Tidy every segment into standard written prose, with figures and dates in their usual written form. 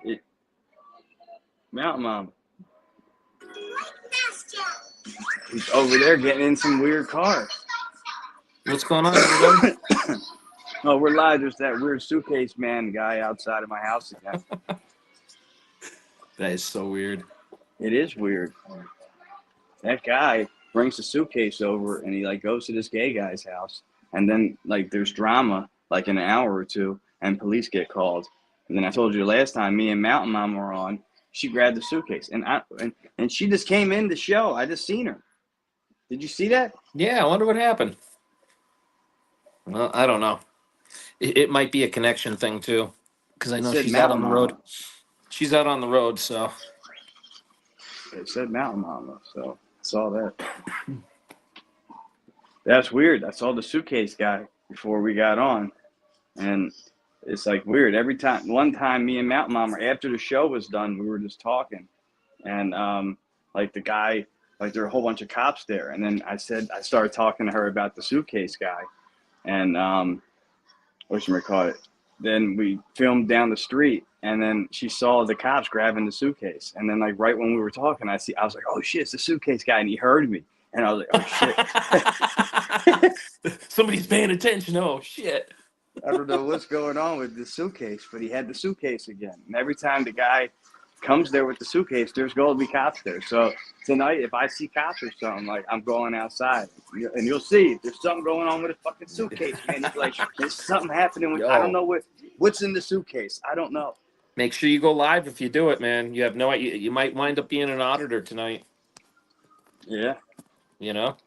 It, Mountain Mama. He's over there getting in some weird car. What's going on, everybody? Oh, we're live. There's that weird suitcase man guy outside of my house again. That is so weird. It is weird. That guy brings the suitcase over and he like goes to this gay guy's house, and then like there's drama like in an hour or two, and police get called. And then I told you last time me and Mountain Mama were on. She grabbed the suitcase and she just came in the show. I just seen her. Did you see that? Yeah, I wonder what happened. Well, I don't know. It might be a connection thing too, because I know she's out on the road. She's out on the road, so. It said Mountain Mama, so I saw that. That's weird. I saw the suitcase guy before we got on, and it's like weird. Every time, one time, me and Mountain Mama, after the show was done, we were just talking, and like the guy, like there were a whole bunch of cops there, and then I started talking to her about the suitcase guy, and whatchamacallit, then we filmed down the street, and then she saw the cops grabbing the suitcase, and then like right when we were talking, I was like, oh shit, it's the suitcase guy, and he heard me, and I was like, oh shit. Somebody's paying attention. Oh shit. I don't know what's going on with the suitcase, but he had the suitcase again, and every time the guy comes there with the suitcase, there's going to be cops there. So tonight, if I see cops or something, like I'm going outside, and you'll see there's something going on with a fucking suitcase, man. It's like there's something happening. I don't know what's in the suitcase. I don't know. Make sure you go live if you do it, man. You have no idea. You might wind up being an auditor tonight. Yeah. You know.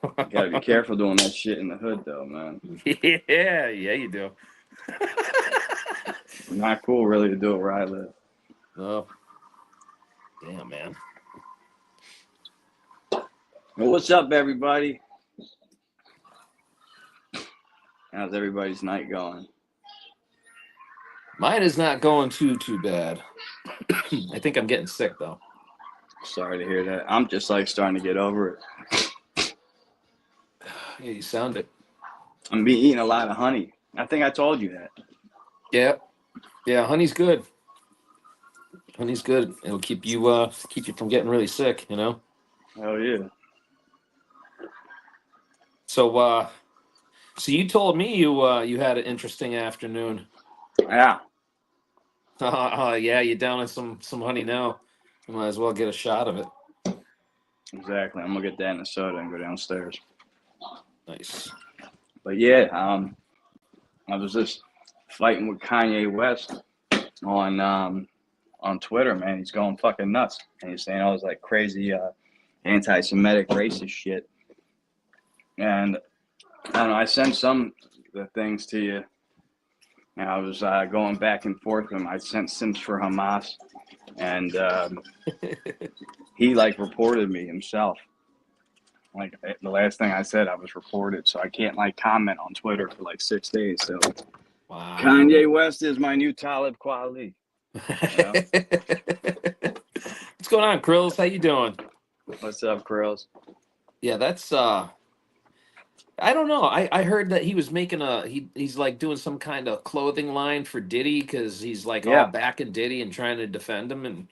You gotta be careful doing that shit in the hood, though, man. Yeah, you do. Not cool, really, to do it where I live. Oh, damn, man. Well, what's up, everybody? How's everybody's night going? Mine is not going too bad. I think I'm getting sick, though. Sorry to hear that. I'm just like starting to get over it. Yeah, you sound it. I'm eating a lot of honey. I think I told you that. Yeah, honey's good. Honey's good. It'll keep you from getting really sick, you know? Oh yeah. So you told me you had an interesting afternoon. Yeah. Yeah, you're down in some honey now. You might as well get a shot of it. Exactly. I'm gonna get that in a soda and go downstairs. Nice. But yeah, I was just fighting with Kanye West on Twitter, man. He's going fucking nuts, and he's saying all this like crazy anti-Semitic racist shit. And I don't know. I sent some of the things to you, and I was going back and forth with him. I sent Sims for Hamas, and he like reported me himself. Like the last thing I said, I was reported, so I can't like comment on Twitter for like 6 days. So, wow. Kanye West is my new Talib Kweli. You know? What's going on, Krills? How you doing? What's up, Krills? Yeah, that's I don't know. I heard that he was making he's like doing some kind of clothing line for Diddy because he's like all backing Diddy and trying to defend him, and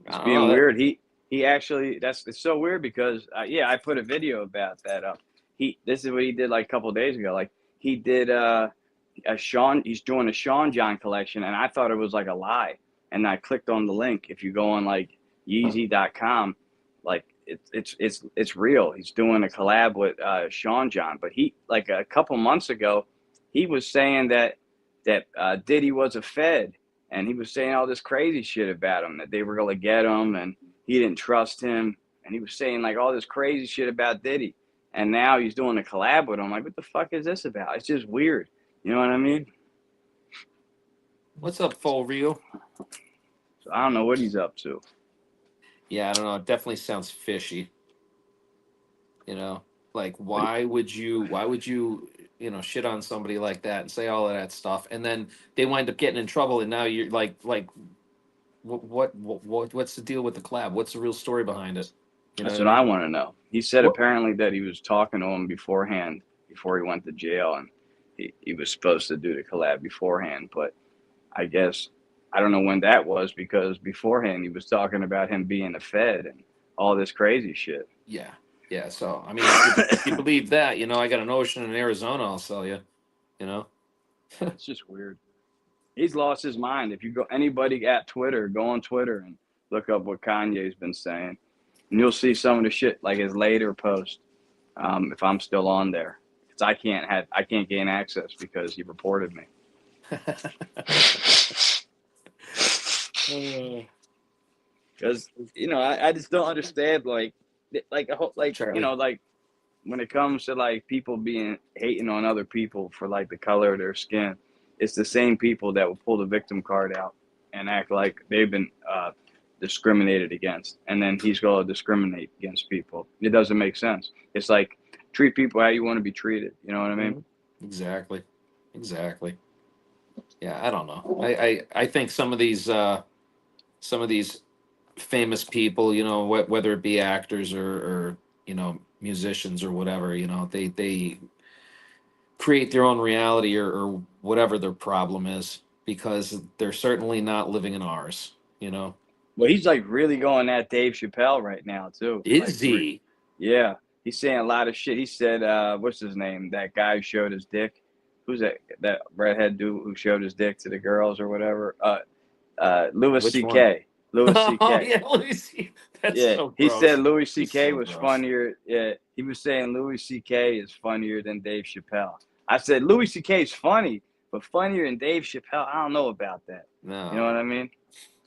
it's being weird. He actually, it's so weird because I put a video about that up. This is what he did like a couple of days ago. Like he did he's doing a Sean John collection, and I thought it was like a lie. And I clicked on the link. If you go on like Yeezy.com, like it's real. He's doing a collab with Sean John. But he like a couple months ago, he was saying that Diddy was a Fed, and he was saying all this crazy shit about him, that they were gonna get him, and he didn't trust him, and he was saying like all this crazy shit about Diddy, and now he's doing a collab with him. Like, what the fuck is this about? It's just weird. You know what I mean? What's up, Full Real? So I don't know what he's up to. Yeah, I don't know. It definitely sounds fishy. You know, like why would you shit on somebody like that and say all of that stuff, and then they wind up getting in trouble, and now you're like. What's the deal with the collab? What's the real story behind it? That's what I want to know. He said apparently that he was talking to him beforehand, before he went to jail, and he was supposed to do the collab beforehand, but I guess I don't know when that was because beforehand he was talking about him being a Fed and all this crazy shit. Yeah, yeah. So I mean, if you believe that, you know, I got an ocean in Arizona. I'll sell you. You know. It's just weird. He's lost his mind. If you go anybody at Twitter, go on Twitter and look up what Kanye's been saying, and you'll see some of the shit like his later post. If I'm still on there, because I can't gain access because he reported me. Because I just don't understand Charlie. like when it comes to like people being hating on other people for like the color of their skin, it's the same people that will pull the victim card out and act like they've been discriminated against, and then he's going to discriminate against people. It doesn't make sense. It's like treat people how you want to be treated. You know what I mean? Exactly. Exactly. Yeah, I don't know. I think some of these famous people, you know, whether it be actors or you know musicians or whatever, you know, they create their own reality or whatever their problem is because they're certainly not living in ours. You know, Well, he's like really going at Dave Chappelle right now too. Like, is he? yeah, he's saying a lot of shit. He said, what's his name? That guy who showed his dick. Who's that? That redhead dude who showed his dick to the girls or whatever. Louis Which one? C.K. Louis Oh C.K. yeah, Lucy. That's Yeah, so he said gross. Louis He's C.K. so was gross. funnier. Yeah, he was saying Louis C.K. is funnier than Dave Chappelle. I said Louis C.K. is funny, but funnier than Dave Chappelle. I don't know about that. You know what No, I mean?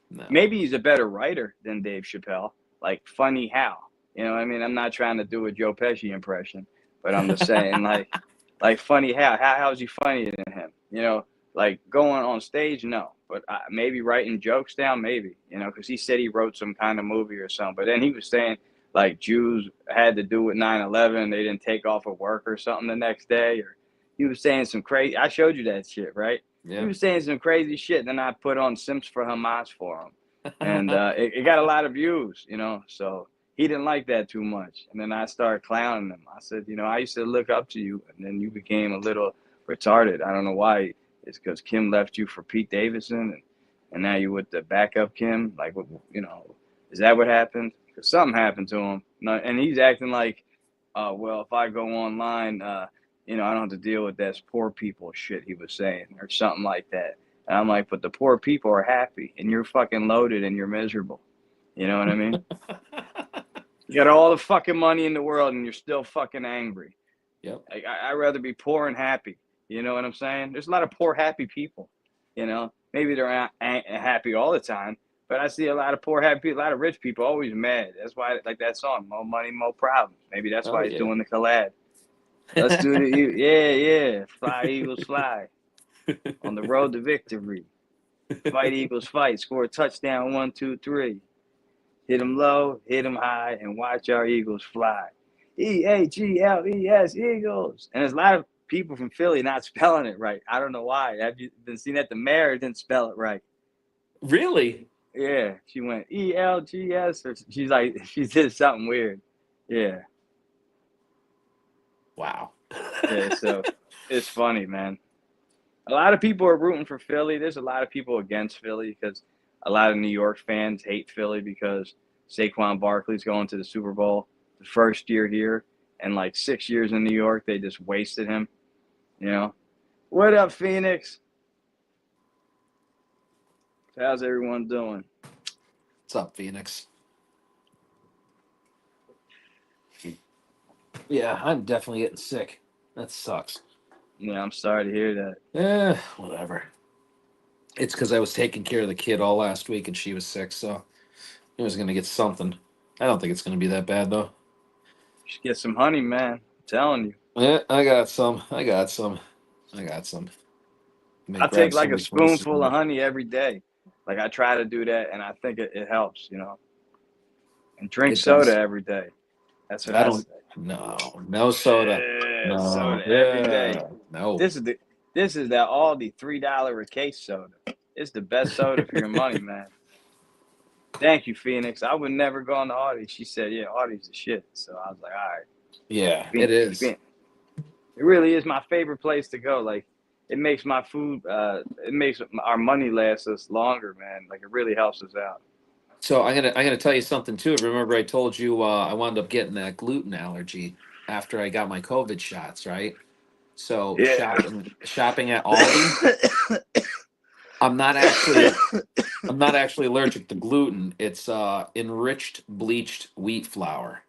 no. Maybe he's a better writer than Dave Chappelle. Like funny how? You know what I mean? I'm not trying to do a Joe Pesci impression, but I'm just saying like funny how is he funnier than him? You know, like going on stage, no, but maybe writing jokes down, maybe, because he said he wrote some kind of movie or something. But then he was saying like Jews had to do with 9/11, they didn't take off of work or something the next day, or he was saying some crazy. I showed you that shit, right? He Yeah. was saying some crazy shit. And then I put on Simps for Hamas for him, and it got a lot of views, So he didn't like that too much. And then I started clowning him. I said, I used to look up to you, and then you became a little retarded. I don't know why. It's because Kim left you for Pete Davidson, and now you with the backup Kim. Like, is that what happened? Because something happened to him. And he's acting like, well, if I go online, I don't have to deal with that poor people shit he was saying or something like that. And I'm like, but the poor people are happy and you're fucking loaded and you're miserable. You know what I mean? You got all the fucking money in the world and you're still fucking angry. Yep. I'd rather be poor and happy. You know what I'm saying? There's a lot of poor, happy people. Maybe they're not happy all the time, but I see a lot of poor, happy people, a lot of rich people always mad. That's why, like that song, "More Money, More Problems." Maybe that's Oh why he's yeah. doing the collab. Let's do the yeah, fly Eagles fly on the road to victory. Fight Eagles fight, score a touchdown, 1, 2, 3. Hit them low, hit them high, and watch our Eagles fly. Eagles, Eagles. And there's a lot of people from Philly not spelling it right. I don't know why. Have you been seeing that? The mayor didn't spell it right. Really? Yeah, she went ELGS, or she did something weird. Yeah. Wow. Yeah, so it's funny, man. A lot of people are rooting for Philly. There's a lot of people against Philly because a lot of New York fans hate Philly because Saquon Barkley's going to the Super Bowl the first year here, and like 6 years in New York, they just wasted him. What up, Phoenix? How's everyone doing? What's up, Phoenix? Yeah, I'm definitely getting sick. That sucks. Yeah, I'm sorry to hear that. Whatever. It's because I was taking care of the kid all last week and she was sick, so he was gonna get something. I don't think it's gonna be that bad though. You should get some honey, man. I'm telling you. Yeah, I got some. I got some. I got some. May I grab take like some a before this is spoonful over. of honey every day. Like I try to do that, and I think it helps, And drink It soda does. every day. That's what I I don't. say. No soda. Yeah, No. soda every day. Yeah. No. This is that Aldi $3 a case soda. It's the best soda for your money, man. Thank you, Phoenix. I would never go on to Aldi. She said, "Yeah, Aldi's the shit." So I was like, "All right." Yeah, it is. It really is my favorite place to go. Like it makes my food it makes our money last us longer, man. Like it really helps us out. So I'm gonna tell you something too. Remember, I told you I wound up getting that gluten allergy after I got my COVID shots, right? So Yeah. shopping at Aldi, I'm not actually I'm not actually allergic to gluten. It's enriched bleached wheat flour.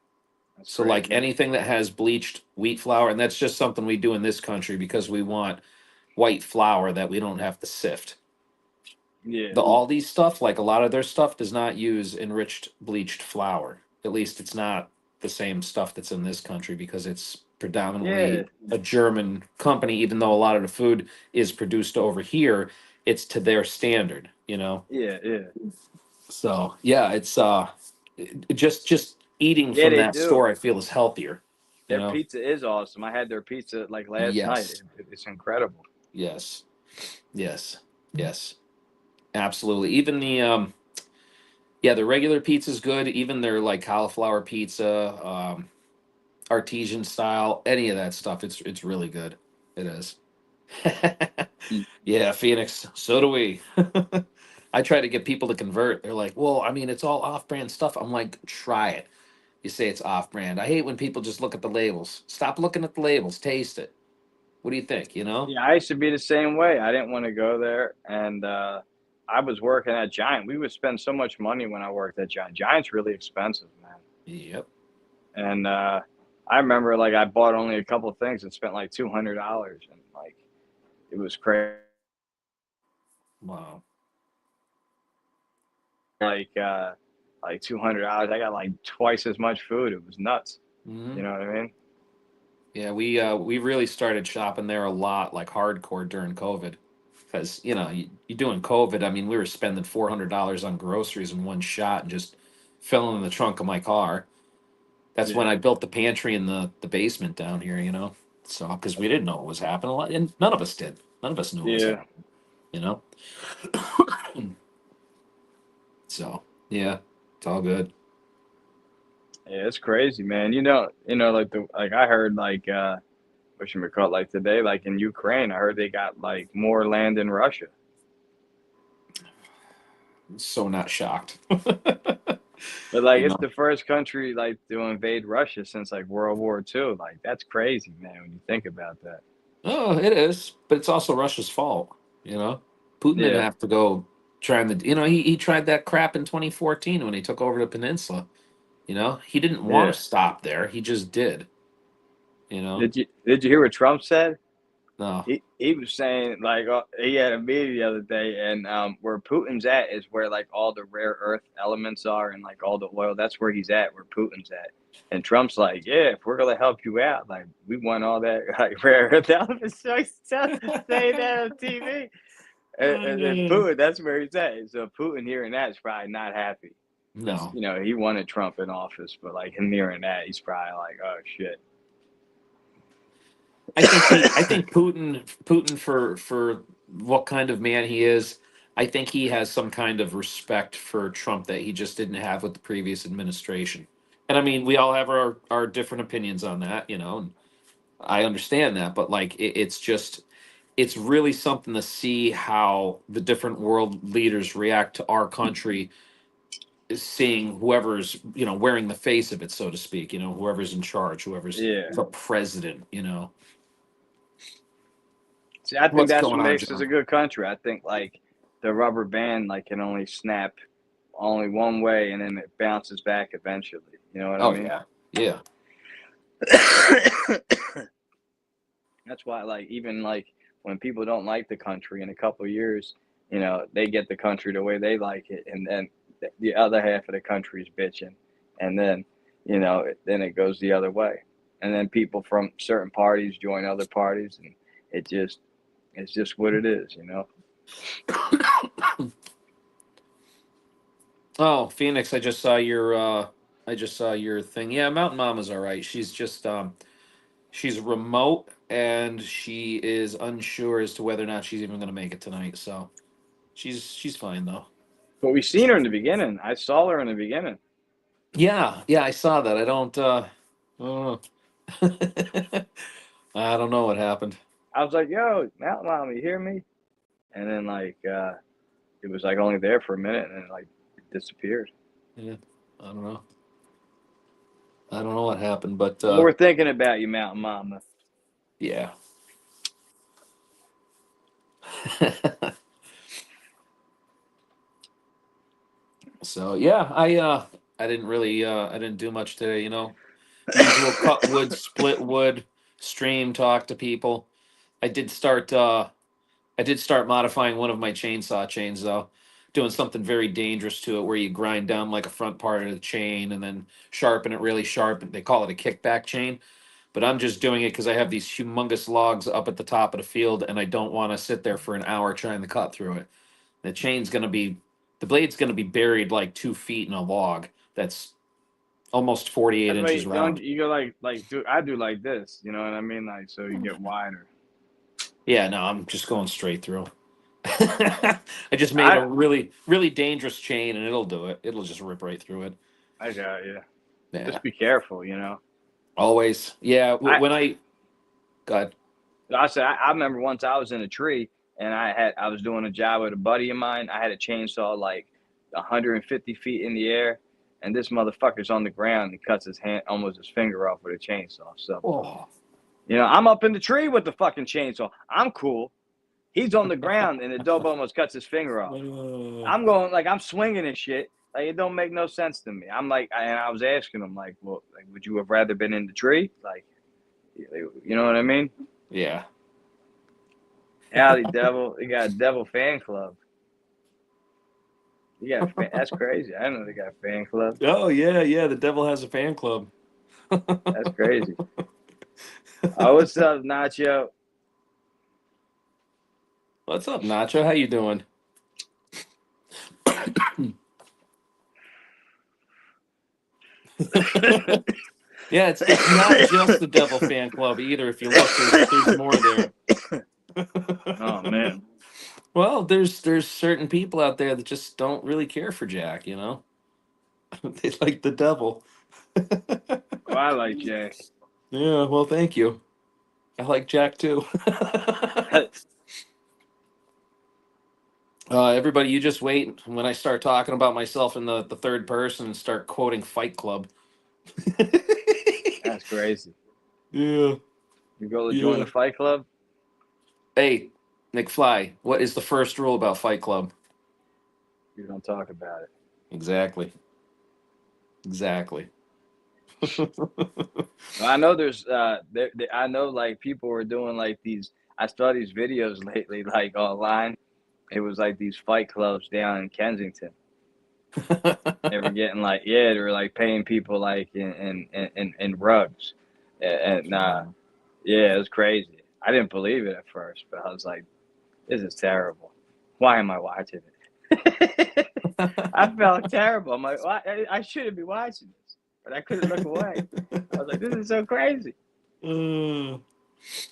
That's So like crazy. anything that has bleached wheat flour, and that's just something we do in this country because we want white flour that we don't have to sift. Yeah. The Aldi stuff, like a lot of their stuff, does not use enriched bleached flour. At least it's not the same stuff that's in this country because it's Yeah. predominantly a German company. Even though a lot of the food is produced over here, it's to their standard, you know. Yeah. Yeah. So yeah, it's just eating Yeah, from they that do. store, I feel is healthier, you Their know. pizza is awesome. I had their pizza like last night. Yes, It's incredible. yes, yes, yes, absolutely. Even the yeah, the regular pizza's good. Even their like cauliflower pizza, artesian style, any of that stuff, it's really good. It is. Yeah, Phoenix. So do we. I try to get people to convert. They're like, "Well, I mean, it's all off-brand stuff." I'm like, "Try it." You say it's off-brand. I hate when people just look at the labels. Stop looking at the labels. Taste it. What do you think? You know? Yeah, I used to be the same way. I didn't want to go there, and I was working at Giant. We would spend so much money when I worked at Giant. Giant's really expensive, man. Yep. And I remember like I bought only a couple of things and spent like $200, and like it was crazy. Wow. Like $200, I got like twice as much food. It was nuts. Hmm. You know what I mean? Yeah, we really started shopping there a lot, like hardcore during COVID, because you doing COVID. I mean, we were spending $400 on groceries in one shot and just filling in the trunk of my car. That's when Yeah, I built the pantry in the basement down here. So because we didn't know what was happening, and none of us did. None of us knew what was yeah, happening. You know. So yeah, it's all good. yeah. It's crazy, man. Like like I heard like what you call like today, like in Ukraine, I heard they got like more land in Russia. So not shocked. But like You it's know. the first country like to invade Russia since like World War II. Like that's crazy, man, when you think about that. Oh, it is, but it's also Russia's fault. You know, Putin didn't Yeah, have to go trying to. He tried that crap in 2014 when he took over the peninsula. He didn't want yeah. to stop there. He just did. You know, Did you hear what Trump said? no. He was saying like he had a meeting the other day, and where Putin's at is where like all the rare earth elements are and like all the oil. That's where he's at, where Putin's at. And Trump's like, yeah, if we're gonna help you out, like we want all that like rare earth elements. So he's saying that on TV. And then Putin, that's where he's at. So Putin hearing that is probably not happy because No, he wanted Trump in office, but like him hearing that, he's probably like, oh shit. I think Putin for what kind of man he is. I think he has some kind of respect for Trump that he just didn't have with the previous administration. And I mean, we all have our different opinions on that, and I understand that, but like it's really something to see how the different world leaders react to our country, seeing whoever's wearing the face of it, so to speak. Whoever's in charge, whoever's Yeah. the president. See, I think What's that's what going on, makes us a John? good country. I think like the rubber band like can only snap only one way and then it bounces back eventually. You know what I Oh mean? yeah, yeah. That's why like even like when people don't like the country in a couple of years, they get the country the way they like it, and then the other half of the country is bitching, and then then it goes the other way, and then people from certain parties join other parties, and it just it's just what it is. Oh, Phoenix, I just saw your thing. Yeah, Mountain Mama's all right. She's remote and she is unsure as to whether or not she's even going to make it tonight. So she's fine though. But we seen her in the beginning. I saw her in the beginning. Yeah, yeah, I saw that. I don't know. I don't know what happened. I was like, "Yo, Mountain Mama, you hear me?" And then like it was like only there for a minute, and then like it disappeared. Yeah, I don't know. I don't know what happened, but Well, we're thinking about you, Mountain Mama. yeah. So yeah, I didn't really I didn't do much today, you know. Usual cut wood, split wood, stream, talk to people. I did start I did start modifying one of my chainsaw chains though, doing something very dangerous to it where you grind down like a front part of the chain and then sharpen it really sharp. They call it a kickback chain, but I'm just doing it because I have these humongous logs up at the top of the field and I don't want to sit there for an hour trying to cut through it. The chain's gonna be, the blade's gonna be buried like 2 feet in a log that's almost 48 That's why inches don't round. you go like do I do like this? You know what I mean? Like so you get wider. Yeah, no, I'm just going straight through. I just made I a really, really dangerous chain, and it'll do it. It'll just rip right through it. I got you. Yeah, Just be careful, you know. always. Yeah, I when I got I said I remember once I was in a tree and I was doing a job with a buddy of mine. I had a chainsaw like 150 feet in the air, and this motherfucker's on the ground and cuts his hand almost his finger off with a chainsaw. So oh, you know I'm up in the tree with the fucking chainsaw. I'm cool. He's on the ground and the dope almost cuts his finger off. I'm going like I'm swinging and shit. Like it don't make no sense to me. I'm like, and I was asking him like, well, like, would you have rather been in the tree? Like, you know what I mean? yeah. Howdy Devil, you got a Devil fan club. You got a fan, that's crazy. I didn't know they got a fan club. Oh yeah, yeah. The devil has a fan club. That's crazy. Oh, what's up, Nacho? What's up, Nacho? How you doing? Yeah, it's not just the devil fan club either. If you look, there's more there. Oh man. Well, there's certain people out there that just don't really care for Jack. You know, they like the devil. Oh, I like Jay. Yeah, well, thank you. I like Jack too. Everybody, you just wait when I start talking about myself in the third person and start quoting Fight Club. That's crazy. Yeah, You go to join yeah. the Fight Club? Hey, McFly, what is the first rule about Fight Club? You don't talk about it. Exactly. Exactly. I know there's I know like people are doing like these. I saw these videos lately, like online. It was like these fight clubs down in Kensington. They were getting like yeah, they were like paying people like in rugs, and yeah, it was crazy. I didn't believe it at first, but I was like, this is terrible. Why am I watching it? I felt terrible. I'm like, I shouldn't be watching this, but I couldn't look away. I was like, this is so crazy. Mm,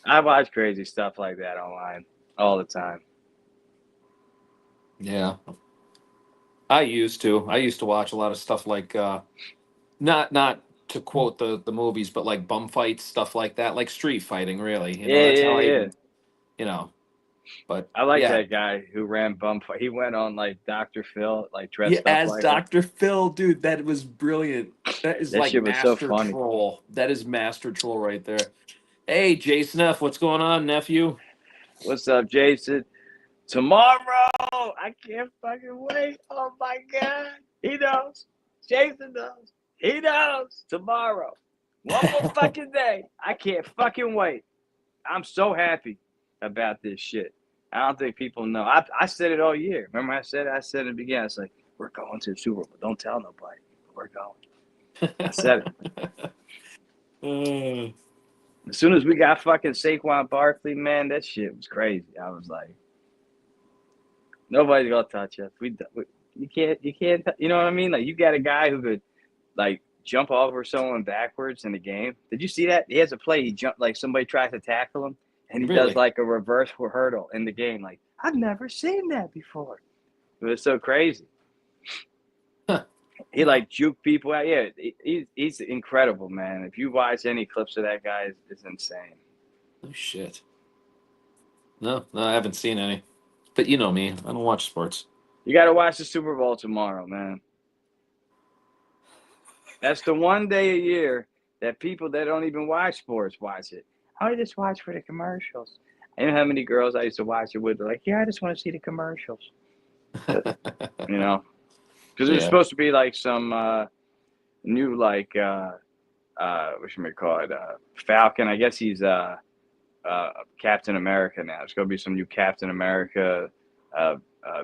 I watch crazy stuff like that online all the time. yeah, I used to. I used to watch a lot of stuff like not to quote the movies, but like bum fights, stuff like that, like street fighting. Really, you know, Yeah, that's yeah, how I, yeah. you know. But I like yeah, that guy who ran bum fight. He went on like Dr. Phil, like yeah, dressed up as like him. Dr. Phil, dude, that was brilliant. That is That like shit was so master funny. troll. That is master troll right there. Hey, Jason F, what's going on, nephew? What's up, Jason? Tomorrow, I can't fucking wait. Oh my god, he knows. Jason knows. He knows. Tomorrow, one more fucking day. I can't fucking wait. I'm so happy about this shit. I don't think people know. I said it all year. Remember, I said it in the beginning. I was like, we're going to the Super Bowl. Don't tell nobody. We're going. I said it. As soon as we got fucking Saquon Barkley, man, that shit was crazy. I was like, nobody's gonna touch us. You can't, you know what I mean? Like, you got a guy who could like jump over someone backwards in the game. Did you see that? He has a play. He jumped like somebody tries to tackle him, and he does Really? like a reverse hurdle in the game. Like, I've never seen that before. It was so crazy. Huh. He like juke people out. Yeah, he's incredible, man. If you watch any clips of that guy, it's insane. Oh shit. No, no, I haven't seen any. But you know me, I don't watch sports. You got to watch the Super Bowl tomorrow, man. That's the one day a year that people that don't even watch sports watch it. I just watch for the commercials. I know how many girls I used to watch it with. They're like, yeah, I just want to see the commercials. But, you know, because there's Yeah, supposed to be like some new like what should we call it? Falcon. I guess he's Captain America now. There's gonna be some new Captain America uh,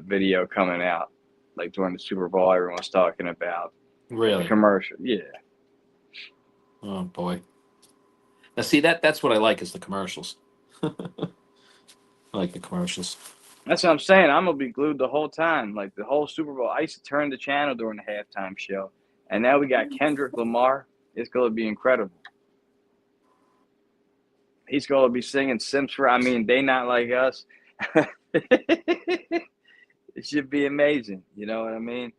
video coming out, like during the Super Bowl. Everyone's talking about a really. commercial. Yeah, Oh boy. Now see that's what I like is the commercials. I like the commercials. that's what I'm saying. I'm gonna be glued the whole time, like the whole Super Bowl. I used to turn the channel during the halftime show, and now we got Kendrick Lamar. It's gonna be incredible. He's gonna be singing Sims for. I mean, they not like us. It should be amazing. You know what I mean?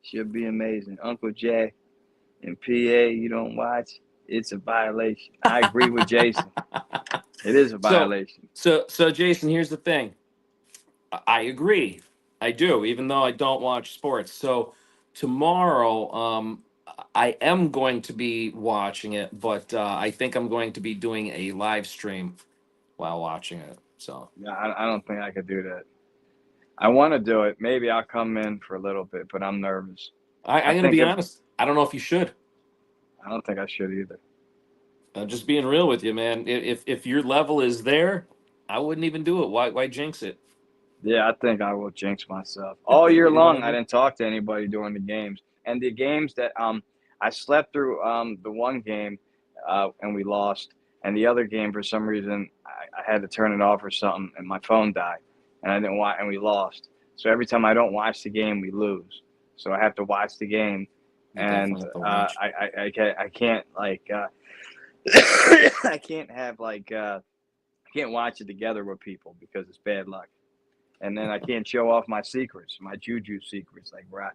Should be amazing. Uncle Jay and PA, you don't watch. It's a violation. I agree with Jason. It is a So violation. so Jason, here's the thing. I agree. I do, even though I don't watch sports. So tomorrow, I am going to be watching it, but I think I'm going to be doing a live stream while watching it. So Yeah, I don't think I could do that. I want to do it. Maybe I'll come in for a little bit, but I'm nervous. I I'm going to think be if honest. I don't know if you should. I don't think I should either. I'm just being real with you, man. If your level is there, I wouldn't even do it. Why jinx it? Yeah, I think I will jinx myself. All year You know what long, I I mean? didn't talk to anybody during the games, and the games that I slept through the one game, and we lost, and the other game for some reason I had to turn it off or something, and my phone died, and I didn't watch, and we lost. So every time I don't watch the game, we lose. So I have to watch the game, You and definitely have to watch. I can't like I can't have like I can't watch it together with people because it's bad luck. And then I can't show off my secrets, my juju secrets. Like where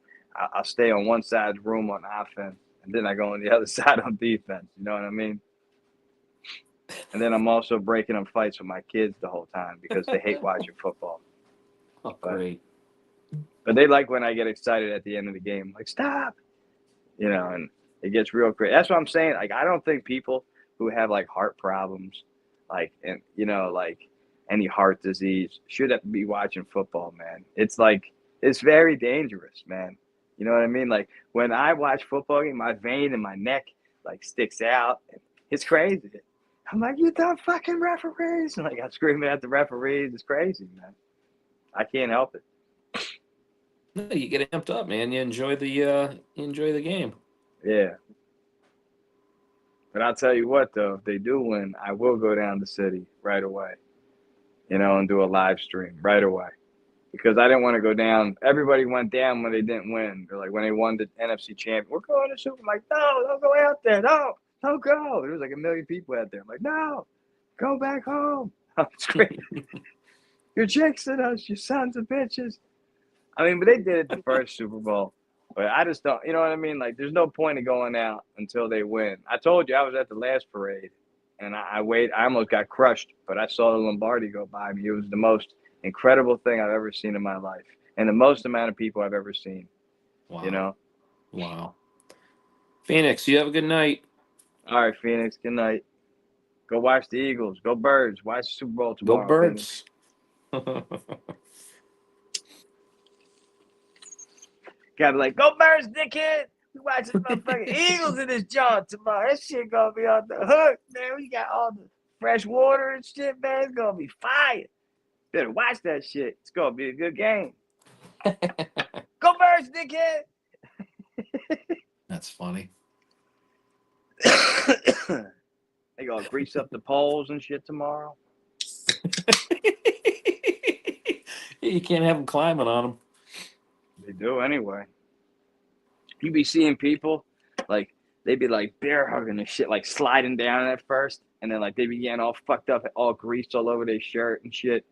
I'll stay on one side of the room on offense, and then I go on the other side on defense. You know what I mean? And then I'm also breaking up fights with my kids the whole time because they hate watching football. Oh, But great. but they like when I get excited at the end of the game, like stop, you know, and it gets real crazy. That's what I'm saying. Like I don't think people who have like heart problems, like and you know like any heart disease, should be watching football, man. It's like it's very dangerous, man. You know what I mean? Like when I watch football game, my vein in my neck like sticks out. It's crazy. I'm like, you dumb fucking referees, and like I'm screaming at the referees. It's crazy, man. I can't help it. No, you get amped up, man. You enjoy the game. Yeah. But I'll tell you what, though, if they do win, I will go down the city right away, you know, and do a live stream right away. Because I didn't want to go down. Everybody went down when they didn't win. They're like, when they won the NFC champion, we're going to Super. I'm like, no, don't go out there. No, don't go. There was like a million people out there. I'm like, no, go back home. I'm screaming, you're jinxing us, you sons of bitches. I mean, but they did it the first Super Bowl. But I just don't, you know what I mean? Like, there's no point in going out until they win. I told you I was at the last parade, and I wait. I almost got crushed, but I saw the Lombardi go by me. It was the most incredible thing I've ever seen in my life, and the most amount of people I've ever seen. You Wow. know. Wow. Phoenix, you have a good night. All right, Phoenix. Good night. Go watch the Eagles. Go Birds. Watch the Super Bowl Go tomorrow, Phoenix. Birds. Gotta be like, go Birds, dickhead. We watching motherfucking Eagles in this joint tomorrow. That shit gonna be on the hook, man. We got all the fresh water and shit, man. It's gonna be fire. Better watch that shit. It's gonna be a good game. Go Birds, dickhead. That's funny. They gonna grease up the poles and shit tomorrow. You can't have them climbing on them. They do anyway. You be seeing people like they be like bear hugging and shit, like sliding down at first, and then like they be getting all fucked up, all greased all over their shirt and shit.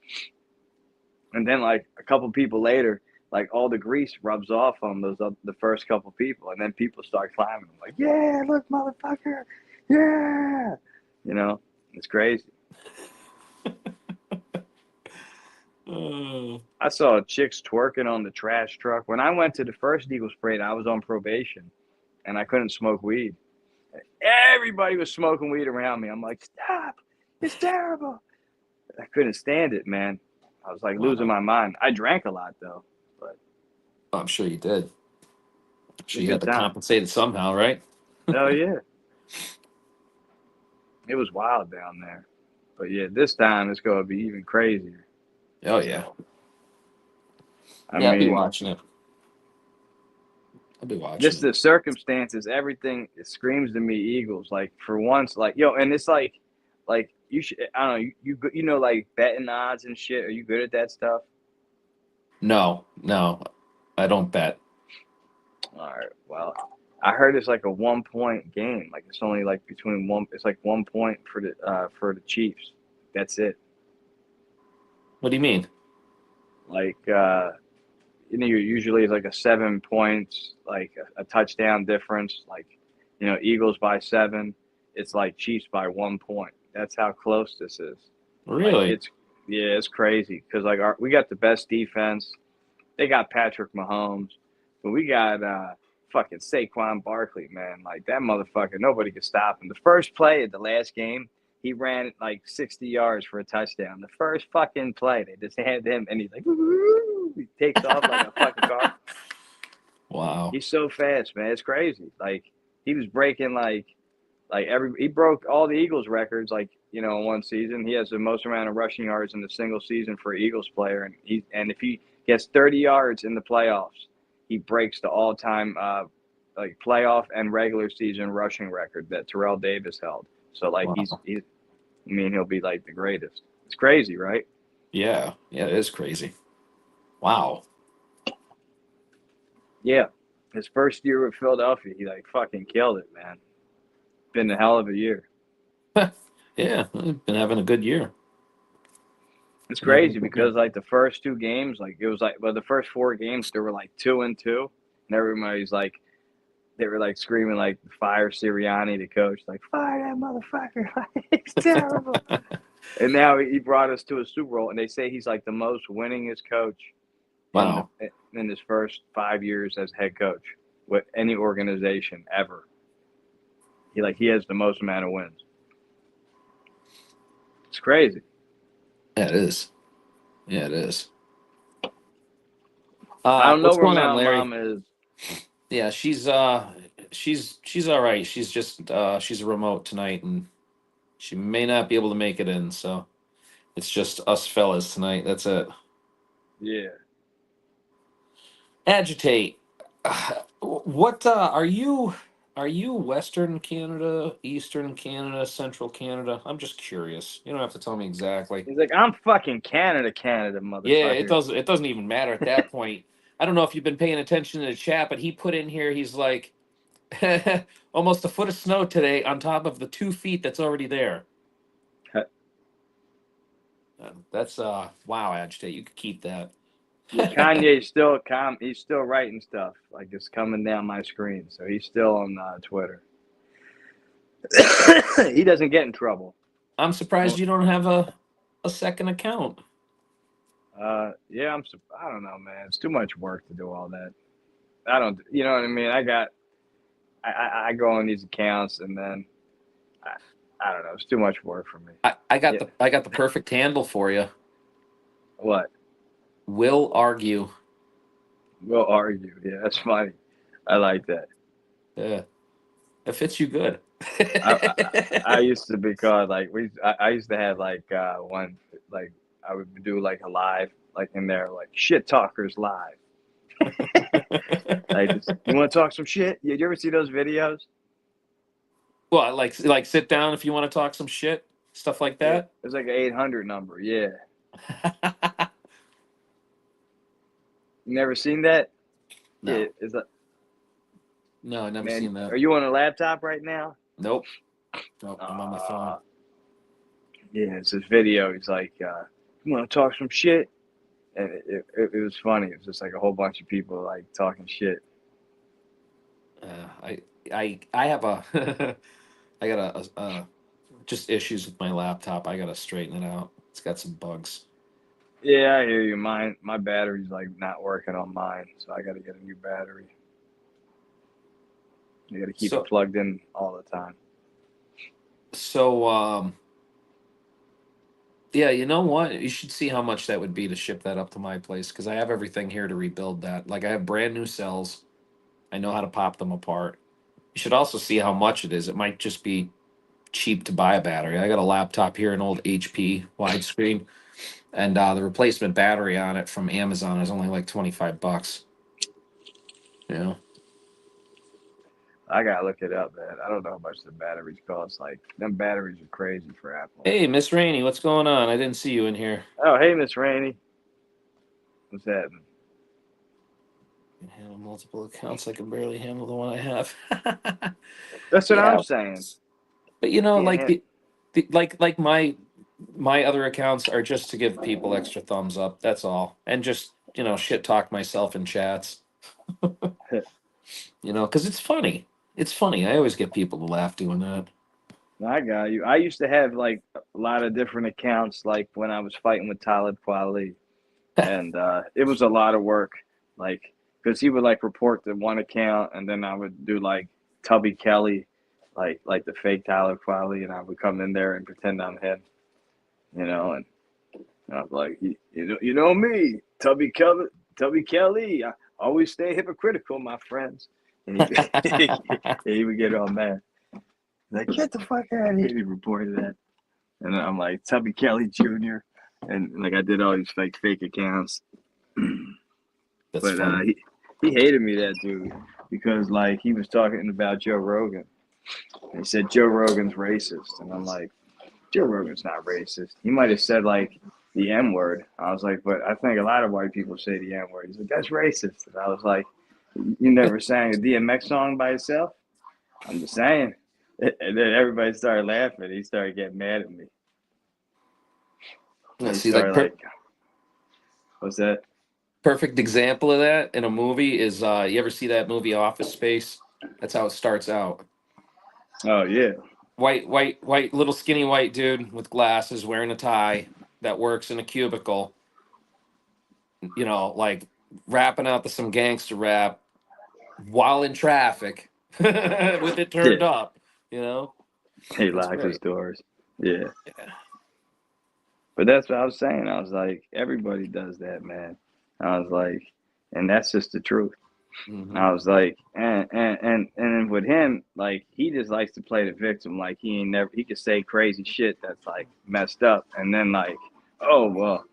And then like a couple people later, like all the grease rubs off on those the first couple people, and then people start climbing. I'm like, yeah, look, motherfucker, yeah, you know, it's crazy. I saw chicks twerking on the trash truck. When I went to the first Eagles parade, I was on probation and I couldn't smoke weed. Everybody was smoking weed around me. I'm like, stop. It's terrible. I couldn't stand it, man. I was like losing Wow. my mind. I drank a lot though, but I'm sure you did. I'm it's a sure you had good to time. compensate it somehow, right? Hell yeah. It was wild down there. But yeah, this time it's going to be even crazier. Oh yeah. So, I Yeah, I'll be mean, watching it. I'll be watching just it. the circumstances, everything it screams to me Eagles. Like for once, like yo, and it's like you should. I don't know. You know like betting odds and shit. Are you good at that stuff? No, no, I don't bet. All right. Well, I heard it's like a 1 point game. Like it's only like between one. It's like 1 point for the Chiefs. That's it. What do you mean? Like usually it's like a 7 points, like a touchdown difference. Like Eagles by 7. It's like Chiefs by 1 point. That's how close this is. Like Really? it's crazy because like we got the best defense. They got Patrick Mahomes, but we got fucking Saquon Barkley, man. Like that motherfucker, nobody could stop him. The first play of the last game, he ran like 60 yards for a touchdown. The first fucking play, they just had him, and he's like, woo, he takes off like a fucking car. Wow. He's so fast, man. It's crazy. Like he was breaking he broke all the Eagles records in one season. He has the most amount of rushing yards in a single season for an Eagles player, and if he gets 30 yards in the playoffs, he breaks the all-time like playoff and regular season rushing record that Terrell Davis held. So like Wow. he'll be like the greatest. It's crazy, right? Yeah. Yeah, it is crazy. Wow. Yeah. His first year with Philadelphia, he like fucking killed it, man. Been a hell of a year. Yeah, I've been having a good year. It's Been having a crazy good year. because like the first 2 games, like it was like the first 4 games they were like 2-2, and everybody's like they were like screaming like fire Sirianni, the coach, like fire that motherfucker, it's terrible. And now he brought us to a Super Bowl, and they say he's like the most winningest coach Wow. in his first 5 years as head coach with any organization ever. He has the most amount of wins. It's crazy. Yeah, it is. Yeah, it is. I don't know What's where going on, Mountain Larry? Mama is. Yeah, she's all right. She's just she's a remote tonight, and she may not be able to make it in. So it's just us fellas tonight. That's it. Yeah. Agitate. What are you? Are you Western Canada, Eastern Canada, Central Canada? I'm just curious. You don't have to tell me exactly. He's like, I'm fucking Canada, Yeah, motherfucker. it doesn't even matter at that point. I don't know if you've been paying attention to the chat, but he put in here. He's like, almost a foot of snow today on top of the 2 feet that's already there. That's wow, Agitate. You could keep that. Yeah, Kanye's still he's still writing stuff. Like it's coming down my screen. So he's still on Twitter. He doesn't get in trouble. I'm surprised you don't have a second account. Yeah, I don't know, man. It's too much work to do all that. I don't, you know what I mean? I go on these accounts and then I, I don't know. It's too much work for me. Yeah. I got the perfect handle for you. What? Will argue. We'll argue. Yeah, that's funny. I like that. Yeah, it fits you good. I used to be called like I used to have like one like I would do like a live like in there like shit talkers live. Like you want to talk some shit? Yeah, you ever see those videos? Well, like sit down if you want to talk some shit, stuff like Yeah, that. it's like an 800 number. Yeah, you never seen that? Yeah, No, it's a no, I never man. seen that. Are you on a laptop right now? Nope, nope. I'm on my phone. Uh, yeah, it's this video. He's like, you want to talk some shit? And it was funny. It was just like a whole bunch of people like talking shit. I have a I got just issues with my laptop. I gotta straighten it out. It's got some bugs. Yeah, I hear you. My battery's like not working on mine, so I got to get a new battery. You got to keep it So plugged in all the time. so yeah, you know what? You should see how much that would be to ship that up to my place because I have everything here to rebuild that. Like I have brand new cells. I know how to pop them apart. You should also see how much it is. It might just be cheap to buy a battery. I got a laptop here, an old HP widescreen, and the replacement battery on it from Amazon is only like $25. You know. I gotta look it up, man. I don't know how much the batteries cost. Like them batteries are crazy for Apple. Hey, Miss Rainey, what's going on? I didn't see you in here. Oh, hey, Miss Rainey, what's happening? I can handle multiple accounts. I can barely handle the one I have. That's what I'm Yeah, saying. but you know, Can't like have. like my other accounts are just to give people extra thumbs up. That's all, and just shit talk myself in chats. Because it's funny. It's funny. I always get people to laugh doing that. I got you. I used to have like a lot of different accounts, like when I was fighting with Talib Kweli, and it was a lot of work. Like, because he would like report to one account, and then I would do like Tubby Kelly, like the fake Talib Kweli, and I would come in there and pretend I'm him, and I was like, you know me, Tubby Kelly. I always stay hypocritical, my friends. And he would get all mad. Like, get the fuck out of here. He reported that. And I'm like, Tubby Kelly Jr. And like, I did all these fake accounts. That's But funny. he hated me, that dude, because like he was talking about Joe Rogan. And he said Joe Rogan's racist. And I'm like, Joe Rogan's not racist. He might have said like the N word. I was like, but I think a lot of white people say the N word. He's like, that's racist. And I was like, you never sang a DMX song by yourself? I'm just saying. And then everybody started laughing. He started getting mad at me. Yeah, He see, like started like, what's that? perfect example of that in a movie is you ever see that movie Office Space? That's how it starts out. Oh yeah, White, little skinny white dude with glasses, wearing a tie that works in a cubicle. Like rapping out some gangster rap while in traffic with it turned yeah. up. You know, He it's locked his great. doors. Yeah, Yeah. but that's what I was saying. I was like, everybody does that, man. I was like, and that's just the truth. Hmm. I was like, and with him, like he just likes to play the victim. Like he ain't never he could say crazy shit that's like messed up, and then like, oh well,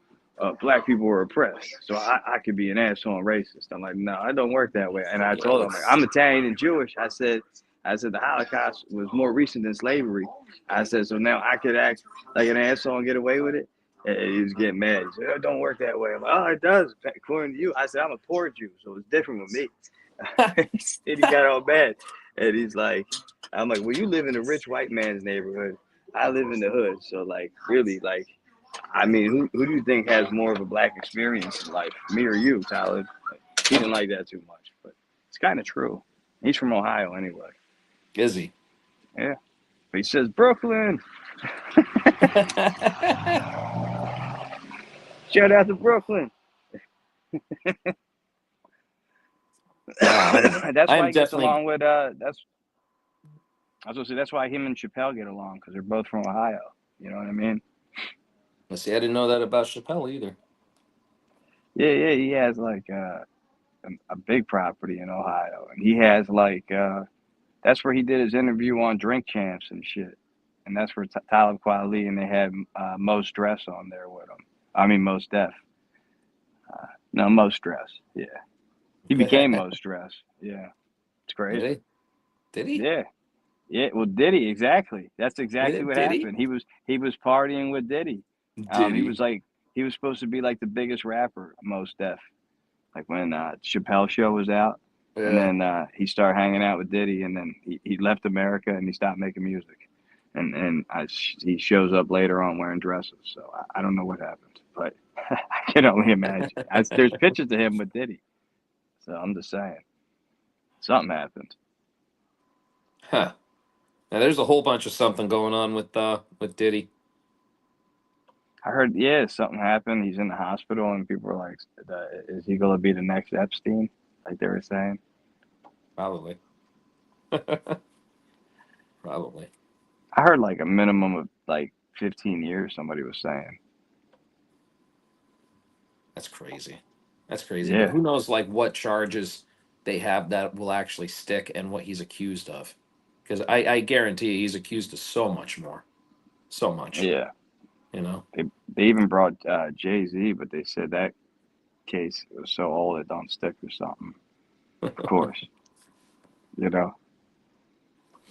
black people were oppressed, so I could be an asshole and racist. I'm like, no, it don't work that way. And I Yeah, told him like, I'm Italian and Jewish. I said the Holocaust was more recent than slavery. I said so now I could act like an asshole and get away with it. And he was getting mad. He said, "Oh, it don't work that way." I'm like, "Oh, it does, according to you." I said, "I'm a poor Jew, so it's different with me." He got all mad. And he's like, I'm like, well, you live in a rich white man's neighborhood. I live in the hood. So, like, really, like, I mean, who do you think has more of a black experience in life, me or you, Tyler? Like, he didn't like that too much, but it's kind of true. He's from Ohio anyway. is he? Yeah. But he says, Brooklyn. Shout out to Brooklyn. Yeah, That's why I'm he gets definitely. along with, I was going to say, that's why him and Chappelle get along, because they're both from Ohio. You know what I mean? Let's see, I didn't know that about Chappelle either. Yeah, he has like a big property in Ohio, and he has like that's where he did his interview on Drink Champs and shit, and that's where Talib Kweli and they had Most Dress on there with him. I mean Most Def, no Most Dress. Yeah, he became Did Most Dress. Yeah, it's crazy. he? Did he? Yeah, yeah. Well, Diddy exactly. That's exactly what Did he? happened. He was partying with Diddy. Did He he? was like he was supposed to be like the biggest rapper, Most Def. Like when Chappelle show was out, and Yeah. then he started hanging out with Diddy, and then he left America and he stopped making music, and he shows up later on wearing dresses. So I don't know what happened, but I can only imagine. There's pictures of him with Diddy, so I'm just saying something happened. Huh. Now there's a whole bunch of something going on with Diddy. I heard, yeah, something happened. He's in the hospital, and people were like, "Is he gonna be the next Epstein?" Like they were saying. Probably. Probably. I heard like a minimum of like 15 years. Somebody was saying. That's crazy. That's crazy. But Yeah. who knows, like, what charges they have that will actually stick and what he's accused of? Because I guarantee you he's accused of so much more. So much, Yeah. you know? They even brought Jay-Z, but they said that case was so old it don't stick or something. Of course, you know,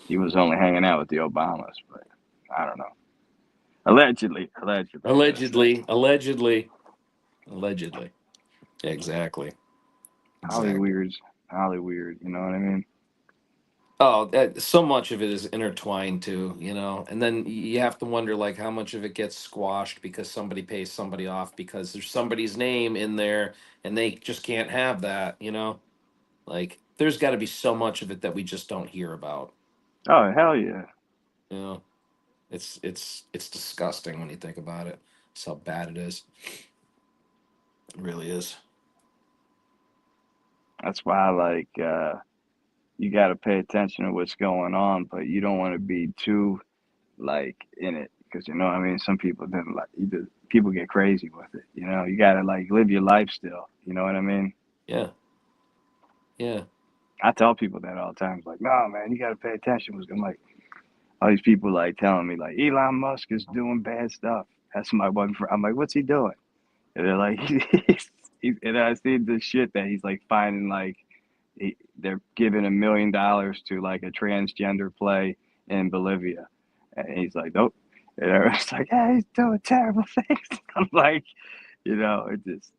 he was only hanging out with the Obamas, but I don't know. Allegedly, I gotta say. Allegedly, allegedly, allegedly. Exactly. Exactly. Holly weird, you know what I mean? Oh, so much of it is intertwined too, you know, and then you have to wonder like how much of it gets squashed because somebody pays somebody off because there's somebody's name in there and they just can't have that, you know. Like there's got to be so much of it that we just don't hear about, Oh, hell yeah. you know. It's disgusting when you think about it. It's how bad it is. It really is. That's why, like, you got to pay attention to what's going on, but you don't want to be too, like, in it. Because, you know what I mean? Some people then, like, people get crazy with it. You know, you got to, like, live your life still. You know what I mean? Yeah. Yeah. I tell people that all the time. It's like, no, man, you got to pay attention. I'm like, all these people, like, telling me, like, Elon Musk is doing bad stuff. That's my one friend. I'm like, what's he doing? And they're like, and I see the shit that he's, like, finding, like, they're giving $1 million to like a transgender play in Bolivia, and he's like, nope. And everyone's like, yeah, he's doing terrible things. I'm like, you know,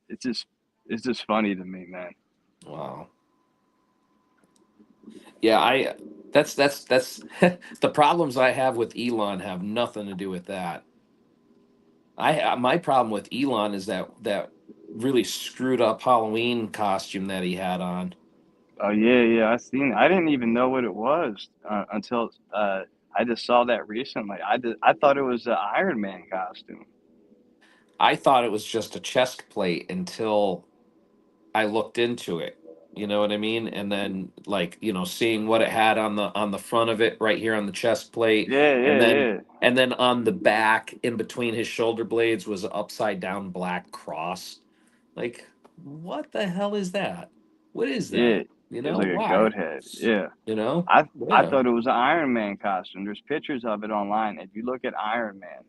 it's just funny to me, man. Wow. Yeah, I that's the problems I have with Elon have nothing to do with that. My problem with Elon is that really screwed up Halloween costume that he had on. Oh yeah, yeah, I seen it. I didn't even know what it was until I just saw that recently. I thought it was an Iron Man costume. I thought it was just a chest plate until I looked into it. You know what I mean? And then like, you know, seeing what it had on the front of it right here on the chest plate Yeah, and yeah, then yeah, on the back in between his shoulder blades was an upside down black cross. Like what the hell is that? What is yeah. that? You It was know, like a goat why? head. Yeah. You know? I Yeah. thought it was an Iron Man costume. There's pictures of it online. If you look at Iron Man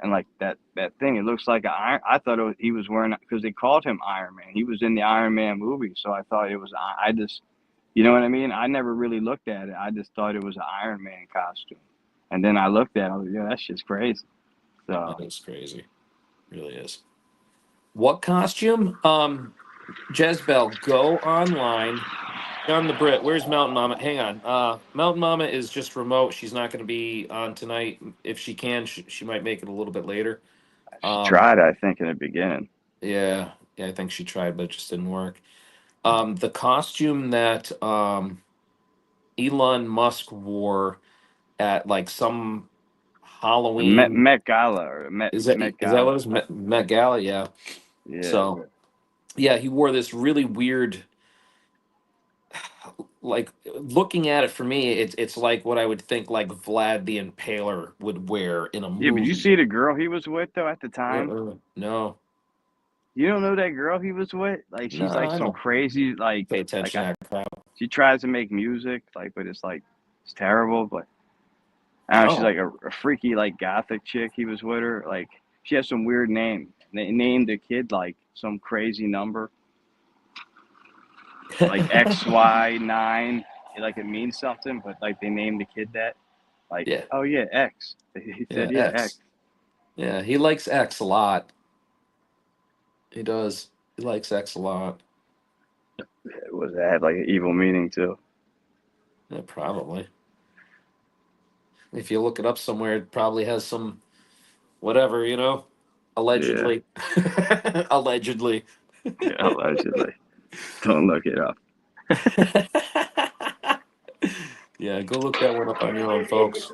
and like that thing, it looks like an Iron. I thought he was wearing because they called him Iron Man. He was in the Iron Man movie, so I thought it was. I just, you know what I mean. I never really looked at it. I just thought it was an Iron Man costume, and then I looked at it. I was, yeah, that's just crazy. So That is crazy. Really is. What costume? Jezebel, go online. John the Brit, where's Mountain Mama? Hang on. Mountain Mama is just remote. She's not going to be on tonight. If she can, she might make it a little bit later. she Um, tried, I think, in the beginning. yeah, yeah, I think she tried, but it just didn't work. The costume that Elon Musk wore at like some Halloween Met Gala or Met is that what it Gala. was? Met Gala, yeah. Yeah. So yeah, he wore this really weird like looking at it for me, it's like what I would think like Vlad the Impaler would wear in a Yeah, but you movie. see the girl he was with though at the time. No, You don't know that girl he was with? Like no, she's like I some don't crazy pay like attention I, to that crap. she tries to make music like, but it's like it's terrible. But I don't know, she's Oh, like a freaky like gothic chick. He was with her. Like she has some weird name. They named the kid like some crazy number, like XY9. Like it means something, but like they named the kid that. Like, yeah, oh yeah, X. He yeah, said yeah, X. X. Yeah, he likes X a lot. He does. He likes X a lot. It was that had like an evil meaning too. Yeah, probably. If you look it up somewhere, it probably has some whatever, you know. Yeah, Allegedly. Allegedly. yeah, allegedly. Don't look it up. Yeah, go look that one up on your own, folks.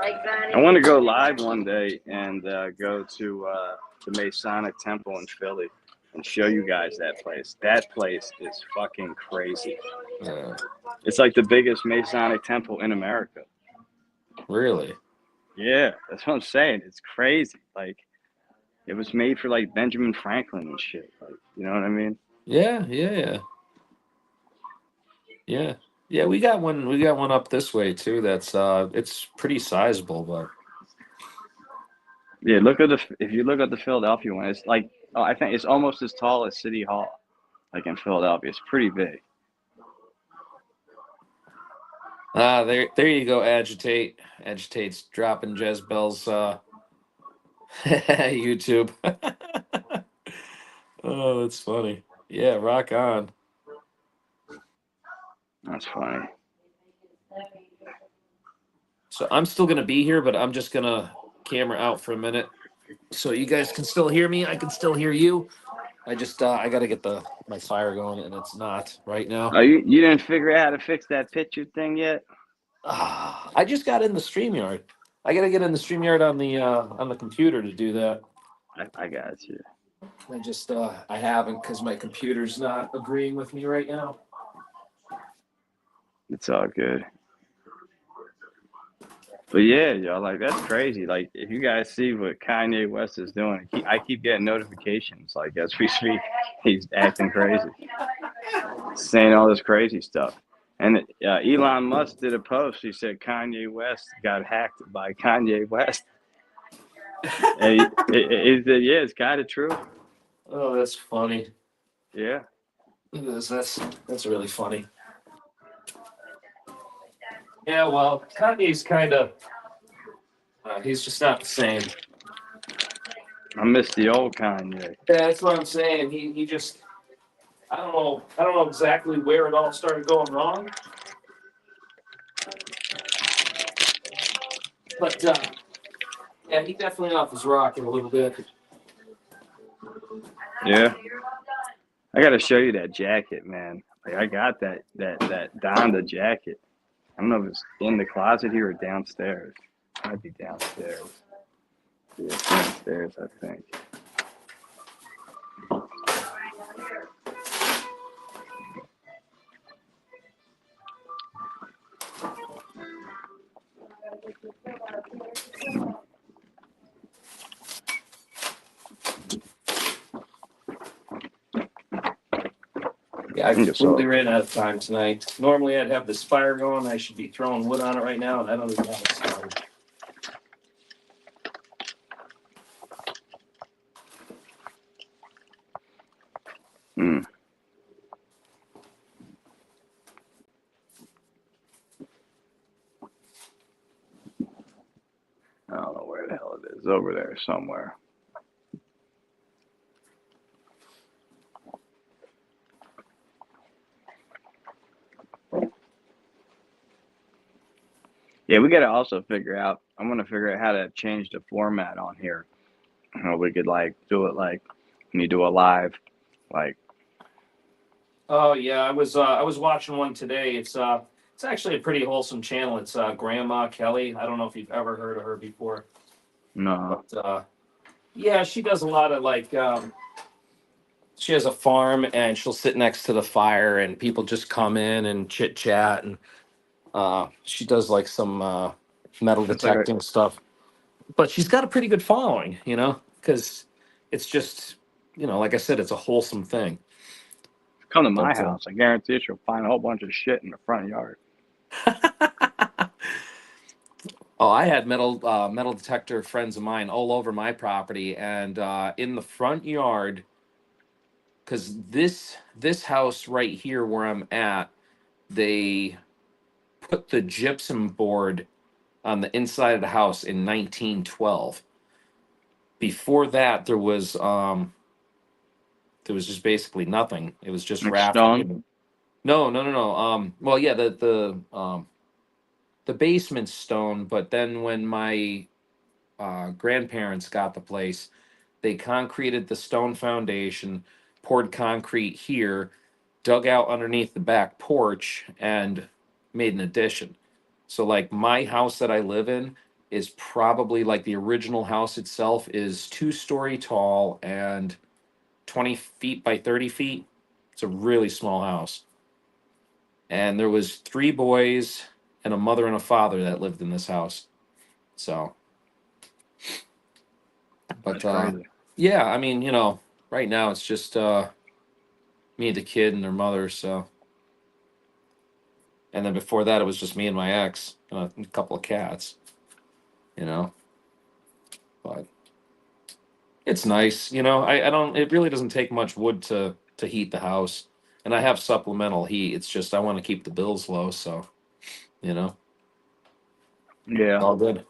I want to go live one day and go to the Masonic Temple in Philly and show you guys that place. That place is fucking crazy. It's like the biggest Masonic temple in America. Really? Yeah, that's what I'm saying. It's crazy. Like, it was made for like Benjamin Franklin and shit. Like, you know what I mean? Yeah. We got one. We got one up this way too. That's it's pretty sizable, but Yeah, if you look at the Philadelphia one, it's like I think it's almost as tall as City Hall, like in Philadelphia. It's pretty big. there you go. Agitate's dropping Jezebel's YouTube. Oh, that's funny. Yeah, rock on. That's funny. So I'm still gonna be here, but I'm just gonna camera out for a minute, so you guys can still hear me. I can still hear you. I just I gotta get my fire going, and it's not right now. Oh, you didn't figure out how to fix that picture thing yet? I just got in the StreamYard. I gotta get in the StreamYard on the computer to do that. I got you. I haven't because my computer's not agreeing with me right now. It's all good. But yeah, y'all, like that's crazy. Like if you guys see what Kanye West is doing, I keep getting notifications. Like as we speak, he's acting crazy, saying all this crazy stuff. And Elon Musk did a post. He said Kanye West got hacked by Kanye West. And he said, yeah, it's kind of true. Oh, that's funny. Yeah. That's really funny. Yeah, well, Kanye's kind of he's just not the same. I miss the old Kanye. Yeah, that's what I'm saying. He just I don't know exactly where it all started going wrong. But yeah, he definitely off his rocker a little bit. Yeah. I gotta show you that jacket, man. Like I got that Donda jacket. I don't know if it's in the closet here or downstairs. It might be downstairs. Yeah, it's downstairs, I think. Yeah, I completely ran out of time tonight. Normally I'd have this fire going. I should be throwing wood on it right now, and I don't even have it started. I don't know where the hell it is. Over there somewhere. Yeah, we got to also figure out. I'm gonna figure out how to change the format on here. You know, we could like do it like when you do a live, like. Oh yeah, I was watching one today. It's actually a pretty wholesome channel. It's Grandma Kelly. I don't know if you've ever heard of her before. No. But yeah, she does a lot of like. She has a farm, and she'll sit next to the fire, and people just come in and chit chat, and she does like some metal detecting stuff. But she's got a pretty good following, because it's just, like I said, it's a wholesome thing. Come to my house. I guarantee you'll find a whole bunch of shit in the front yard. Oh, I had metal detector friends of mine all over my property, and in the front yard, because this house right here where I'm at, they put the gypsum board on the inside of the house in 1912. Before that, there was just basically nothing. It was just rafting. No. Well, yeah, the basement's stone, but then when my grandparents got the place, they concreted the stone foundation, poured concrete here, dug out underneath the back porch, and made an addition. So, like, my house that I live in is probably like the original house itself is 2-story tall and 20 feet by 30 feet. It's a really small house. And there was 3 boys and a mother and a father that lived in this house. So, but That's crazy. yeah, I mean, right now it's just me and the kid and their mother. So, and then before that, it was just me and my ex, and a couple of cats. But it's nice. I don't. It really doesn't take much wood to heat the house, and I have supplemental heat. It's just I want to keep the bills low, so you know, Yeah. all good.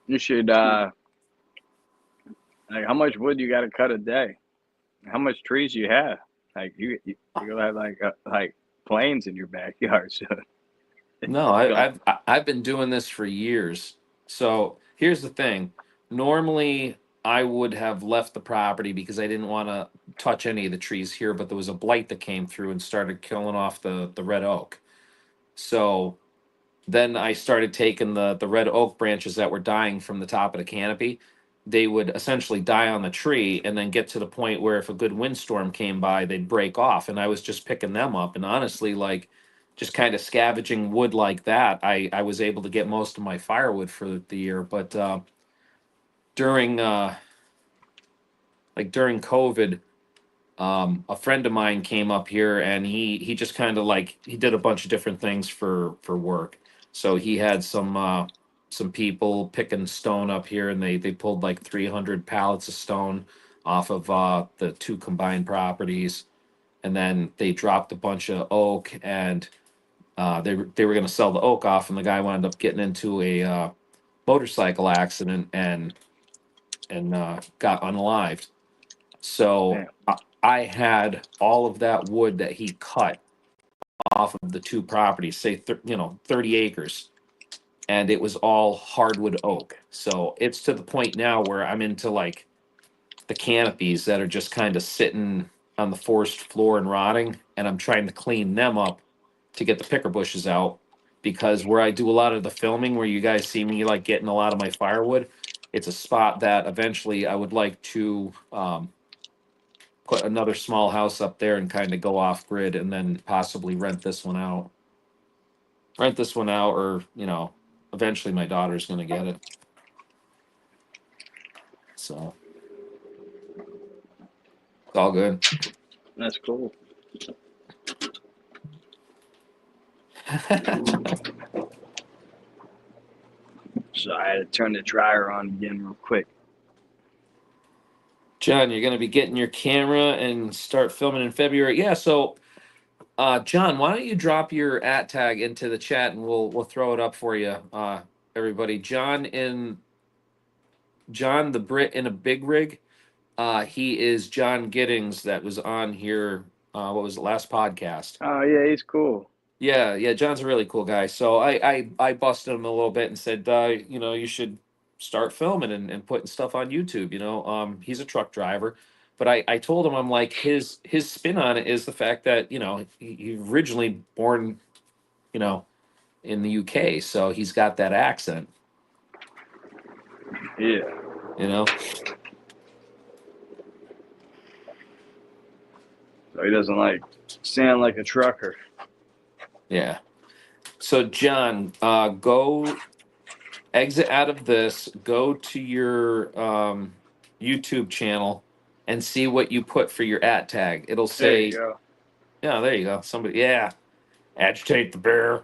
You should like how much wood you got to cut a day? How much trees you have? Like you gonna have like planes in your backyard. So No, I've been doing this for years. So here's the thing. Normally, I would have left the property because I didn't want to touch any of the trees here, but there was a blight that came through and started killing off the red oak. So then I started taking the red oak branches that were dying from the top of the canopy. They would essentially die on the tree and then get to the point where if a good windstorm came by, they'd break off. And I was just picking them up. And honestly, like just kind of scavenging wood like that, I was able to get most of my firewood for the year. But during during COVID, a friend of mine came up here and he just kind of like he did a bunch of different things for work. So he had some people picking stone up here, and they pulled like 300 pallets of stone off of the 2 combined properties, and then they dropped a bunch of oak, and they were going to sell the oak off, and the guy wound up getting into a motorcycle accident and got unalived. So damn. I had all of that wood that he cut off of the 2 properties, say 30 acres, and it was all hardwood oak. So it's to the point now where I'm into like the canopies that are just kind of sitting on the forced floor and rotting, and I'm trying to clean them up to get the picker bushes out, because where I do a lot of the filming, where you guys see me like getting a lot of my firewood, it's a spot that eventually I would like to put another small house up there and kind of go off grid, and then possibly rent this one out. Rent this one out, or eventually my daughter's going to get it. So it's all good. That's cool. So I had to turn the dryer on again real quick. John, you're going to be getting your camera and start filming in February. Yeah. So, John, why don't you drop your @ tag into the chat, and we'll throw it up for you, everybody. John the Brit in a big rig. He is John Giddings that was on here. What was the last podcast? Oh yeah, he's cool. Yeah. John's a really cool guy. So I busted him a little bit and said, you should start filming and putting stuff on YouTube. He's a truck driver, but I told him, I'm like, his spin on it is the fact that he originally born you know in the UK, so he's got that accent. Yeah. So he doesn't like sound like a trucker. Yeah. So John, go exit out of this, go to your YouTube channel and see what you put for your @ tag. It'll There say, you go. yeah, there you go. Somebody, yeah, agitate the bear.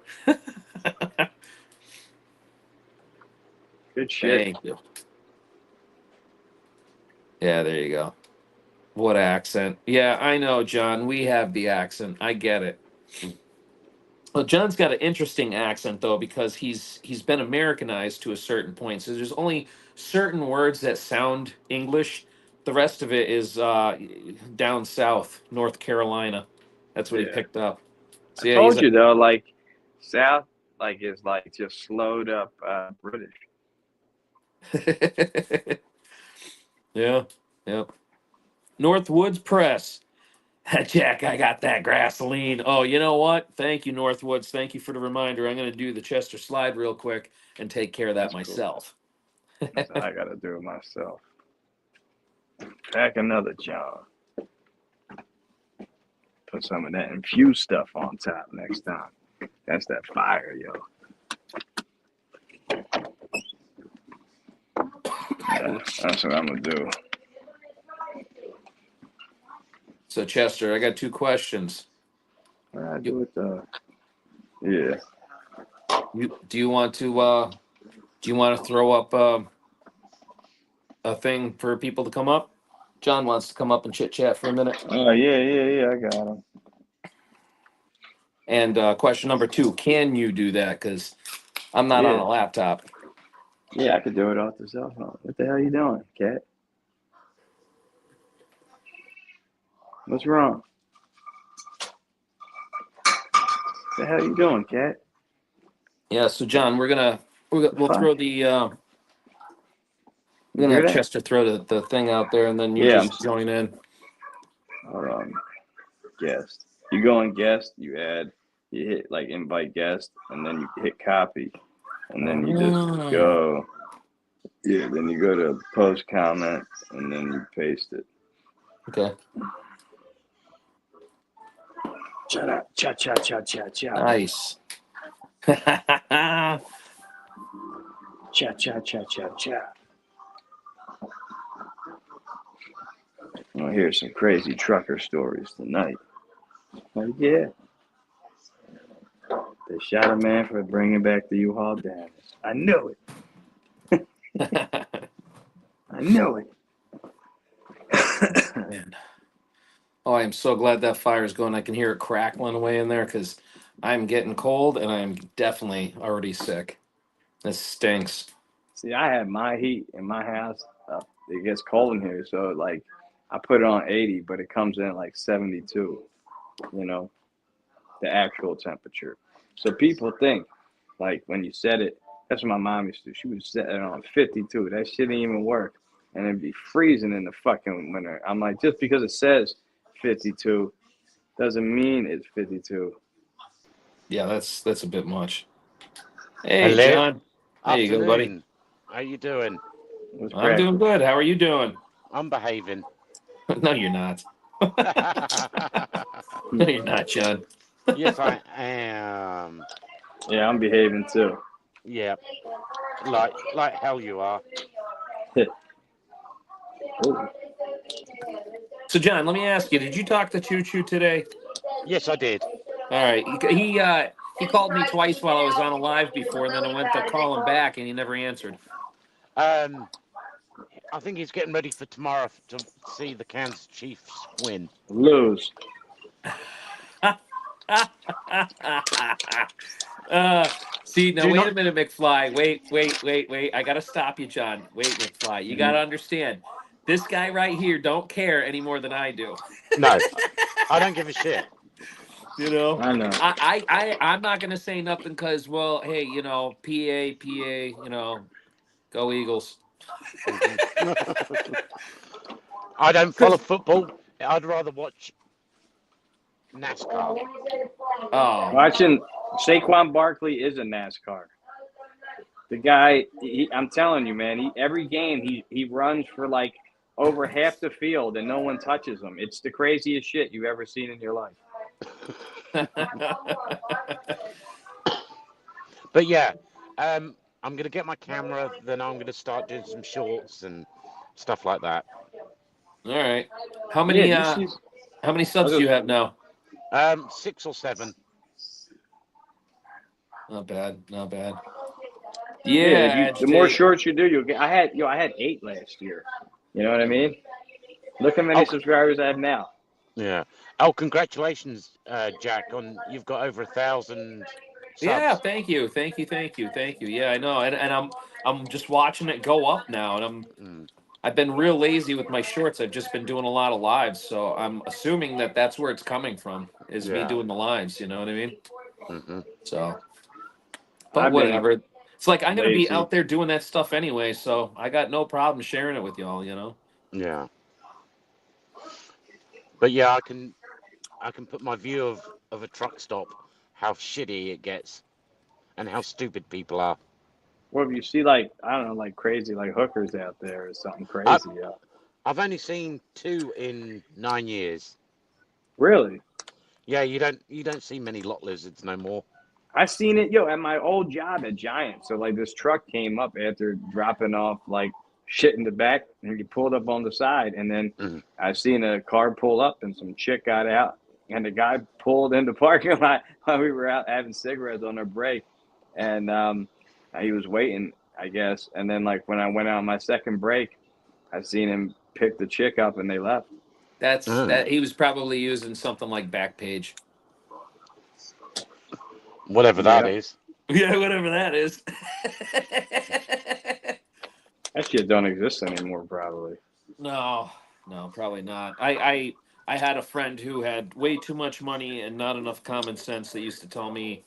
Good shit. Thank you. Yeah, there you go. What accent? Yeah, I know, John. We have the accent. I get it. Well, John's got an interesting accent though, because he's been Americanized to a certain point. So there's only certain words that sound English. The rest of it is down south, North Carolina. That's what he Yeah. picked up. I So yeah, told you though, like South is like just slowed up British. yeah, yep. Northwoods Press. Jack, I got that gasoline. Oh, you know what? Thank you, Northwoods. Thank you for the reminder. I'm going to do the Chester slide real quick and take care of that That's cool. myself. That's what I gotta do it myself. Pack another jar. Put some of that infused stuff on top next time. That's that fire, yo. Yeah, that's what I'm gonna do. So, Chester, I got 2 questions. What I do with the? Yeah. Do you want to throw up a thing for people to come up? John wants to come up and chit chat for a minute. Oh yeah. I got him. And question number 2: can you do that? Because I'm not on a laptop. Yeah, I could do it off the cell phone. What the hell are you doing, cat? What's wrong? What the hell are you doing, cat? Yeah. So, John, we'll throw the we're gonna have Chester throw the thing out there, and then you just join in. Hold on. Guest. You go in guest. You hit like invite guest, and then you hit copy, and then you just go. Yeah, then you go to post comment, and then you paste it. Okay. Cha. Nice. Cha. I'll hear some crazy trucker stories tonight. Oh yeah. They shot a man for bringing back the U-Haul damage. I knew it. I knew it. Man. Oh, I am so glad that fire is going. I can hear it crackling away in there because I'm getting cold and I'm definitely already sick. This stinks. See, I have my heat in my house. It gets cold in here, so like I put it on 80, but it comes in at like 72. You know, the actual temperature. So people think, like when you set it, that's what my mom used to do. She would set it on 52. That shit didn't even work. And it'd be freezing in the fucking winter. I'm like, just because it says 52 doesn't mean it's 52. Yeah, that's a bit much. Hey, hello. John. There you go, buddy. How you doing? I'm doing good. How are you doing? I'm behaving. No, you're not. No, you're not, John. Yes, I am. Yeah, I'm behaving too. Yeah, like hell you are. So, John, let me ask you: did you talk to Choo Choo today? Yes, I did. All right. He called me twice while I was on a live before, and then I went to call him back, and he never answered. I think he's getting ready for tomorrow to see the Kansas Chiefs win. Lose. See, now wait a minute, McFly. Wait. I gotta stop you, John. Wait, McFly. You gotta understand. This guy right here don't care any more than I do. No, I don't give a shit. You know, I know. I'm not gonna say nothing because, well, hey, you know, PA, you know, go Eagles. I don't follow football. I'd rather watch NASCAR. Oh, watching Saquon Barkley is a NASCAR. The guy, I'm telling you, man. Every game he runs for like over half the field and no one touches him. It's the craziest shit you've ever seen in your life. But yeah, I'm gonna get my camera. Then I'm gonna start doing some shorts and stuff like that. All right. How many subs do you have now? 6 or 7. Not bad. Yeah, the more shorts you do, you'll get. I had 8 last year. You know what I mean? Look how many subscribers I have now. Yeah. Oh, congratulations, Jack! You've got over 1,000 subs. Yeah, thank you. Yeah, I know, and I'm just watching it go up now, and I've been real lazy with my shorts. I've just been doing a lot of lives, so I'm assuming that's where it's coming from, is me doing the lives. You know what I mean? Mm-hmm. So, but whatever. It's like I'm gonna be out there doing that stuff anyway, so I got no problem sharing it with y'all. You know? Yeah. But yeah, I can put my view of a truck stop, how shitty it gets, and how stupid people are. Well, if you see like I don't know, like crazy like hookers out there or something I, crazy, I've only seen 2 in 9 years. really. Yeah, you don't see many lot lizards no more. I seen it, yo, at my old job at Giant. So like this truck came up after dropping off like shit in the back, and he pulled up on the side, and then Mhm. I seen a car pull up, and some chick got out, and the guy pulled in the parking lot while we were out having cigarettes on our break, and he was waiting, I guess, and then like when I went out on my second break, I seen him pick the chick up, and they left. That he was probably using something like Backpage. Whatever that Yeah, is. Yeah, whatever that is. that shit don't exist anymore, probably. No, no, probably not. I had a friend who had way too much money and not enough common sense that used to tell me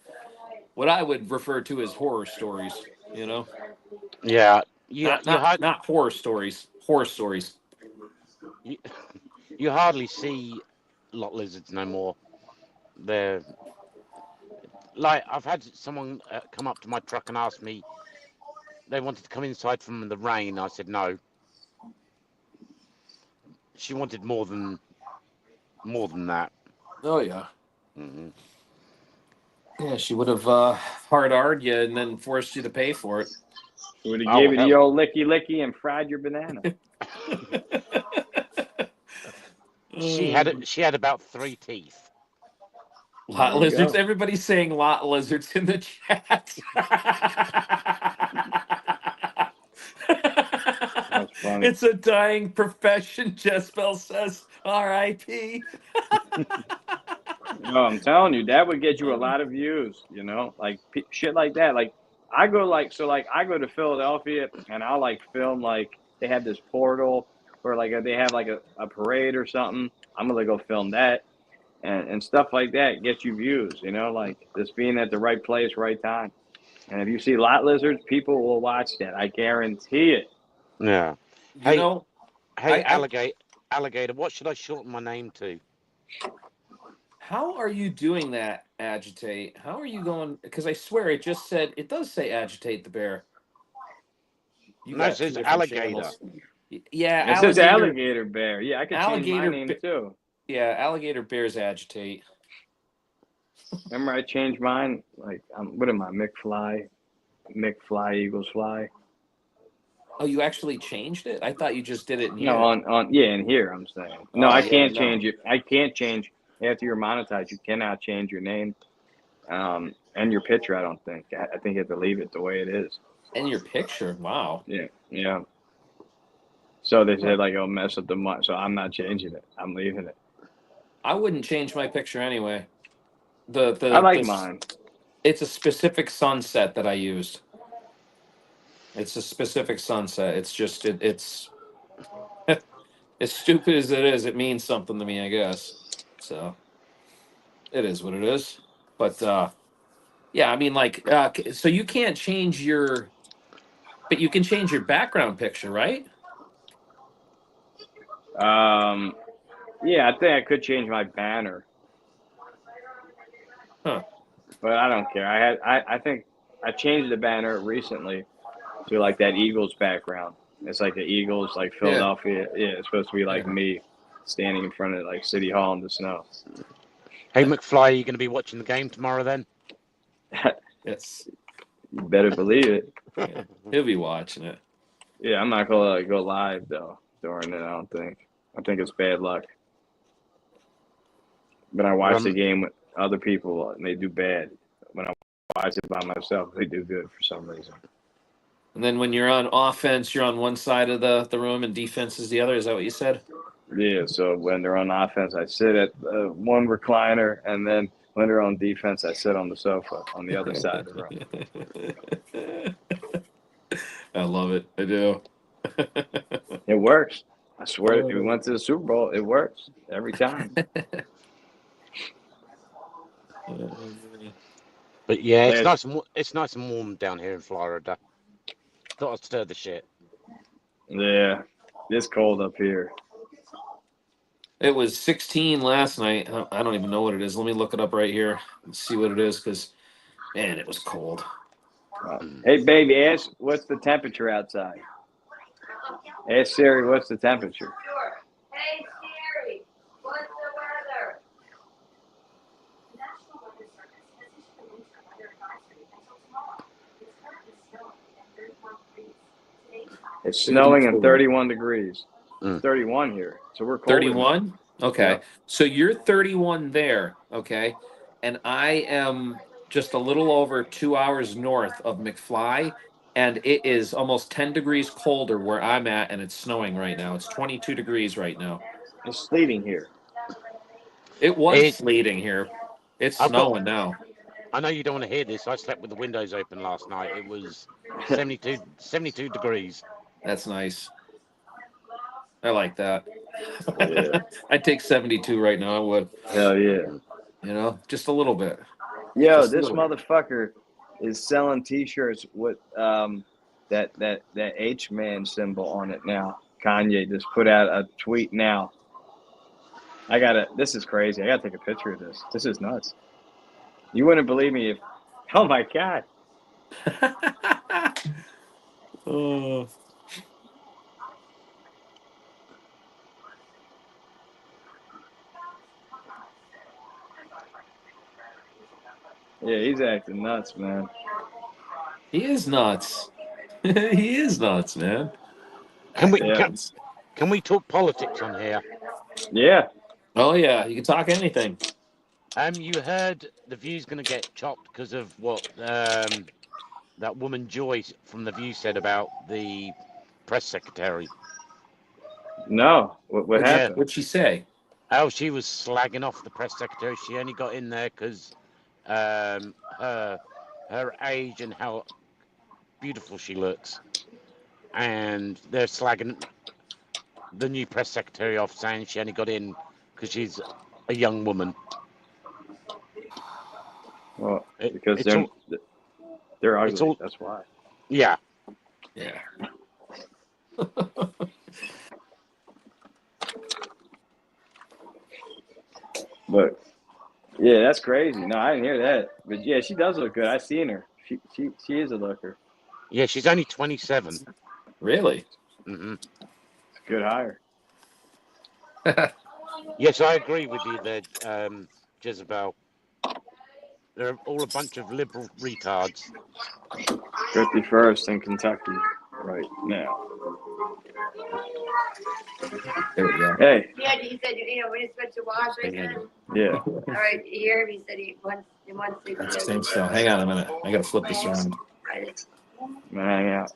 what I would refer to as horror stories. You know, Yeah, not horror stories, horror stories. you, you hardly see lot lizards no more. They're like I've had someone come up to my truck and ask me they wanted to come inside from the rain. I said no. She wanted more than that. Oh yeah, Hmm. yeah. She would have hard R'd you and then forced you to pay for it. Would have Oh gave you the hell. old licky licky and fried your banana. She had about 3 teeth. Lot There you lizards. go. Everybody's saying lot lizards in the chat. That's funny. It's a dying profession, Jezebel says. R.I.P. No, I'm telling you, that would get you a lot of views. You know, like shit like that. Like I go like so like I go to Philadelphia and I'll like film like they have this portal or like they have like a parade or something. I'm gonna go film that and stuff like that gets you views. You know, like just being at the right place, right time. And if you see lot lizards, people will watch that. I guarantee it. Yeah. You Hey, know, hey, alligator. What should I shorten my name to? how are you doing that, Agitate? How are you going? Because I swear it just said, it does say Agitate the Bear. You No, it got two says different alligator. channels. Yeah, It says alligator bear. Yeah, I could change my name too. Yeah, Alligator Bears Agitate. Remember, I changed mine. Like, what am I, McFly, Eagles fly. Oh, you actually changed it? I thought you just did it in No, here. on yeah, in here I'm saying. No, Oh, I yeah, can't no. change it. I can't change after you're monetized. You cannot change your name, and your picture. I don't think. I think you have to leave it the way it is. And your picture. Wow. Yeah, yeah. So they Huh. said like, oh, mess up the month. So I'm not changing it. I'm leaving it. I wouldn't change my picture anyway. I like mine. It's a specific sunset that I used. It's a specific sunset. It's just it's as stupid as it is, it means something to me, I guess. So it is what it is. But yeah, I mean like so you can't change your but you can change your background picture, right? Yeah, I think I could change my banner, Huh. but I don't care. I think I changed the banner recently to like that Eagles background. It's like the Eagles, like Yeah. Philadelphia. Yeah, it's supposed to be like Yeah. me standing in front of like City Hall in the snow. Hey, McFly, are you going to be watching the game tomorrow then? Yes. You better believe it. Yeah. He'll be watching it. Yeah, I'm not gonna go live though during it. I don't think. I think it's bad luck. But I watch the game with other people and they do bad. When I watch it by myself, they do good for some reason. And then when you're on offense, you're on one side of the room and defense is the other. Is that what you said? Yeah, so when they're on offense, I sit at one recliner, and then when they're on defense, I sit on the sofa on the other side of the room. I love it. I do. It works. I swear, if we went to the Super Bowl, it works every time. But yeah, it's nice and warm down here in Florida. Thought I'd stir the shit. Yeah, it's cold up here. It was 16 last night. I don't even know what it is. Let me look it up right here and see what it is, because man, it was cold. Hey, baby, ask what's the temperature outside. Ask Siri what's the temperature. Sure. Hey Siri, what's the weather? The National Weather Service has issued a winter weather advisory until tomorrow. It's currently snowing at 31 degrees. Today's high. It's snowing and 34. 31 degrees. Mm. It's 31 here, so we're colder. 31? Okay. Yeah. So you're 31 there, okay? And I am just a little over 2 hours north of McFly, and it is almost 10 degrees colder where I'm at, and it's snowing right now. It's 22 degrees right now. It's sleeting here. It was It- sleeting here. It's I've got- snowing now. I know you don't want to hear this. I slept with the windows open last night. It was 72 degrees. That's nice. I like that. Yeah. I'd take 72 right now. I would. Hell yeah. You know, just a little bit. Yo, Just a this little bit. motherfucker is selling T-shirts with that H-man symbol on it now. Kanye just put out a tweet now. This is crazy. I gotta take a picture of this. This is nuts. You wouldn't believe me if, oh my God. Oh. Yeah, he's acting nuts, man. He is nuts. He is nuts, man. Can we Yeah. can we talk politics on here? Yeah. Oh yeah, you can talk anything. You heard the View's going to get chopped because of what that woman Joyce from the View said about the press secretary. No. What Yeah. happened? What'd she say? How she was slagging off the press secretary. She only got in there because her age and how beautiful she looks, and they're slagging the new press secretary off, saying she only got in because she's a young woman. Well, because they're ugly. That's why. Yeah. Yeah. But yeah, that's crazy. No, I didn't hear that. But yeah, she does look good. I seen her. She is a looker. Yeah, she's only 27. Really? Mm-hmm. It's a good hire. Yes, I agree with you there, Jezebel. They're all a bunch of liberal retards. 51st in Kentucky right now. There we go. Hey. Yeah, he said, when it's supposed to wash, I said. Yeah. All right, here, he said he wants to. That's the same still. Hang on a minute. I gotta flip this around. Hang out.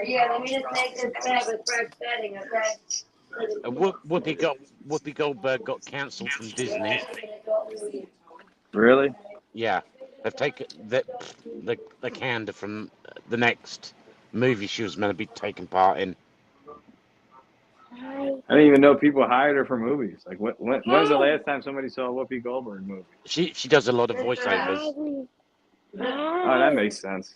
Yeah, let me just make this bag with fresh setting, okay? Whoopi Goldberg got cancelled from Disney. Really? Yeah, they've taken the candor from the next movie she was meant to be taking part in. I didn't even know people hired her for movies. Like, when's the last time somebody saw a Whoopi Goldberg movie? She does a lot of voiceovers. Oh, that makes sense.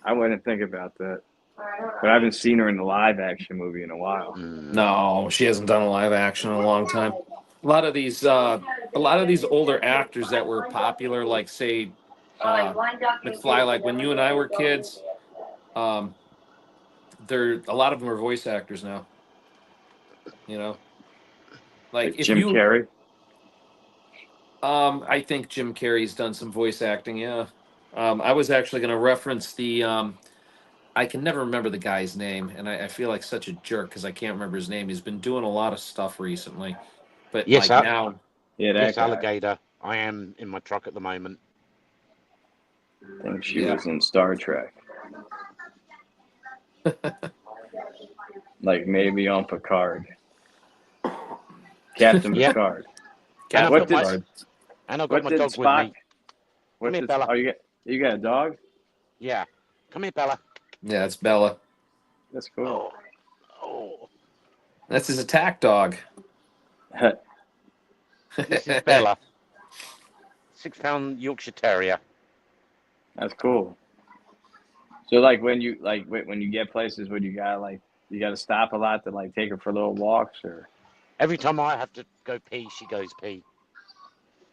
I wouldn't think about that. But I haven't seen her in a live action movie in a while. No, she hasn't done a live action in a long time. A lot of these older actors that were popular, like say McFly, like when you and I were kids, a lot of them are voice actors now. You know, like if Jim Carrey. I think Jim Carrey's done some voice acting. Yeah, I was actually going to reference the. I can never remember the guy's name, and I feel like such a jerk because I can't remember his name. He's been doing a lot of stuff recently, but Yes, now. Yeah, that yes, guy. Alligator. I am in my truck at the moment. I think she was in Star Trek. Like maybe on Picard. Captain Yeah. Picard. And What I've got did- my What dog did with Spock? me. What Come here, did, Bella. oh, you got a dog? Yeah. Come here, Bella. Yeah, it's Bella. That's cool. Oh. That's his attack dog. This is Bella. 6-pound Yorkshire Terrier. That's cool. So like when you get places where you gotta stop a lot to like take her for little walks or Every time I have to go pee, she goes pee.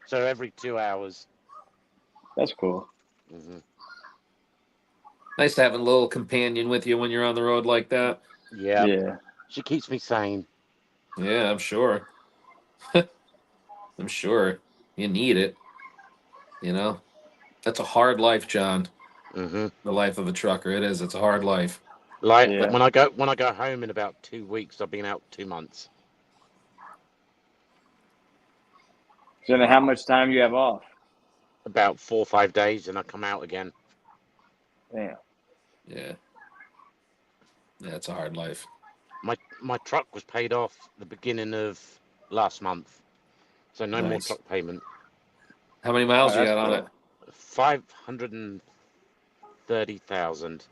So every 2 hours. that's cool. Hmm. Nice having a little companion with you when you're on the road like that. Yeah, Yeah. she keeps me sane. Yeah, I'm sure. I'm sure you need it. You know, that's a hard life, John. Hmm. The life of a trucker. It is. It's a hard life. Like Yeah. when I go home in about 2 weeks, I've been out 2 months. So then how much time you have off? About 4 or 5 days, and I come out again. Damn. Yeah. Yeah, it's a hard life. My truck was paid off the beginning of last month, so no more Nice. truck payment. How many miles Oh, you that's got on cool. it? 530,000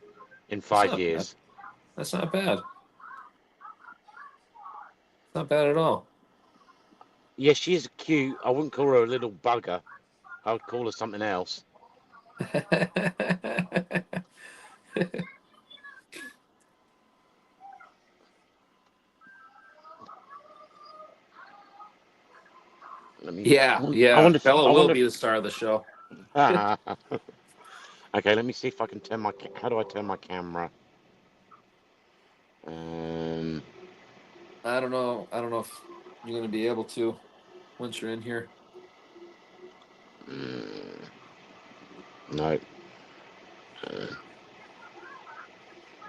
in That's 5 not bad. years. That's not bad. Not bad at all. Yeah, she is cute. I wouldn't call her a little bugger. I would call her something else. Let me. Yeah, I yeah. wonder. Bella I will wonder. be the star of the show. Okay, let me see if I can turn my. How do I turn my camera? I don't know. I don't know if you're gonna be able to once you're in here. No.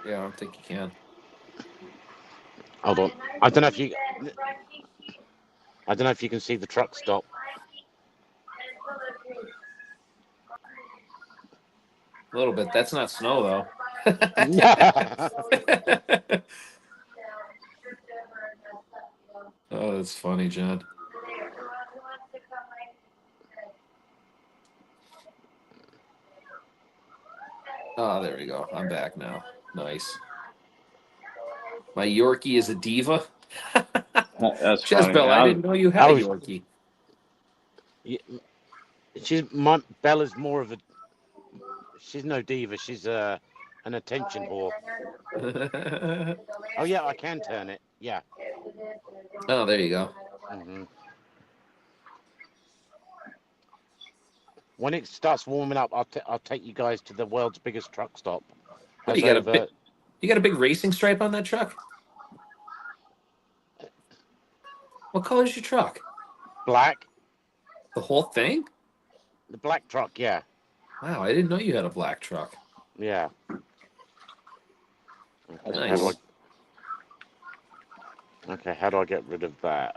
Yeah, I don't think you can. Hold on. I don't know if you. I don't know if you can see the truck stop. A little bit. That's not snow though. Oh, that's funny, John. Oh, there we go. I'm back now. Nice. My Yorkie is a diva. That's funny. Jezebel, I didn't know you had a was. Yorkie. Bella's more of a. She's no diva. She's an attention whore. Oh yeah, I can turn it. Yeah. Oh, there you go. Hmm. When it starts warming up, I'll take you guys to the world's biggest truck stop. What, Has you got a over bit? You got a big racing stripe on that truck? What color is your truck? black. The whole thing? The black truck, yeah. Wow, I didn't know you had a black truck. Yeah. That's Nice. cool. Okay, how do I get rid of that?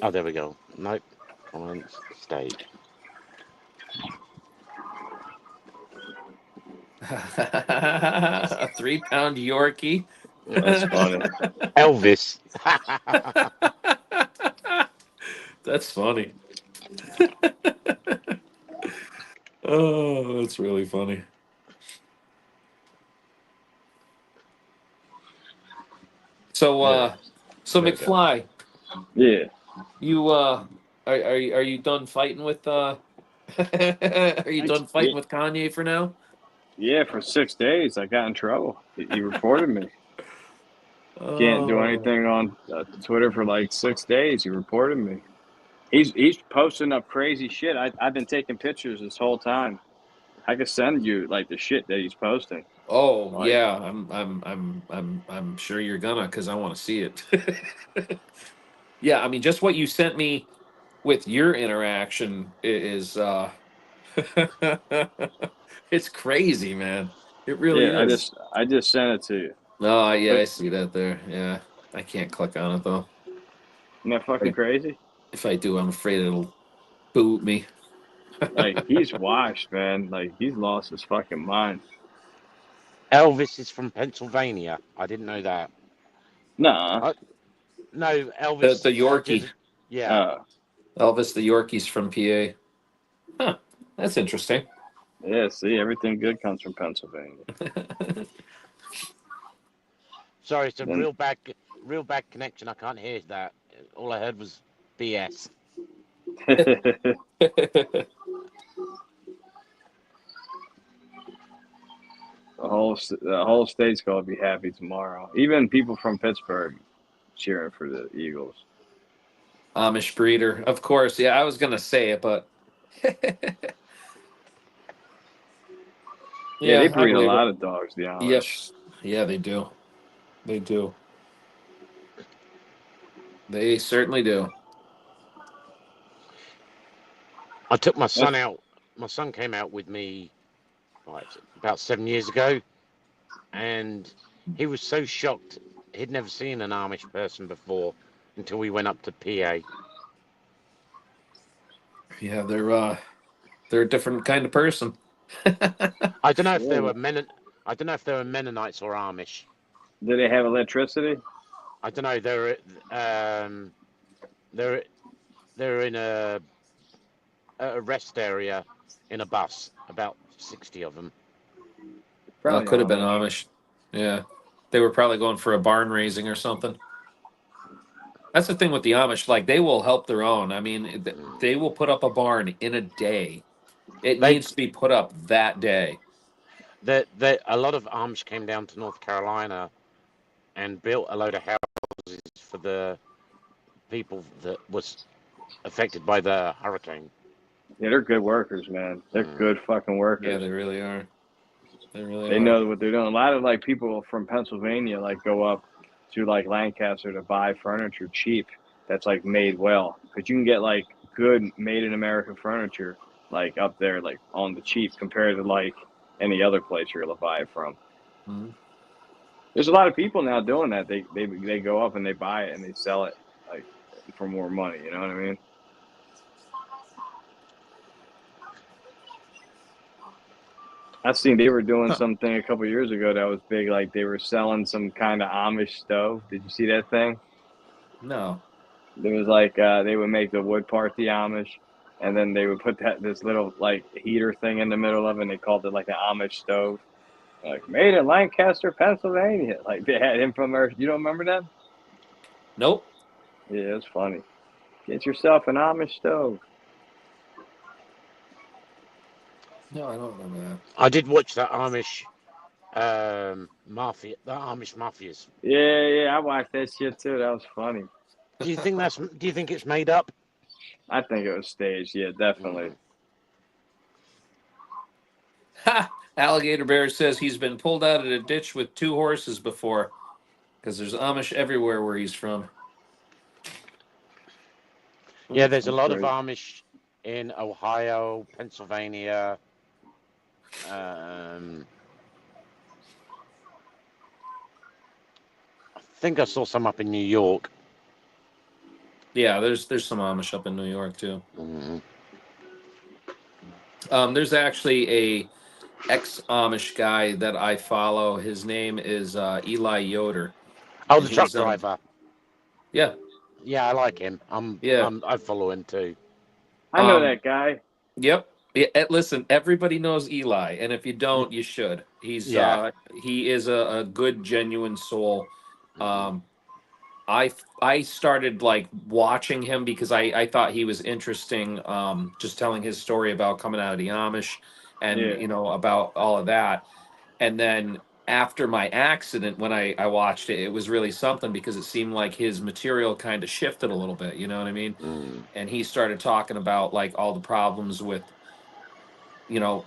Oh, there we go. Nope. Comments, stage. A 3-pound Yorkie. That's funny. Elvis. That's funny. Oh, that's really funny. So, so There we go. McFly, Yeah. you are you done fighting with are you done fighting with Kanye for now? Yeah, for 6 days I got in trouble. He reported me. Can't do anything on Twitter for like 6 days. He reported me. He's posting up crazy shit. I've been taking pictures this whole time. I could send you like the shit that he's posting. Oh Like, yeah, I'm sure you're gonna because I want to see it. Yeah, I mean, just what you sent me with your interaction is it's crazy, man. It really yeah, is. I just sent it to you. Oh yeah, But I see that there. Yeah, I can't click on it though. isn't that fucking crazy? If I do, I'm afraid it'll boot me. Like he's washed, man. Like he's lost his fucking mind. Elvis is from Pennsylvania. I didn't know that. Nah. No, Elvis. The Yorkie, Yeah. Elvis the Yorkie's from PA. Huh, that's interesting. Yeah, see, everything good comes from Pennsylvania. Sorry, it's a Then, real bad connection. I can't hear that. All I heard was BS. The whole state's gonna be happy tomorrow. Even people from Pittsburgh cheering for the Eagles. Amish breeder, of course. Yeah, I was gonna say it, but Yeah, they yeah, I breed a believe it. lot of dogs, the Amish. Yes, yeah, they do. They do. They certainly do. I took my son That's, out. My son came out with me about 7 years ago, and he was so shocked. He'd never seen an Amish person before until we went up to PA. Yeah, they're a different kind of person. I don't know if they yeah. were I don't know if they were Mennonites or Amish. Do they have electricity? I don't know. They're they're in a rest area in a bus. About 60 of them. Probably Could have been Amish. Amish. Yeah, they were probably going for a barn raising or something. That's the thing with the Amish. Like they will help their own. I mean, they will put up a barn in a day. It They needs to be put up that day. a lot of Amish came down to North Carolina and built a load of houses for the people that was affected by the hurricane. Yeah, they're good workers, man. They're good fucking Yeah, workers. they really are. They really They are. know what they're doing. A lot of like people from Pennsylvania like go up to like Lancaster to buy furniture cheap that's like made well. Because you can get like good made in America furniture like up there like on the cheap compared to like any other place you're gonna buy it from. Mhm. There's a lot of people now doing that. They go up and they buy it and they sell it like for more money. You know what I mean? I seen they were doing something a couple years ago that was big. Like they were selling some kind of Amish stove. Did you see that thing? No. There was like they would make the wood part the Amish, and then they would put this little like heater thing in the middle of it. And they called it like an Amish stove, like made in Lancaster, Pennsylvania. Like they had infomercials. You don't remember that? Nope. Yeah, it's funny. Get yourself an Amish stove. No, I don't remember that. I did watch that Amish mafia, the Amish mafias. Yeah, yeah, I watched that shit too. That was funny. Do you think it's made up? I think it was staged. Yeah, definitely. Ha! Alligator Bear says he's been pulled out of a ditch with 2 horses before because there's Amish everywhere where he's from. Yeah, there's a That's lot of great. Amish in Ohio, Pennsylvania. I think I saw some up in New York. Yeah, there's some Amish up in New York too. Mm-hmm. There's actually a ex-Amish guy that I follow. His name is Eli Yoder. Oh, And the truck he's driver. yeah, Yeah, I like him. yeah. I follow him too. I know that guy. Yep. Yeah, listen, everybody knows Eli, and if you don't, you should. Yeah. He is a good, genuine soul. Um, I started like watching him because I thought he was interesting, just telling his story about coming out of the Amish and Yeah. about all of that. And then after my accident, when I watched it, it was really something because it seemed like his material kind of shifted a little bit, you know what I mean? Mm. And he started talking about like all the problems with, you know,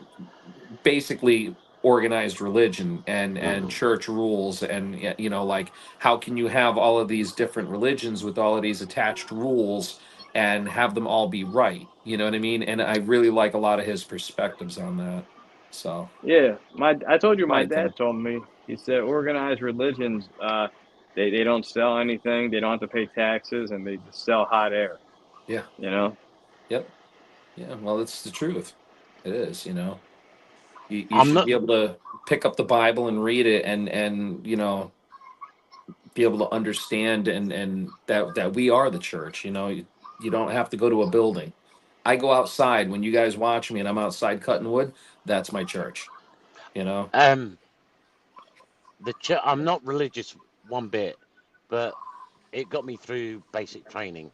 basically organized religion and church rules and like how can you have all of these different religions with all of these attached rules and have them all be right, you know what I mean? And I really like a lot of his perspectives on that. So Yeah, I told you my my thing. dad told me. He said organized religions, they don't sell anything. They don't have to pay taxes, and they just sell hot air. Yeah. You know. Yep. Yeah, well, it's the truth. It is, you I'm should not. be able to pick up the Bible and read it and be able to understand and that we are the church. You don't have to go to a building. I go outside when you guys watch me and I'm outside cutting wood. That's my church. I'm not religious one bit, but it got me through basic training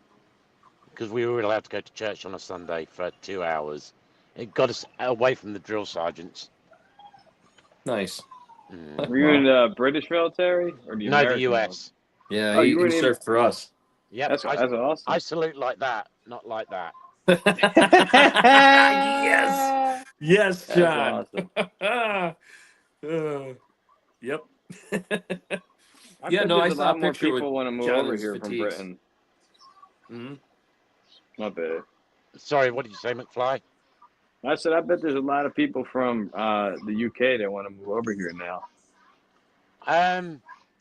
because we were allowed to go to church on a Sunday for 2 hours. It got us away from the drill sergeants. Nice. Mm. Were you in the British military or the No, the American military? US. Yeah, Oh, you he were in. served for us. Yep. That's awesome. I salute like that, not like that. Yes. Yes, That's John. awesome. Yep. I Yeah, bet no, I there's a saw a lot more picture with people want to move John in over his here from fatigues. Britain. Hmm. My bad. Sorry, what did you say, McFly? I said I bet there's a lot of people from the UK that want to move over here now.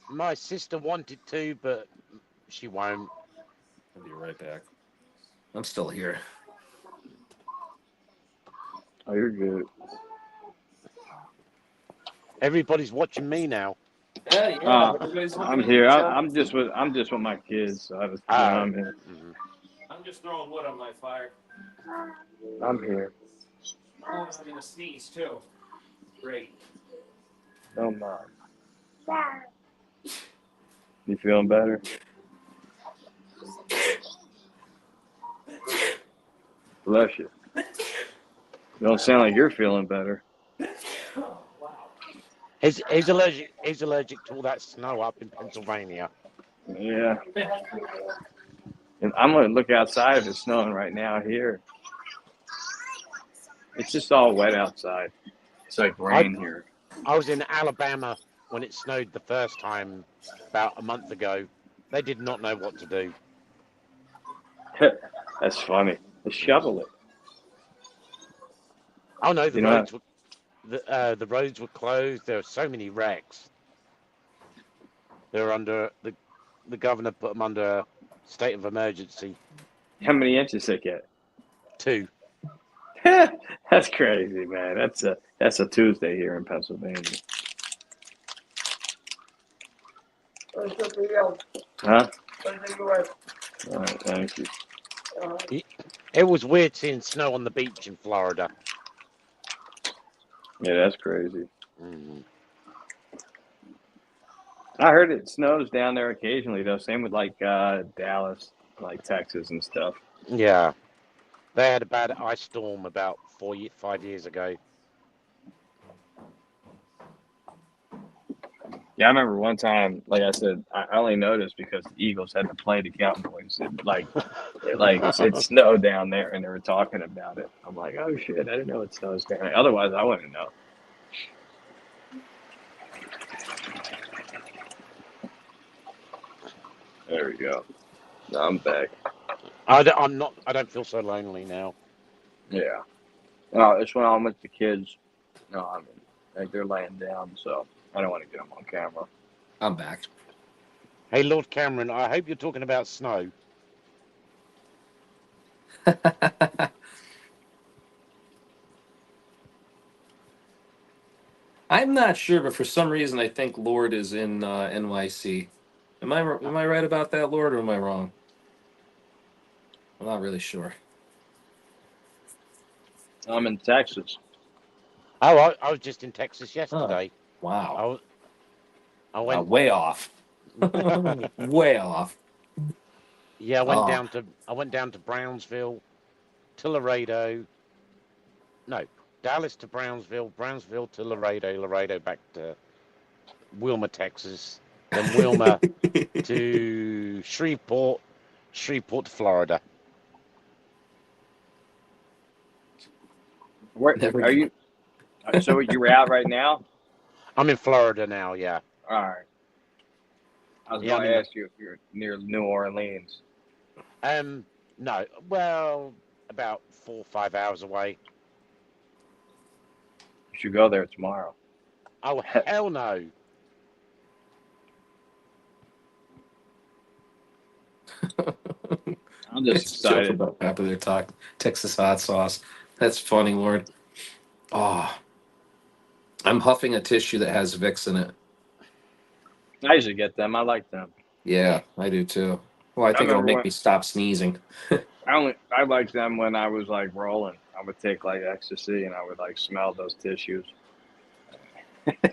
My sister wanted to, but she won't. I'll be right back. I'm still here. Oh, you're good. Everybody's watching me now. I'm here. I'm just with my kids. So I was, I'm here. Mhm. I'm just throwing wood on my fire. I'm here. Oh, I'm gonna sneeze too. Great. Don't mind. You feeling better? Bless you. You don't sound like you're feeling better. He's allergic. He's allergic to all that snow up in Pennsylvania. Yeah. And I'm gonna look outside if it's snowing right now here. It's just all wet outside. It's like rain here. I was in Alabama when it snowed the first time about a month ago. They did not know what to do. That's funny. Let's shovel it. Oh no, the You know, roads were the roads were closed. There were so many wrecks. They were under the governor put them under a state of emergency. how many inches they get? 2. That's crazy, man. That's a Tuesday here in Pennsylvania. Huh? All right, thank you. It was weird seeing snow on the beach in Florida. Yeah, that's crazy. Mm. I heard it snows down there occasionally, though. Same with like Dallas, like Texas and stuff. Yeah, they had a bad ice storm about 5 years ago. Yeah, I remember one time, like I said, I only noticed because the Eagles had to play the Cowboys. And like it snowed down there, and they were talking about it. I'm like, oh shit, I didn't know it snows down there. Otherwise, I wouldn't know. There we go. No, I'm back. I'm not. I don't feel so lonely now. Yeah. No, it's when I'm with the kids. No, I mean, like they're laying down, so I don't want to get them on camera. I'm back. Hey, Lord Cameron, I hope you're talking about snow. I'm not sure, but for some reason, I think Lord is in NYC. Am I right about that, Lord, or am I wrong? I'm not really sure. I'm in Texas. Oh, I was just in Texas yesterday. Wow. I went way off. Way off. Yeah, I went down to Brownsville, to Laredo. No, Dallas to Brownsville, Brownsville to Laredo, Laredo back to Wilmer, Texas, then Wilmer to Shreveport, Shreveport to Florida. Where are you? So you're out right now? I'm in Florida now. Yeah. All right. I was going to ask you if you're near New Orleans. No. Well, about 4 or 5 hours away. You should go there tomorrow. Oh hell no! I'm just excited about popular talk. Texas hot sauce. That's funny, Lord. Oh, I'm huffing a tissue that has Vicks in it. I usually get them. I like them. Yeah, I do too. Well, I think it'll make me stop sneezing. I liked them when I was like rolling. I would take like ecstasy and I would like smell those tissues.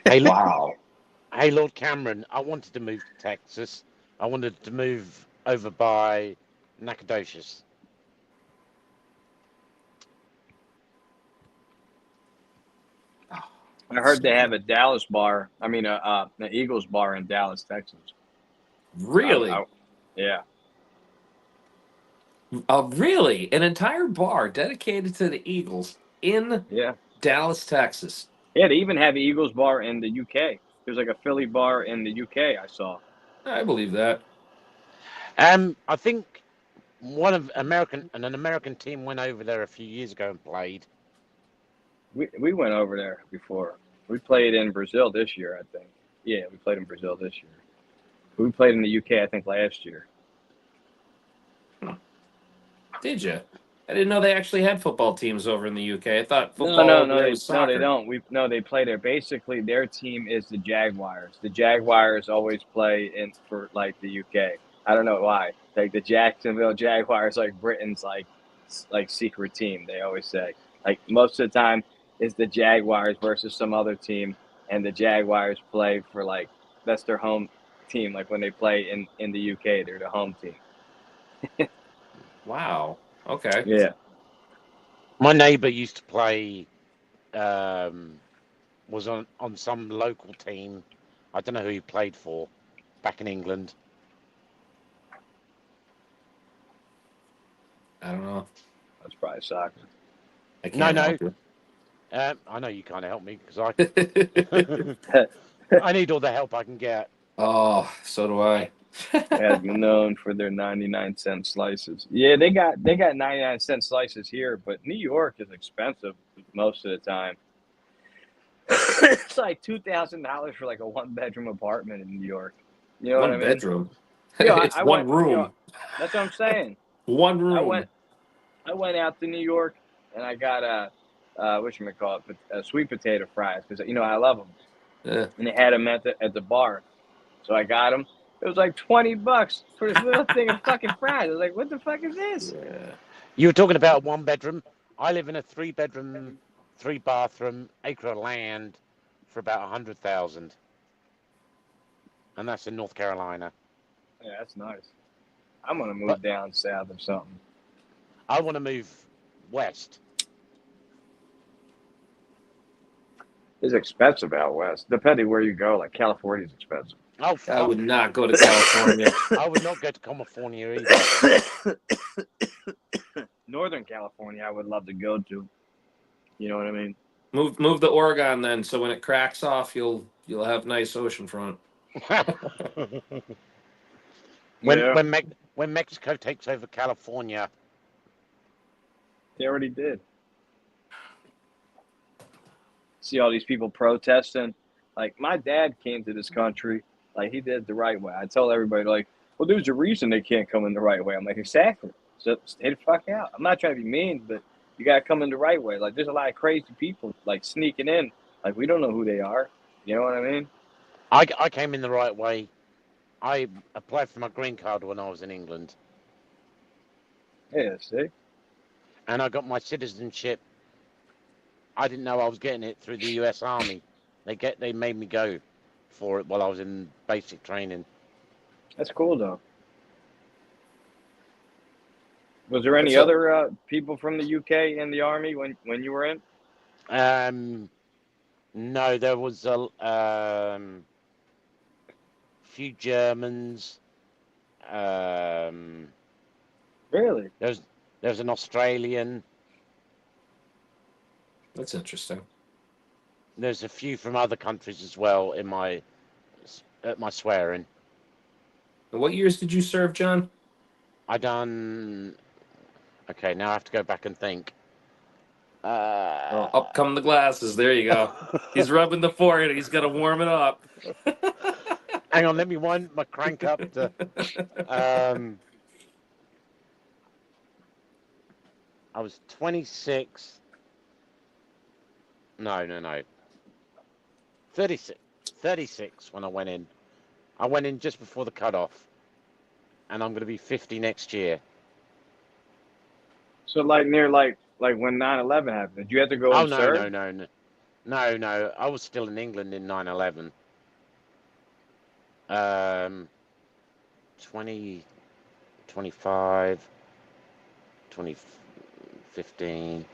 Hey, wow. Hey, Lord Cameron, I wanted to move to Texas. I wanted to move over by Nacogdoches. I heard they have a Dallas bar. I mean, an Eagles bar in Dallas, Texas. Really? Yeah. Really? An entire bar dedicated to the Eagles in Yeah. Dallas, Texas. Yeah, they even have an Eagles bar in the UK. There's like a Philly bar in the UK I saw. I believe that. I think an American team went over there a few years ago and played. We went over there before. We played in Brazil this year, I think. Yeah, we played in Brazil this year. We played in the UK, I think, last year. Did you? I didn't know they actually had football teams over in the UK. I thought No, football no, over no, there they was soccer. no, they don't. They play there. Basically, their team is the Jaguars. The Jaguars always play in for like the UK. I don't know why. Like the Jacksonville Jaguars, like Britain's like secret team. They always say like most of the time it's the Jaguars versus some other team, and the Jaguars play for like that's their home team. Like when they play in the UK, they're the home team. Wow. Okay. Yeah. My neighbour used to play. Was on some local team. I don't know who he played for back in England. I don't know. That's probably soccer. I can't No. help you. I know you can't help me because I need all the help I can get. Oh, so do I. Has been known for their 99-cent slices. Yeah, they got 99-cent slices here, but New York is expensive most of the time. It's like $2,000 for like a one-bedroom apartment in New York. You know what I One mean? bedroom. Yeah, It's I one went. room. That's what I'm saying. One room. I went out to New York and I got sweet potato fries because I love them. Yeah. And they had them at the bar, so I got them. It was like $20 for this little thing of fucking fries. I was like, what the fuck is this? Yeah. You were talking about a one bedroom. I live in a 3-bedroom, 3-bathroom acre of land for about 100,000, and that's in North Carolina. Yeah, that's nice. I'm gonna move But down south or something. I want to move west. It's expensive out west, depending where you go. Like California's expensive. Oh, I fuck. would not go to California. I would not go to California either. Northern California, I would love to go to. You know what I mean? Move to Oregon then, so when it cracks off, you'll have nice ocean front. Yeah, when Mexico takes over California, they already did. See all these people protesting. Like my dad came to this country, like he did it the right way. I tell everybody, like, well, there's a reason they can't come in the right way. I'm like, exactly. So stay the fuck out. I'm not trying to be mean, but you gotta come in the right way. Like, there's a lot of crazy people like sneaking in. Like, we don't know who they are. You know what I mean? I came in the right way. I applied for my green card when I was in England, Yeah. See. and I got my citizenship. I didn't know I was getting it through the U.S. Army. They made me go for it while I was in basic training. That's cool though. Was there any That's other people from the UK in the army when you were in? No, there was a few Germans. Really? There's an Australian. That's interesting. There's a few from other countries as well at my swearing. And what years did you serve, John? I done. Okay, now I have to go back and think. Up come the glasses. There you go. He's rubbing the forehead. He's got to warm it up. Hang on, let me wind my crank up to. I was 26. No. 36 when I went in. I went in just before the cutoff, and I'm going to be 50 next year. So like near like when 9/11 happened, did you have to go Oh and serve? no. I was still in England in 9/11. 20, 25, 2015.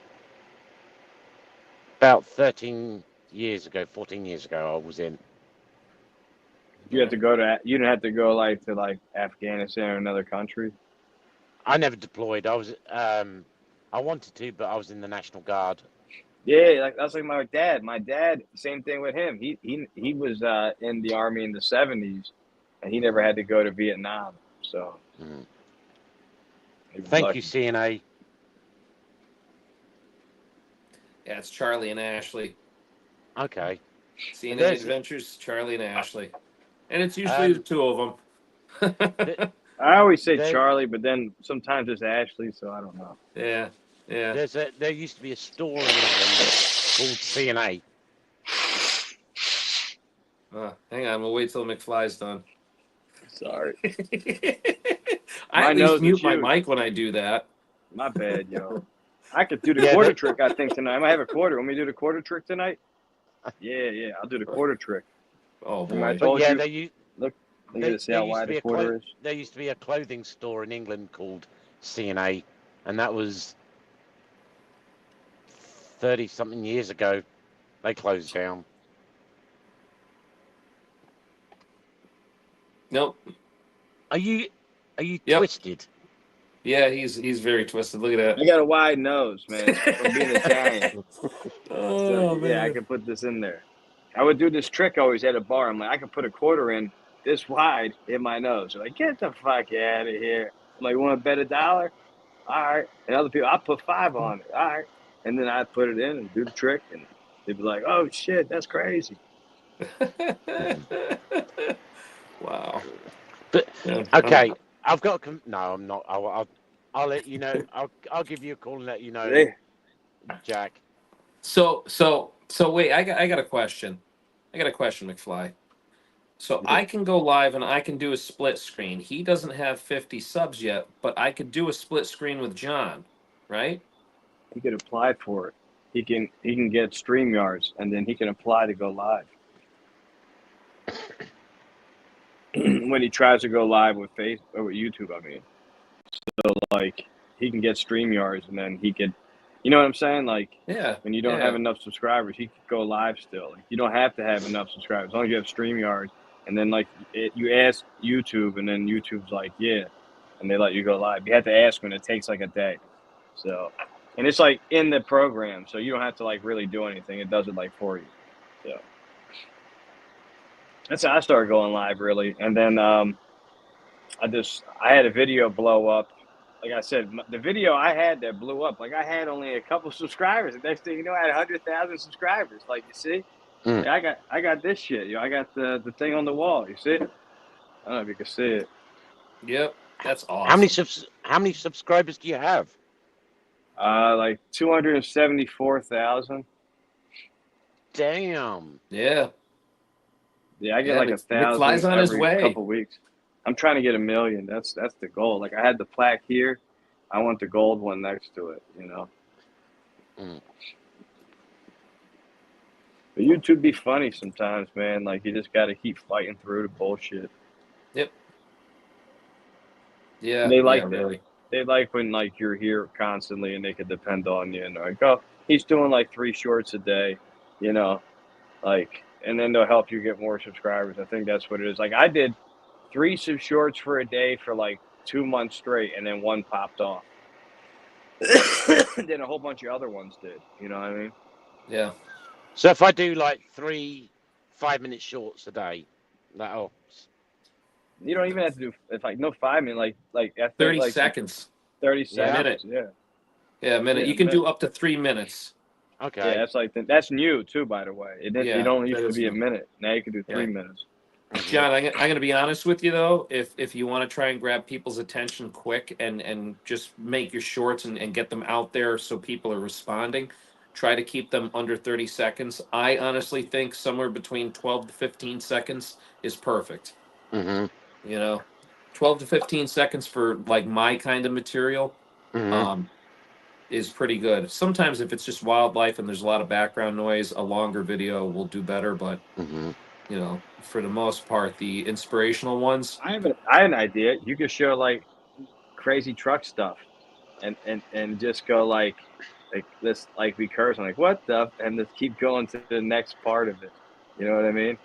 About 13 years ago, 14 years ago, I was in. You have to go to. You didn't have to go like to like Afghanistan or another country. I never deployed. I was I wanted to, but I was in the National Guard. Yeah, like that's like my dad. My dad, same thing with him. He was in the army in the 70s, and he never had to go to Vietnam. So Mm. he was Thank lucky. you, CNA. Yeah, it's Charlie and Ashley. Okay. CNA There's- Adventures, Charlie and Ashley. And it's usually the two of them. I always say There- Charlie, but then sometimes it's Ashley, so I don't know. Yeah, yeah. There used to be a store in England called CNA. Hang on, we'll wait till McFly's done. Sorry, I My at nose least is mute my huge. mic when I do that. my bad, yo. I could do the Yeah, quarter that- trick. I think tonight I might have a quarter. Want me to do the quarter trick tonight? Yeah, I'll do the quarter trick. Oh Remember I boy. told But yeah, you. Look at see how wide the quarter is. there used to be a clothing store in England called CNA, and that was 30-something years ago. They closed down. Nope. Are you Yep. twisted? Yeah, he's very twisted. Look at I got a wide nose, man, from being Italian. that. So, Oh yeah, I man. can put this in there. I would do this trick always at a bar. I'm like, I could put a quarter in this wide in my nose. They're like, get the fuck out of here. I'm like, want to bet $1? All right. And other people, I put 5 on it. All right. And then I put it in and do the trick, and they'd be like, oh shit, that's crazy. Wow. But Yeah, okay, I've got. No, I'm not. I'll let you know. I'll give you a call and let you know, Hey, Jack. So wait, I got a question. I got a question, McFly. So I can go live and I can do a split screen. He doesn't have 50 subs yet, but I could do a split screen with John, right? he could apply for it. He can get StreamYards, and then he can apply to go live. When he tries to go live with Facebook or with YouTube, I mean. So like he can get StreamYards, and then he could, you know what I'm saying? Like Yeah. when you don't yeah. have enough subscribers, he could go live still. Like, you don't have to have enough subscribers as long as you have StreamYards, and then like you ask YouTube, and then YouTube's like, yeah, and they let you go live. You have to ask when it takes like a day. So, and it's like in the program, so you don't have to like really do anything. It does it like for you. So that's how I started going live, really. And then I had a video blow up. Like I said, the video I had that blew up, like I had only a couple subscribers. The next thing you know, I had 100,000 subscribers. Like, you see, Mm. yeah, I got this shit. You know, I got the thing on the wall. You see it? I don't know if you can see it. Yep. That's awesome. How many subscribers do you have? Like 274,000. Damn. Yeah. Yeah, I get Yeah, like McFly's 1,000 on his every way. couple weeks. I'm trying to get 1 million. That's the goal. Like I had the plaque here. I want the gold one next to it. You know. Mm. But YouTube be funny sometimes, man. Like you just got to keep fighting through the bullshit. Yeah. They like yeah, that. really. They like when like you're here constantly and they can depend on you and they're like, oh, he's doing like 3 shorts a day, you know, like, and then they'll help you get more subscribers. I think that's what it is. Like I did 3 shorts for a day for like 2 months straight, and then one popped off. Then a whole bunch of other ones did. You know what I mean? Yeah. So if I do like 3 5-minute shorts a day, that'll. You don't even have to do it's like no 5 minutes, like I think 30 like seconds. 30 Yeah. seconds. Yeah. Yeah, a minute. Yeah, You can a do up to 3 minutes. Okay. Yeah, that's like that's new too, by the way. It Yeah, only used that to is be a new. minute. Now you can do 3 Yeah. minutes. John, I'm going to be honest with you though. If you want to try and grab people's attention quick and just make your shorts and get them out there so people are responding, try to keep them under 30 seconds. I honestly think somewhere between 12 to 15 seconds is perfect. Mm-hmm. You know, 12 to 15 seconds for like my kind of material Mm-hmm. is pretty good. Sometimes if it's just wildlife and there's a lot of background noise, a longer video will do better. But Mm-hmm. you know, for the most part, the inspirational ones. I had an idea. You could show like crazy truck stuff and just go like like this, like we curse. I'm like, what the? And just keep going to the next part of it. You know what I mean?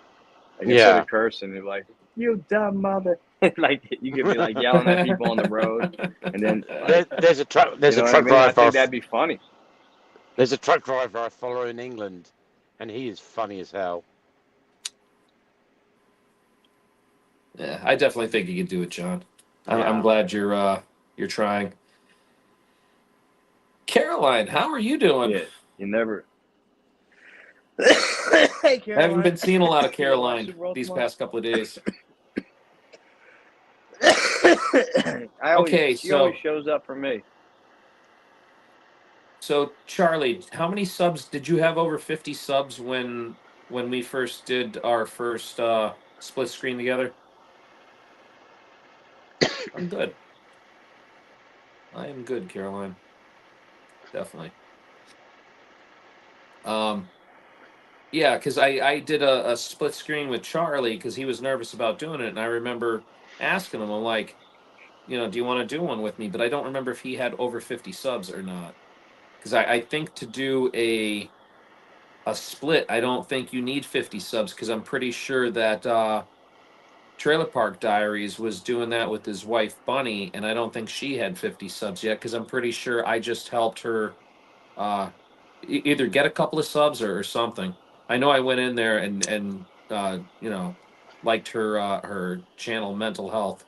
Like instead Yeah. of cursing, you're like, you dumb mother. Like you could be like yelling at people on the road, and then like, There's a truck. you There's know a what I truck mean? I driver. think that'd be funny. There's a truck driver I follow in England, and he is funny as hell. Yeah, I definitely think you could do it, John. I'm Yeah. glad you're trying. Caroline, how are you doing? Yeah, you never. Hey, I haven't Caroline. been seeing a lot of You gonna watch Caroline Super Bowl these tomorrow? past couple of days. Okay, She always so shows up for me. Charlie, how many subs did you have? Over 50 subs when we first did our first split screen together? I'm good. I am good, Caroline. Definitely. Yeah, because I did a split screen with Charlie because he was nervous about doing it, and I remember asking him, I'm like, do you want to do one with me? But I don't remember if he had over 50 subs or not. Because I think to do a split, I don't think you need 50 subs because I'm pretty sure that Trailer Park Diaries was doing that with his wife Bunny, and I don't think she had 50 subs yet because I'm pretty sure I just helped her uh, either get a couple of subs or something. I know I went in there and liked her channel Mental Health.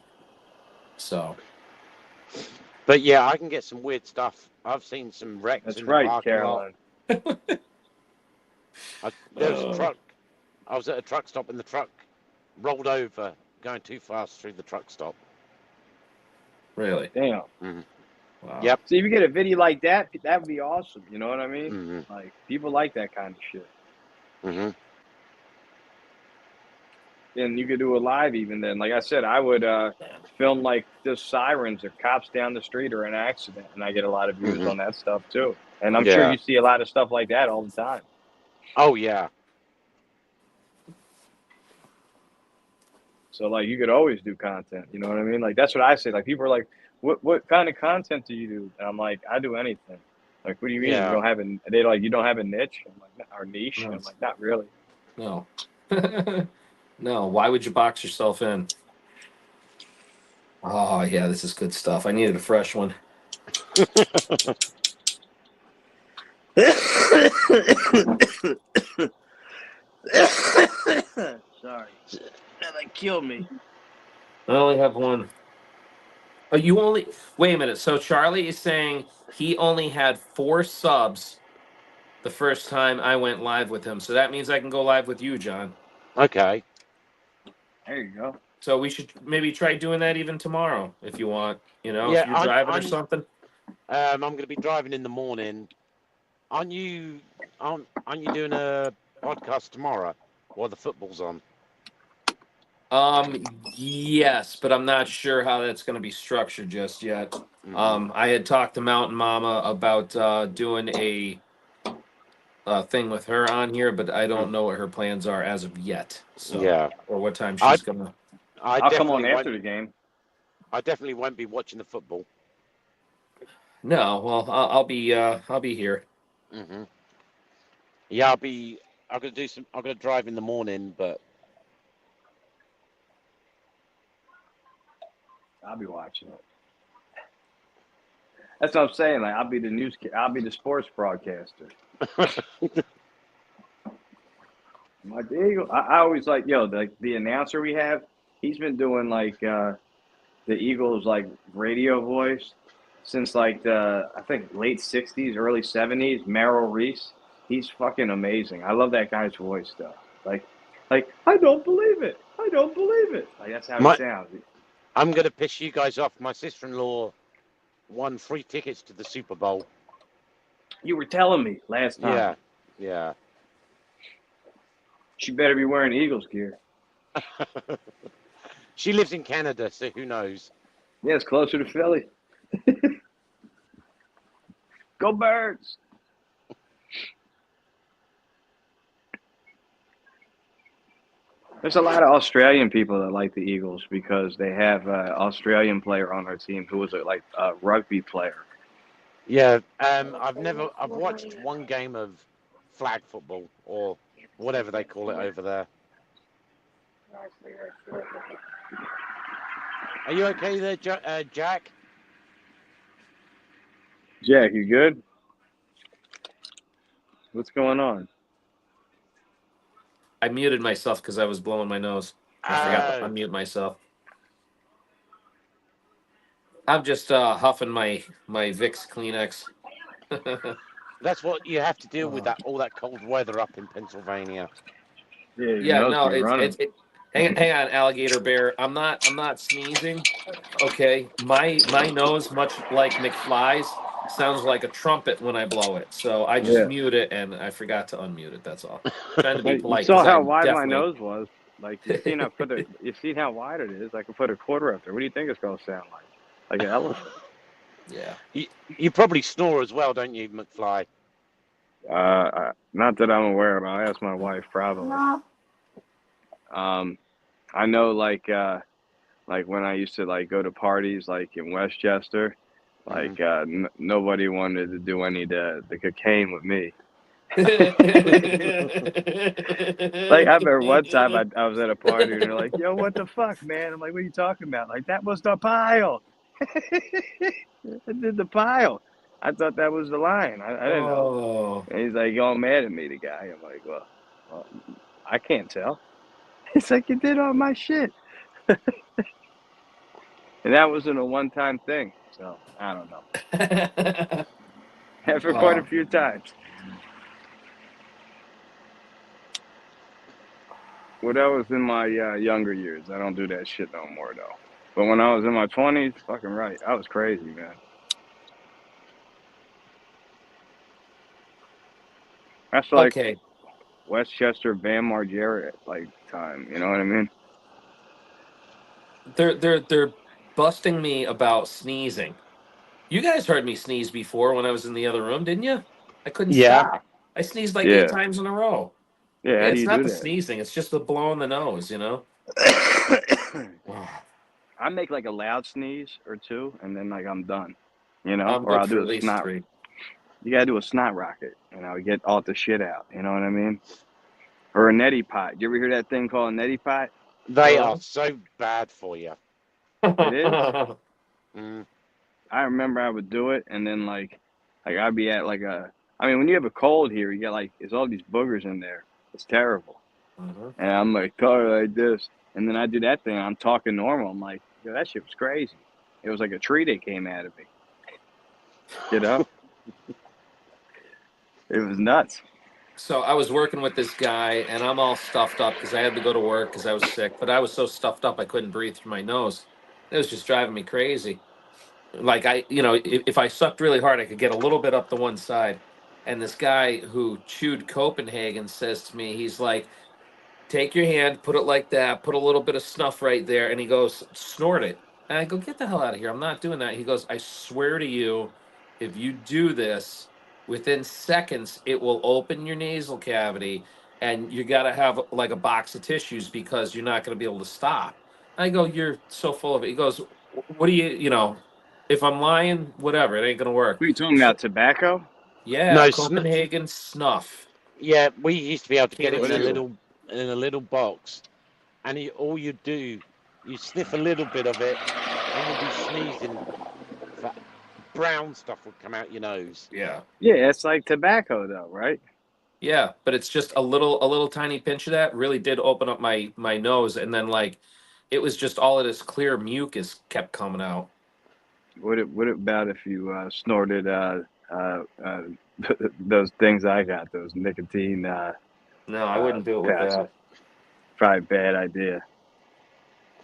So But yeah, I can get some weird stuff. I've seen some wrecks That's in the right, parking lot. Caroline. There was a truck. I was at a truck stop and the truck rolled over going too fast through the truck stop. Really? Damn. Mm-hmm. Wow. Yep. So if you get a video like that, that would be awesome. You know what I mean? Mm-hmm. Like people like that kind of shit. Mm-hmm. And you could do a live even then. Like I said, I would film like just sirens or cops down the street or an accident, and I get a lot of views Mhm. on that stuff too. And I'm sure Yeah. you see a lot of stuff like that all the time. Oh yeah. So like you could always do content. You know what I mean? Like that's what I say. Like people are like, what kind of content do you do? And I'm like, I do anything. Like, what do you mean? Yeah. You don't have a they like you don't have a niche? I'm like, or niche? No. I'm like, not really. No. No. Why would you box yourself in? Oh yeah, this is good stuff. I needed a fresh one. Sorry, that like killed me. I only have one. Oh, you only wait a minute. So Charlie is saying he only had 4 subs the first time I went live with him. So that means I can go live with you, John. Okay. There you go. So we should maybe try doing that even tomorrow if you want. Yeah, if you're driving or something. I'm going to be driving in the morning. Aren't you doing a podcast tomorrow while the football's on? Yes, but I'm not sure how that's going to be structured just yet. Mhm. I had talked to Mountain Mama about doing a thing with her on here, but I don't know what her plans are as of yet. So Yeah. or what time she's gonna. I'll come on after the game. I definitely won't be watching the football. No, well, I'll be here. Mm-hmm. Yeah, I'm gonna drive in the morning, but I'll be watching it. That's what I'm saying. Like I'll be the sports broadcaster. Like the Eagle, I always like the announcer we have. He's been doing like the Eagles like radio voice since like the I think late '60s, early '70s. Merrill Reese, he's fucking amazing. I love that guy's voice though. Like I don't believe it. I don't believe it. Like that's how he sounds. I'm gonna piss you guys off. My sister-in-law won 3 tickets to the Super Bowl. You were telling me last time. Yeah. She better be wearing Eagles gear. She lives in Canada, so who knows? Yeah, it's closer to Philly. Go Birds! There's a lot of Australian people that like the Eagles because they have an Australian player on our team who was a rugby player. Yeah, I've watched one game of flag football or whatever they call it over there. Are you okay there, Jack? Jack, you good? What's going on? I muted myself because I was blowing my nose. I forgot to unmute myself. I'm just huffing my Vicks Kleenex. That's what you have to deal with, that all that cold weather up in Pennsylvania. Yeah, your Yeah, nose no, be running. hang on, alligator bear. I'm not sneezing. Okay, my nose, much like McFly's, sounds like a trumpet when I blow it. So I just Yeah. mute it, and I forgot to unmute it. That's all. Trying to be Hey, you polite saw because I how wide my definitely. nose was. Like you've seen how wide it is. I could put a quarter up there. What do you think it's gonna sound like? Like an elephant. Yeah. You probably snore as well, don't you, McFly? Not that I'm aware of. I'll ask my wife probably. I know like when I used to like go to parties like in Westchester, like nobody wanted to do any of the cocaine with me. Like I remember one time I was at a party and they're like, "Yo, what the fuck, man?" I'm like, "What are you talking about?" Like that was the pile. I did the pile. I thought that was the line. I didn't know. Oh. And he's like, all mad at me, the guy. I'm like, well, I can't tell. He's like, you did all my shit. And that wasn't a one-time thing. So I don't know. After quite a Wow. few times. Well, that was in my younger years. I don't do that shit no more, though. But when I was in my 20s, fucking right. I was crazy, man. That's like Okay. Westchester Van Margera like time. You know what I mean? They're busting me about sneezing. You guys heard me sneeze before when I was in the other room, didn't you? I couldn't Yeah. stop. I sneezed like 8 Yeah. times in a row. Yeah. Yeah, How do it's you not do the that? sneezing, it's just the blowing the nose, you know? I make like a loud sneeze or two, and then like I'm done. You know, I'm or good I'll for do at a least snot. 3. You gotta do a snot rocket, get all the shit out. You know what I mean? Or a neti pot. You ever hear that thing called a neti pot? They are so bad for you. It is. Mm. I remember I would do it, and then like I'd be at like a. I mean, when you have a cold here, you get like there's all these boogers in there. It's terrible. Mhm. And I'm like talking like this, and then I do that thing. I'm talking normal. I'm like, yo, that shit was crazy. It was like a tree that came out of me. You know, it was nuts. So I was working with this guy, and I'm all stuffed up because I had to go to work because I was sick. But I was so stuffed up I couldn't breathe through my nose. It was just driving me crazy. Like if I sucked really hard, I could get a little bit up the one side. And this guy who chewed Copenhagen says to me, he's like, "Take your hand, put it like that, put a little bit of snuff right there," and he goes, "Snort it." And I go, "Get the hell out of here! I'm not doing that." He goes, "I swear to you, if you do this, within seconds, it will open your nasal cavity, and you got to have like a box of tissues because you're not going to be able to stop." I go, "You're so full of it." He goes, "What do you? If I'm lying, whatever, it ain't going to work." What are you talking So, about? Tobacco? yeah, No, Copenhagen snuff. yeah, we used to be able to get Can it of What in a is it? chew. little box, and all you do, you sniff a little bit of it, and you'll be sneezing. Brown stuff would come out your nose. Yeah. Yeah, it's like tobacco though, right? Yeah, but it's just a little tiny pinch of that really did open up my nose, and then like it was just all of this clear mucus kept coming out. What about if you snorted uh, those things I got, those nicotine No, I wouldn't do it with passive? that. Probably a bad idea.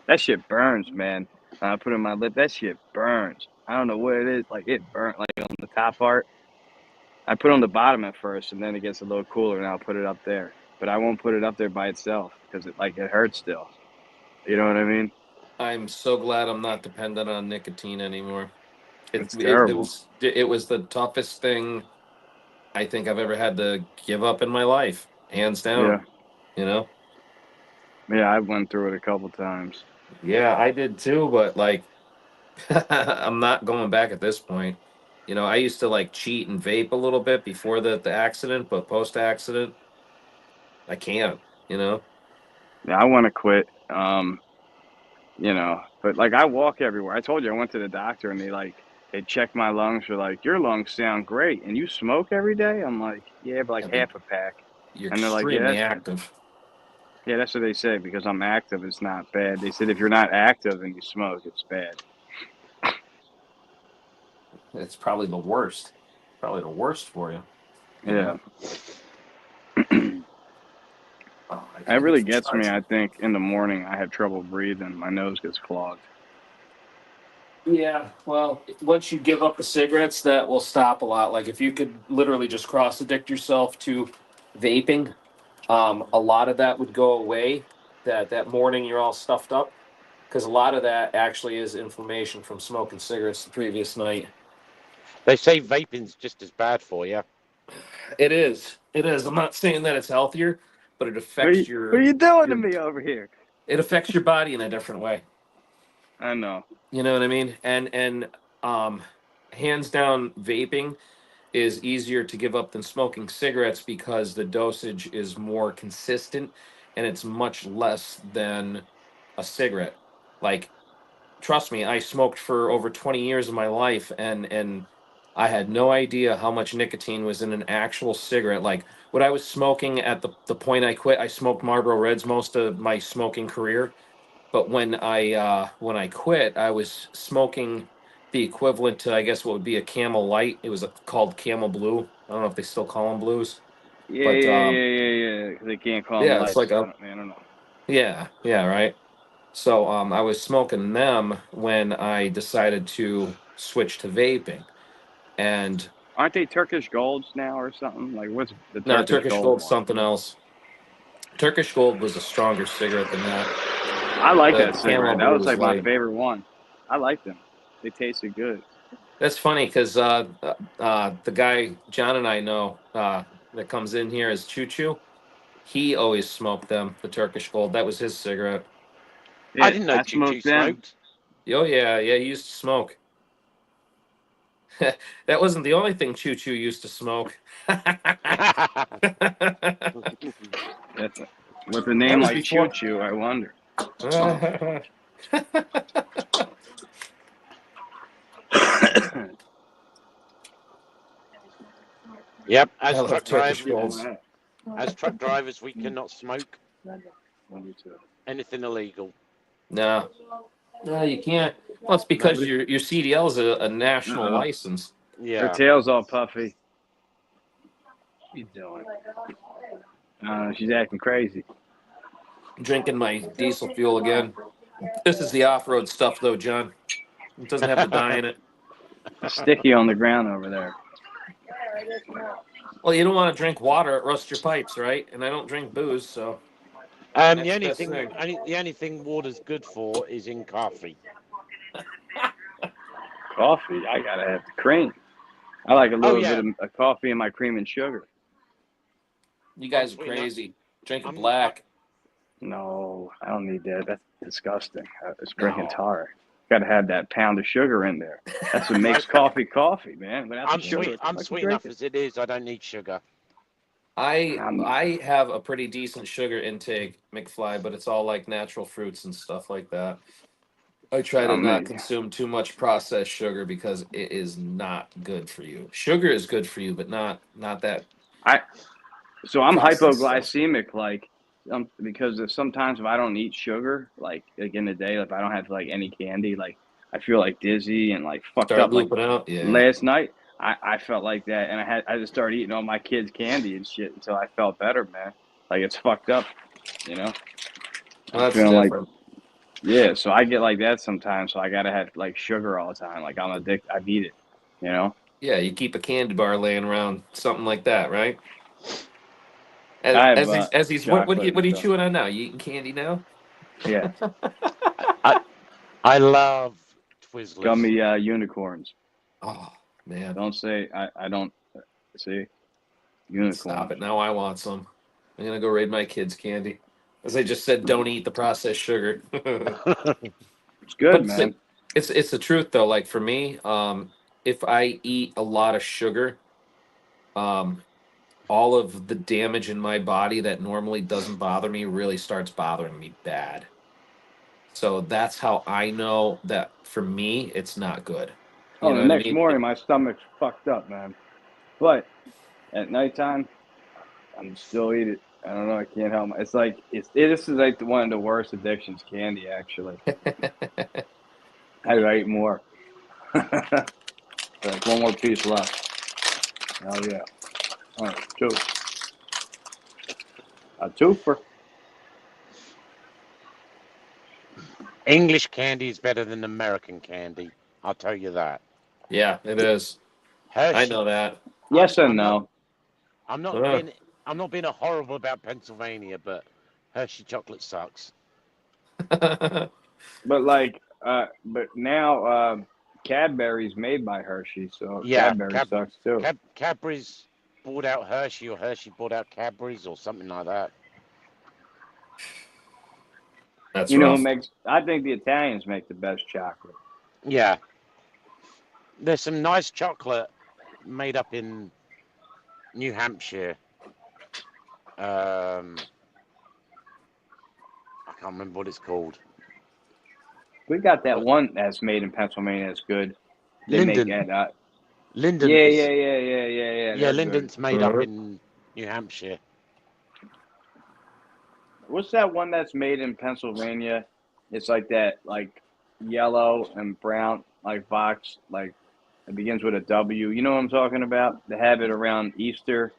That shit burns, man. When I put it in my lip, that shit burns. I don't know what it is. Like it burnt like on the top part. I put it on the bottom at first, and then it gets a little cooler, and I'll put it up there. But I won't put it up there by itself because it hurts still. You know what I mean? I'm so glad I'm not dependent on nicotine anymore. It It's it, it terrible. was it was the toughest thing I think I've ever had to give up in my life, hands Yeah, down. You know? yeah. I went through it a couple times. Yeah, I did too, but like I'm not going back at this point. You know, I used to like cheat and vape a little bit before the accident, but post accident, I can't. You know. Yeah, I want to quit. But like I walk everywhere. I told you I went to the doctor and they checked my lungs for like your lungs sound great and you smoke every day. I'm like, yeah, but like Yeah, but half a pack. you're And they're like, yeah, extremely that's active. yeah, that's what they say because I'm active. It's not bad. They said if you're not active and you smoke, it's bad. It's probably the worst. Probably the worst for you. You Yeah, know. Oh, I it gotta get really the gets me. I charger. think in the morning I have trouble breathing. My nose gets clogged. Yeah, well, once you give up the cigarettes, that will stop a lot. Like if you could literally just cross addict yourself to vaping, a lot of that would go away. That morning you're all stuffed up, because a lot of that actually is inflammation from smoking cigarettes the previous night. They say vaping's just as bad for you. It is. It is. I'm not saying that it's healthier, but it What are affects you doing to your me over here? it affects your body in a different way. I know. You know what I mean? And um, hands down, vaping is easier to give up than smoking cigarettes because the dosage is more consistent and it's much less than a cigarette. Like, trust me, I smoked for over 20 years of my life, and I had no idea how much nicotine was in an actual cigarette. Like what I was smoking at the point I quit, I smoked Marlboro Reds most of my smoking career. But when I quit, I was smoking the equivalent to, I guess, what would be a Camel Light. It was called Camel Blue. I don't know if they still call them blues, Yeah, but yeah, yeah, yeah, yeah. They can't call them yeah, it's lights. like a I don't know. yeah, right. So I was smoking them when I decided to switch to vaping, and Aren't they Turkish golds now or something? Like what's the now Turkish Turkish gold Gold's one? something else. Turkish Gold was a stronger cigarette than that. I like The that Camel cigarette. That Blue was was like my light. favorite one. I liked them. They tasted good. That's funny because the guy John and I know that comes in here as Choo Choo, he always smoked them, the Turkish Gold. That was his cigarette. I Yeah, didn't know I Choo Choo smoked them. smoked. Oh, yeah, yeah, he used to smoke. That wasn't the only thing Choo Choo used to smoke. That That's with a name was like Choo before. Choo, I wonder. Yep, I love Turkish Golds. as truck drivers, we cannot smoke anything illegal. No, no, you can't. Well, it's No. because your CDL is a national Uh-oh. license. Her Yeah. tail's all puffy. What you doing? She's acting crazy. Drinking my diesel fuel again. This is the off-road stuff, though, John. It doesn't have the dye in it. It's sticky on the ground over there. Well, you don't want to drink water; it rusts your pipes, right? And I don't drink booze, so The next only best thing, thing. the only thing water's good for is in coffee. Coffee, I gotta have the cream. I like a Oh little bit yeah, of coffee in my cream and sugar. You I'm guys are sweet enough. crazy. Drink a I'm black. No, I don't need that. That's disgusting. It's drinking No. tar. Got to have that pound of sugar in there. That's what makes coffee coffee, man. Without the sugar, it's I'm fucking sweet drink enough it. as it is. I don't need sugar. I'm not. I have a pretty decent sugar intake, McFly, but it's all like natural fruits and stuff like that. I try to Not not me. consume too much processed sugar because it is not good for you. Sugar is good for you, but not that I so I'm processed stuff. hypoglycemic, like because sometimes if I don't eat sugar, like in the day, if I don't have like any candy, like I feel like dizzy and like fucked Start up. Like looping out. Yeah. last night, I felt like that, and I just started eating all my kids' candy and shit until I felt better, man. Like it's fucked up, you know. Well, I'm that's feeling like different. yeah, so I get like that sometimes. So I gotta have like sugar all the time. Like I'm addicted. I need it, you know. Yeah, you keep a candy bar laying around, something like that, right? I have As he's chocolate and what are you stuff. chewing on now? You eating candy now? Yeah, I I love Twizzlers. gummy unicorns. Oh man, Don't say I don't see stop unicorns. it! Now I want some. I'm gonna go raid my kids' candy. As I just said, don't eat the processed sugar. It's good, But man. it's the truth though. Like for me, if I eat a lot of sugar, all of the damage in my body that normally doesn't bother me really starts bothering me bad. So that's how I know that for me, it's not good. You Oh, know the what I next mean? morning my stomach's fucked up, man. But at nighttime, I'm still eat it. I don't know. I can't help it. It's like this is like one of the worst addictions, candy. Actually, I eat more. Like one more piece left. Oh yeah. All right, two. A twofer. English candy is better than American candy. I'll tell you that. Yeah, it is. I Hershey. know that. Yes and I'm not. no. I'm not Uh, being. I'm not being a horrible about Pennsylvania, but Hershey chocolate sucks. But like, but now Cadbury's made by Hershey, so Yeah, Cadbury sucks too. Cadbury's bought out Hershey, or Hershey bought out Cadbury's, or something like that. That's You know who rough. makes? I think the Italians make the best chocolate. Yeah, there's some nice chocolate made up in New Hampshire. I can't remember what it's called. We got that But one that's made in Pennsylvania that's good. They make Linden, it. Linden Yeah, is. yeah, yeah, yeah, yeah, yeah. Yeah, They're good. Linden's made up in New Hampshire. What's that one that's made in Pennsylvania? It's like that, like yellow and brown, like Vox, like it begins with a W. You know what I'm talking about? They have it around Easter.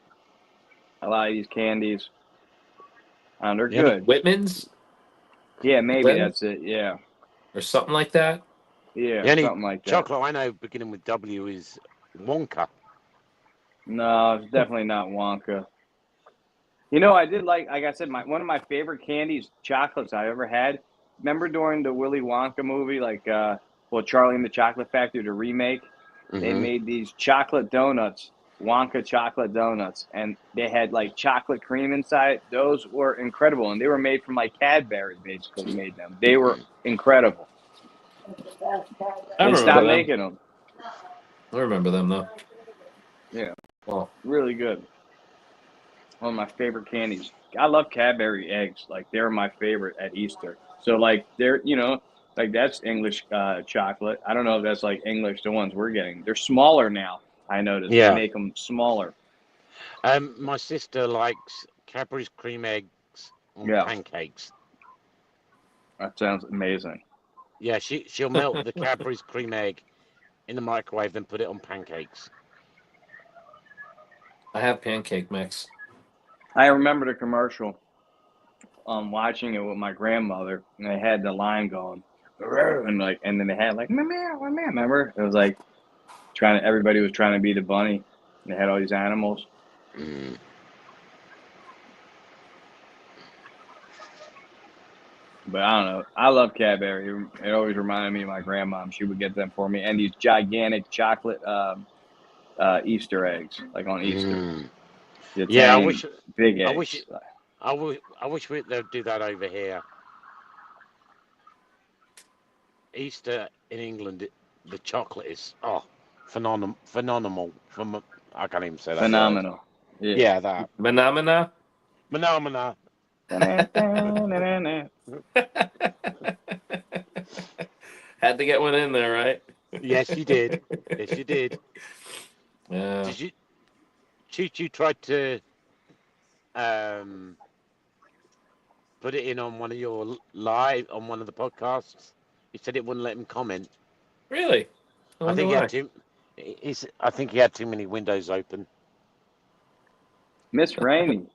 A lot of these candies. They're The only good. Whitman's, Yeah, maybe Glenn, that's it. Yeah, or something like that. yeah, the only something like that. chocolate I know beginning with W is Wonka. No, it's definitely not Wonka. You know, I did like I said, one of my favorite candies, chocolates I ever had. Remember during the Willy Wonka movie, like Charlie and the Chocolate Factory, the remake, they Hmm. made these chocolate donuts, Wonka chocolate donuts, and they had like chocolate cream inside. Those were incredible, and they were made from like Cadbury, basically made them. They were incredible. I They remember stopped them. making them. I remember them though. Yeah, Well, really good. One of my favorite candies. I love Cadbury eggs. Like they're my favorite at Easter. So like they're like that's English chocolate. I don't know if that's like English the ones we're getting. They're smaller now. I noticed they Yeah. make them smaller. My sister likes Cadbury's cream eggs on Yeah, pancakes. that sounds amazing. Yeah, she'll melt the Cadbury's cream egg in the microwave, then put it on pancakes. I have pancake mix. I remember the commercial. Watching it with my grandmother, and they had the line going, and then they had like, meow, meow, meow. Remember? It was like everybody was trying to be the bunny. And they had all these animals. Mm. But I don't know. I love Cadbury. It always reminded me of my grandmom. She would get them for me, and these gigantic chocolate Easter eggs, like on Easter. Mm. The Yeah, Italian big I eggs. wish, I wish they'd do that over here. Easter in England, the chocolate is phenomenal. I can't even say that word. Phenomenal. Yeah. Yeah, that Phenomena. phenomena. Had to get one in there, right? Yes, you did. Yes, you did. Yeah. Did you? Choo Choo tried to put it in on one of your live on one of the podcasts. He said it wouldn't let him comment. Really? I think he why. had too. I think he had too many windows open. Miss Rainey.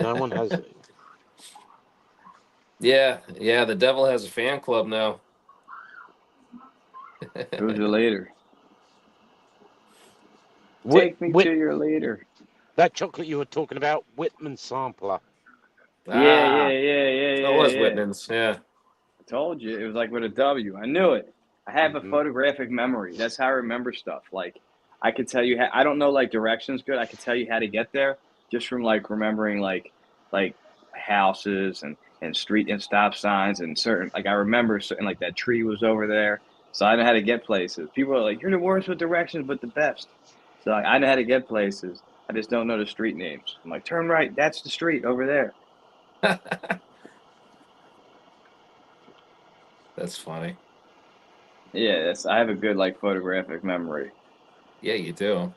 No one has. Yeah, the devil has a fan club now. Who's your leader? Take me to your leader. That chocolate you were talking about, Whitman Sampler. Yeah. That was Whitman's, yeah. I told you. It was like with a W. I knew it. I have a photographic memory. That's how I remember stuff. Like, I could tell you, I don't know, like, directions good. I could tell you how to get there just from, like, remembering, like houses. And and street and stop signs and certain, like I remember certain, like that tree was over there. So I know how to get places. People are like, you're the worst with directions, but the best. So like, I know how to get places. I just don't know the street names. I'm like, turn right. That's the street over there. That's funny. Yeah, I have a good like photographic memory. Yeah, you do.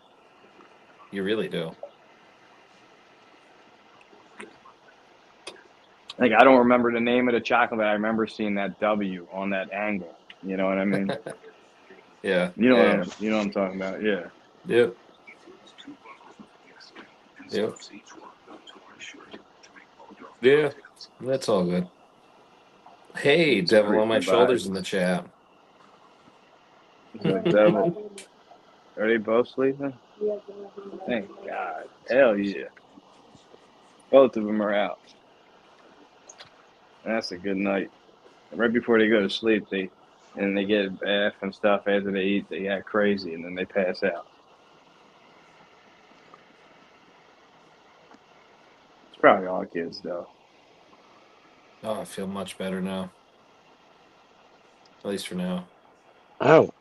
You really do. Like I don't remember the name of the chocolate, but I remember seeing that W on that angle. You know what I mean? Yeah. You know Yeah. what I'm talking about? Yeah. Yep. Yep. Yeah. That's all good. Hey, It's Devil on my freaking shoulders in the vibes. chat. The devil. Are they both sleeping? Thank God. Hell yeah. Both of them are out. That's a good night. Right before they go to sleep, they get a bath and stuff after they eat. They act crazy and then they pass out. It's probably all kids though. Oh, I feel much better now. At least for now. Oh,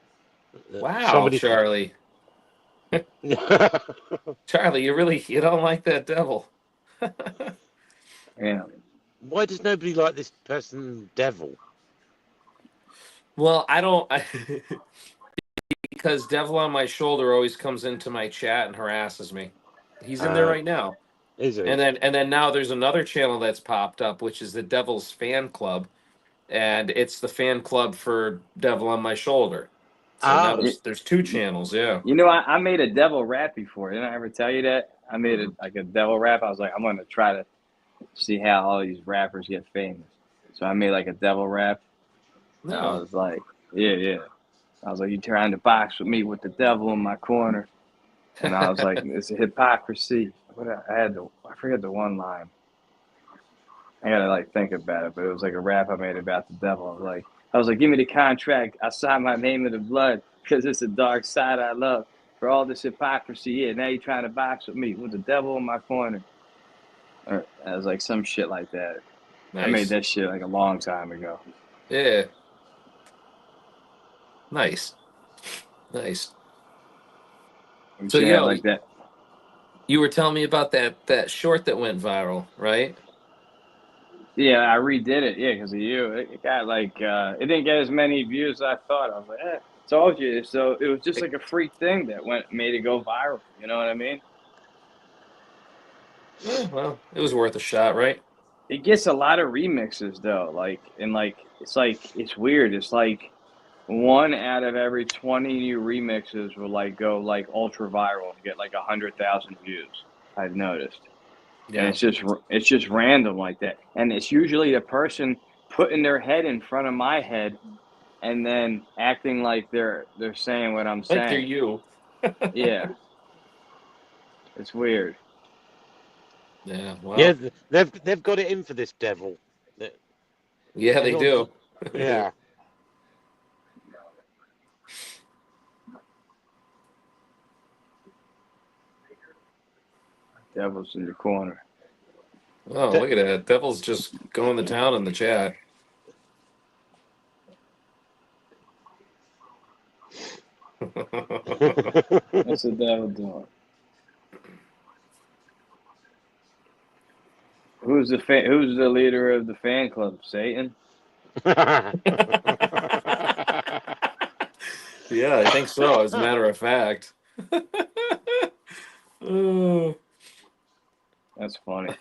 Wow, Charlie. Charlie, you don't like that devil. Yeah. Why does nobody like this person, Devil? Well, I don't because Devil on my shoulder always comes into my chat and harasses me. He's in there right now. Is it? And then now there's another channel that's popped up, which is the Devil's Fan Club, and it's the fan club for Devil on my shoulder. So now there's two channels, yeah. You know, I made a devil rap before. Didn't I ever tell you that? I made a devil rap. I was like, I'm gonna try to see how all these rappers get famous. So I made like a devil rap. I No. was like, yeah. I was like, you trying to box with me with the devil in my corner. And I was like, it's a hypocrisy. I forget the one line. I gotta like think about it, but it was like a rap I made about the devil. I was like, give me the contract. I sign my name in the blood because it's a dark side I love. For all this hypocrisy, yeah. Now you're trying to box with me with the devil in my corner. Or I was like some shit like that. Nice. I made that shit like a long time ago. Yeah. Nice. So Yeah, yo, like that. you were telling me about that short that went viral, right? Yeah, I redid it. Yeah, because of you. It got like it didn't get as many views as I thought. I was like, told you. So it was just like a freak thing that made it go viral. You know what I mean? Yeah, well, it was worth a shot, right? It gets a lot of remixes though. It's weird. It's like one out of every 20 new remixes will like go like ultra viral and get like 100,000 views. I've noticed. And Yeah. it's just random like that. And it's usually the person putting their head in front of my head and then acting like they're saying what I'm saying. Like they're you. Yeah. It's weird. Yeah, well. Yeah, they've got it in for this devil. Yeah, they do. Yeah. Devil's in the corner. Oh, look at that. Devil's just going to town in the chat. What's the devil doing? Who's the leader of the fan club? Satan? Yeah, I think so, as a matter of fact. That's funny.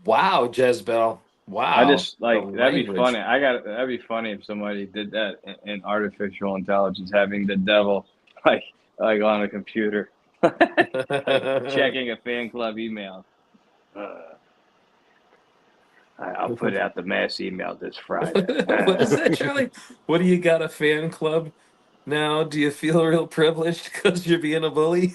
Wow, Jezebel. Wow. I just like The that'd be language. funny. That'd be funny if somebody did that in artificial intelligence, having the devil like on a computer, checking a fan club email. I'll put out the mass email this Friday. What is that, Charlie? What do you got, a fan club now? Do you feel real privileged because you're being a bully?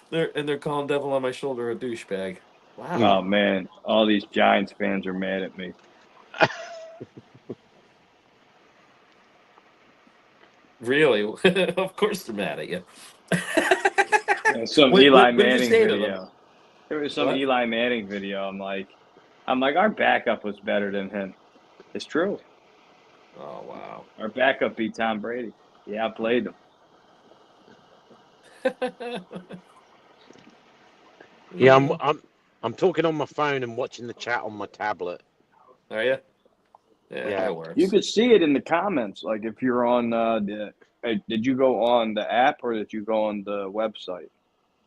They're calling Devil on my shoulder a douchebag. Wow. Oh man, all these Giants fans are mad at me. Really? Of course they're mad at you. Some What Eli did you Manning say to them? video. There was some What? Eli Manning video. I'm like, our backup was better than him. It's true. Oh wow. Our backup beat Tom Brady. Yeah, I played him. Yeah, I'm talking on my phone and watching the chat on my tablet. Are you? Yeah, Yeah. that works. You could see it in the comments. Like if you're on did you go on the app or did you go on the website,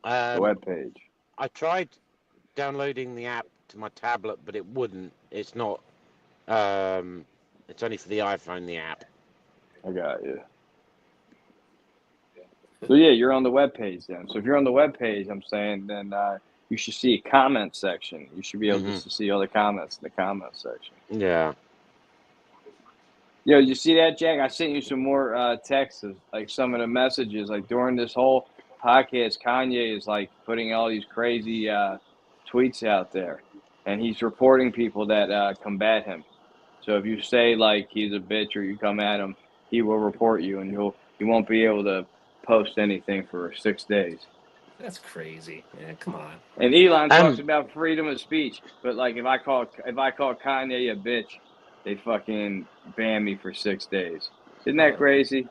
the web page? I tried downloading the app to my tablet, but it wouldn't. It's not. It's only for the iPhone. The app. I got you. So yeah, you're on the web page then. So if you're on the web page, I'm saying then you should see a comment section. You should be able to see all the comments in the comment section. Yeah. Yo, you see that, Jack? I sent you some more texts, like some of the messages. Like during this whole podcast, Kanye is like putting all these crazy tweets out there, and he's reporting people that combat him. So if you say like he's a bitch or you come at him, he will report you, and he won't be able to post anything for 6 days. That's crazy. Yeah, come on. And Elon talks about freedom of speech, but like if I call Kanye a bitch, they fucking ban me for 6 days. Isn't that crazy?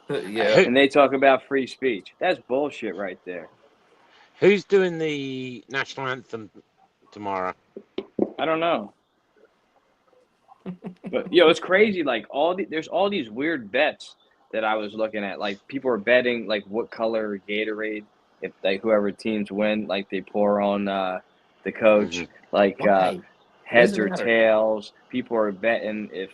Yeah. And they talk about free speech. That's bullshit right there. Who's doing the national anthem tomorrow? I don't know. But it's crazy. Like there's all these weird bets that I was looking at. Like people are betting like what color Gatorade if like whoever teams win, like they pour on the coach. Like Why? heads does it or matter? tails. People are betting if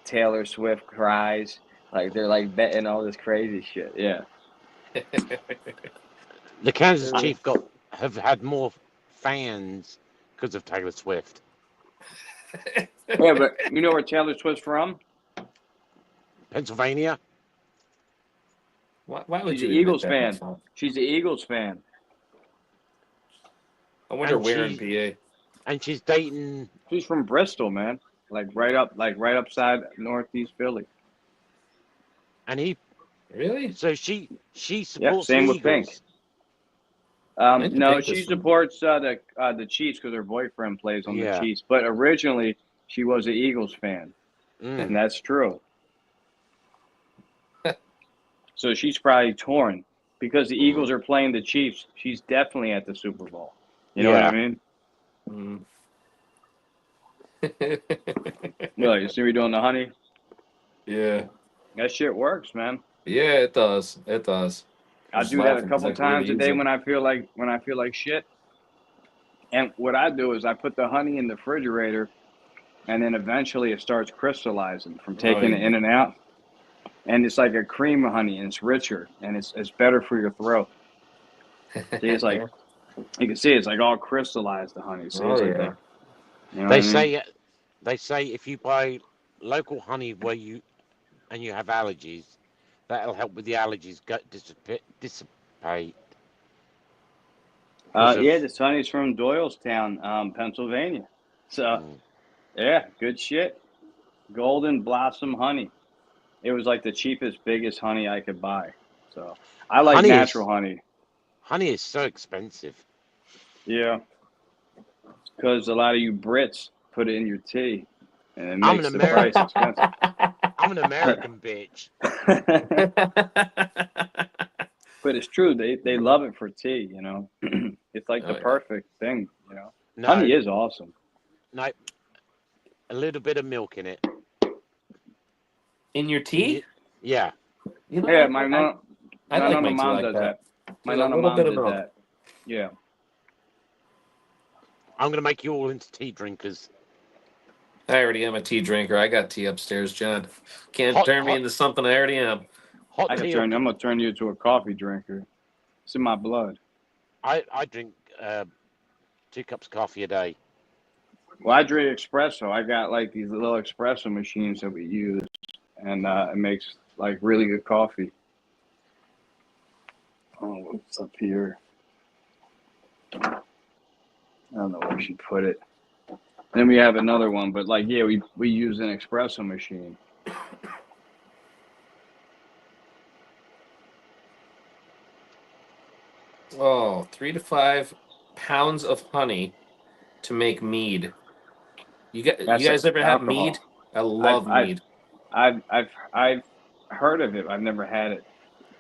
Taylor Swift cries. Like they're like betting all this crazy shit. Yeah. The Kansas Chiefs have had more fans because of Taylor Swift. Yeah, but you know where Taylor Swift's from? Pennsylvania. Why would She's you an admit Eagles that? fan. She's an Eagles fan. I wonder And where in PA. And she's dating. She's from Bristol, man. Like right upside northeast Philly. And he Really? So she supports Yep, same the with Pink. Eagles. No, Pink she is from- supports the Chiefs because her boyfriend plays on the Yeah. Chiefs. But originally, she was an Eagles fan, and that's true. So she's probably torn because the Eagles are playing the Chiefs. She's definitely at the Super Bowl. You know what I mean? Well, you see me doing the honey? Yeah. That shit works, man. Yeah, it does. It does. I do that a couple times a day when I feel like shit. And what I do is I put the honey in the refrigerator, and then eventually it starts crystallizing from taking it in and out. And it's like a cream of honey, and it's richer, and it's better for your throat. See, it's like you can see it's like all crystallized, the honey. See, it's like that. You know They say if you buy local honey where you have allergies, that'll help with the allergies dissipate. Yeah, this honey's from Doylestown, Pennsylvania. So, yeah, good shit. Golden Blossom honey. It was like the cheapest, biggest honey I could buy. So, I like natural honey. Honey is so expensive. Yeah, because a lot of you Brits put it in your tea, and it makes the price expensive. I'm an American bitch. But it's true. They love it for tea, you know. It's like the perfect thing, you know. No, honey is awesome. No, a little bit of milk in it. In your tea? Yeah. You know, Yeah, my mom like does that. My Just a little mom bit of did milk. that. Yeah. I'm gonna make you all into tea drinkers. I already am a tea drinker. I got tea upstairs, John. Can't turn me into something I already am. Hot tea. I'm gonna turn you into a coffee drinker. It's in my blood. I drink 2 cups of coffee a day. Well, I drink espresso. I got like these little espresso machines that we use, and it makes like really good coffee. Oh, what's up here? I don't know where we should put it. Then we have another one, but like, yeah, we use an espresso machine. Oh, 3 to 5 pounds of honey to make mead. You That's guys ever have alcohol. mead? I I've love I've mead. I've heard of it. I've never had it.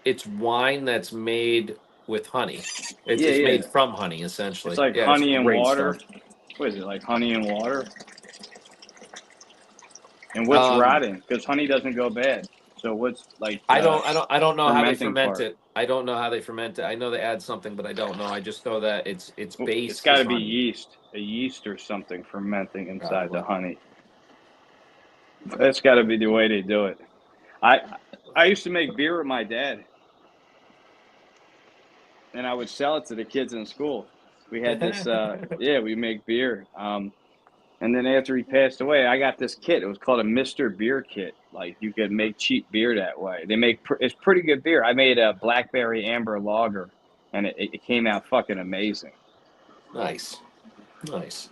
It's wine that's made with honey. Yeah, It's yeah. made from honey, It's essentially. like Yeah, it's honey and great water. stuff. What is it, like honey and water? And what's Um, rotting? Because honey doesn't go bad. So what's like I the don't know how they fermenting ferment part? it. I don't know how they ferment it. I know they add something, but I don't know. I just know that its Well, it's base got is to be honey. a yeast or something fermenting inside the Probably. honey. That's got to be the way they do it. I I used to make beer with my dad, and I would sell it to the kids in school. We had this, yeah, we make beer. And then after he passed away, I got this kit. It was called a Mister Beer kit. Like you could make cheap beer that way. They make it's pretty good beer. I made a blackberry amber lager, and it came out fucking amazing. Nice, nice.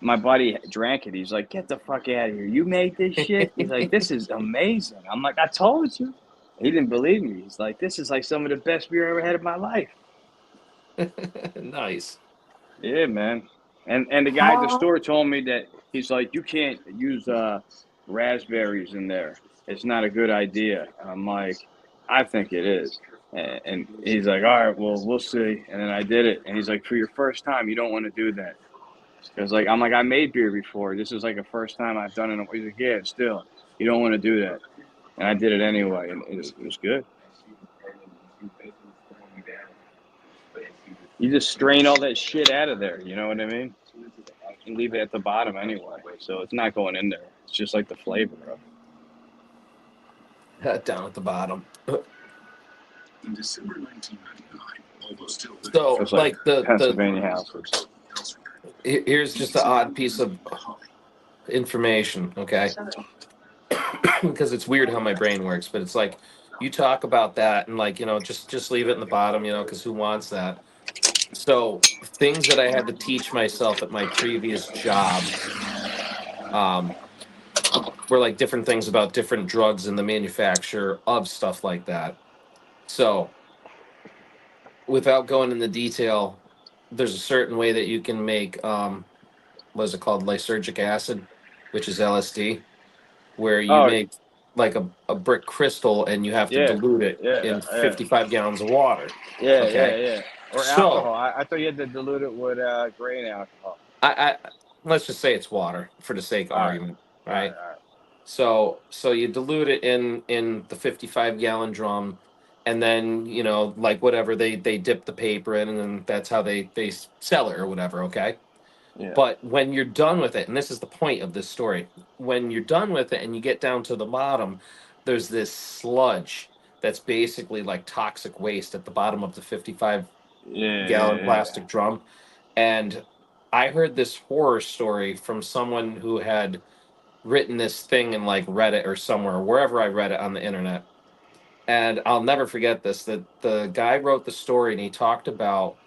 My buddy drank it. He's like, "Get the fuck out of here! You made this shit." He's like, "This is amazing." I'm like, "I told you." He didn't believe me. He's like, "This is like some of the best beer I ever had in my life." Nice. Yeah, man. And the guy at the store told me that he's like, "You can't use raspberries in there. It's not a good idea." And I'm like, "I think it is." And he's like, "All right, well, we'll see." And then I did it, and he's like, "For your first time, you don't want to do that." Because like I'm like, I made beer before. This is like a first time I've done it. He's like, "Yeah, still, you don't want to do that." And I did it anyway, and it was good. You just strain all that shit out of there. You know what I mean? And leave it at the bottom anyway, so it's not going in there. It's just like the flavor of it. Down at the bottom. In December 1999, although still living So, It's like like the Pennsylvania houses. here's just an odd piece of information, okay? Because it's weird how my brain works, but it's like you talk about that and like just leave it in the bottom, because who wants that? So things that I had to teach myself at my previous job um, were like different things about different drugs and the manufacture of stuff like that. So without going into detail, there's a certain way that you can make what is it called, lysergic acid, which is LSD, where you Oh make like a brick crystal and you have to yeah, dilute it yeah, in yeah, 55 gallons of water. yeah, yeah, Okay, yeah. Or so alcohol. I thought you had to dilute it with grain alcohol. I let's just say it's water for the sake of All right, argument, all right, right? all right. So you dilute it in the 55-gallon drum, and then like whatever they dip the paper in, and then that's how they sell it or whatever. Okay, Yeah, but when you're done with it, and this is the point of this story, when you're done with it and you get down to the bottom, there's this sludge that's basically like toxic waste at the bottom of the 55 yeah, gallon yeah, plastic drum. And I heard this horror story from someone who had written this thing in like Reddit or somewhere, wherever I read it on the internet. And I'll never forget this, that the guy wrote the story and he talked about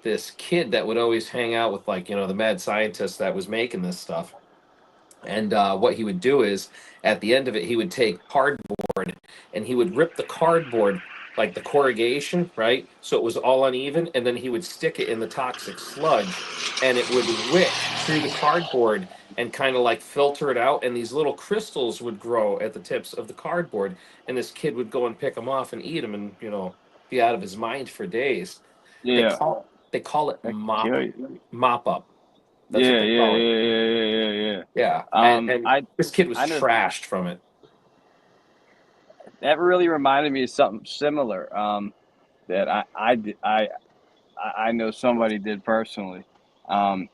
this kid that would always hang out with like, the mad scientist that was making this stuff. And what he would do is at the end of it, he would take cardboard and he would rip the cardboard, like the corrugation, right? So it was all uneven. And then he would stick it in the toxic sludge and it would wick through the cardboard and kind of like filter it out. And these little crystals would grow at the tips of the cardboard. And this kid would go and pick them off and eat them and, be out of his mind for days. They yeah. call they call it That could kill you. mop up. That's what Yeah, they yeah, call it. yeah, yeah, yeah, yeah, yeah. Yeah, and I this kid was I know trashed from it. that really reminded me of something similar. That I know somebody did personally. Um,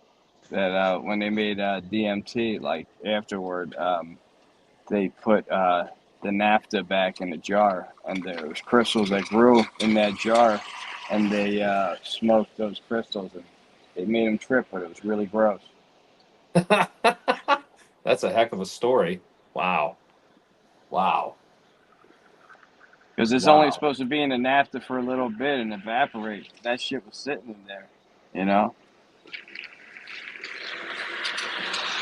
that when they made DMT, like afterward, they put the naphtha back in the jar, and there was crystals that grew in that jar, and they smoked those crystals, and it made them trip, but it was really gross. That's a heck of a story. Wow, wow, Because it's only wow. supposed to be in the naphtha for a little bit and evaporate. That shit was sitting in there, you know?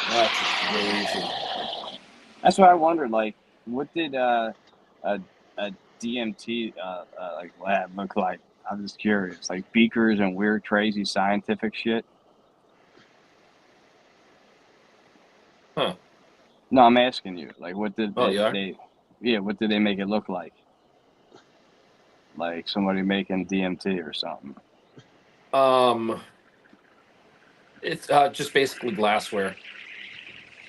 That's crazy. That's why I wondered, like, what did a DMT like lab look like? I'm just curious, like beakers and weird, crazy scientific shit. Huh. No, I'm asking you, like, what did Oh, you are? yeah, what did they make it look like? Like somebody making DMT or something. Um, it's just basically glassware.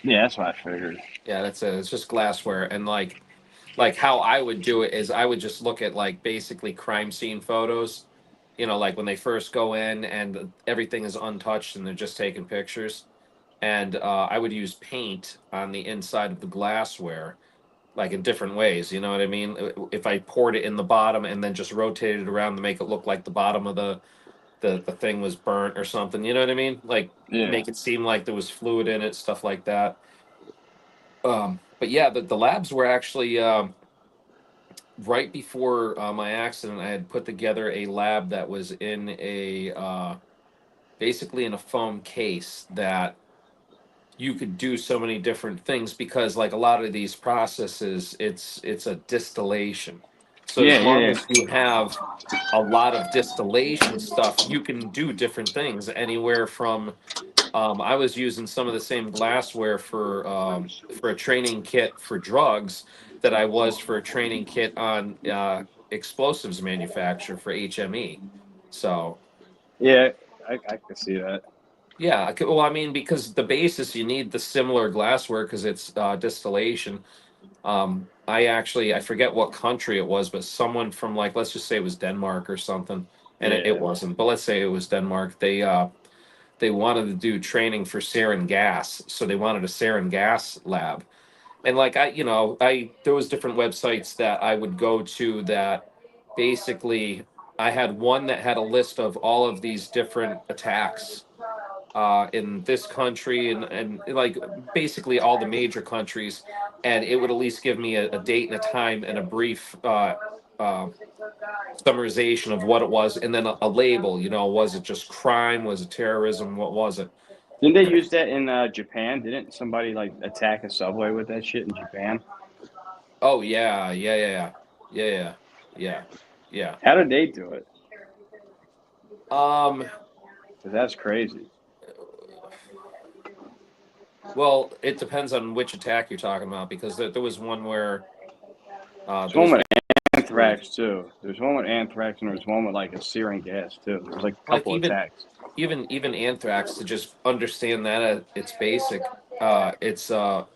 Yeah, that's what I figured. Yeah, that's it. It's just glassware, and like how I would do it is I would just look at like basically crime scene photos, like when they first go in and everything is untouched and they're just taking pictures. And I would use paint on the inside of the glassware, like in different ways. You know what I mean? If I poured it in the bottom and then just rotated it around to make it look like the bottom of the thing was burnt or something. You know what I mean? Like Yeah. make it seem like there was fluid in it, stuff like that. But yeah, the labs were actually right before my accident. I had put together a lab that was in a basically in a foam case that you could do so many different things because like a lot of these processes it's a distillation, so Yeah, as yeah, long yeah. as you have a lot of distillation stuff you can do different things anywhere from I was using some of the same glassware for a training kit for drugs that I was for a training kit on explosives manufacture for HME. So Yeah, I can see that. yeah, well, I mean, because the basis you need the similar glassware because it's distillation. I forget what country it was, but someone from like let's just say it was Denmark or something, and it Yeah. wasn't. But let's say it was Denmark. They wanted to do training for sarin gas, so they wanted a sarin gas lab. And like I there was different websites that I would go to that basically I had one that had a list of all of these different attacks in this country and like basically all the major countries, and it would at least give me a date and a time and a brief uh, summarization of what it was, and then a label. Was it just crime? Was it terrorism? What was it? Didn't they use that in Japan? Didn't somebody like attack a subway with that shit in Japan? Oh yeah, yeah, yeah, yeah, yeah, yeah, yeah. How did they do it? Yeah. 'Cause that's crazy. Well, it depends on which attack you're talking about because there was one where There's there one was with like three, anthrax too. There's one with anthrax and there's one with like a sarin gas too. There's like a like couple even attacks. even anthrax. To just understand that at its basic, it's a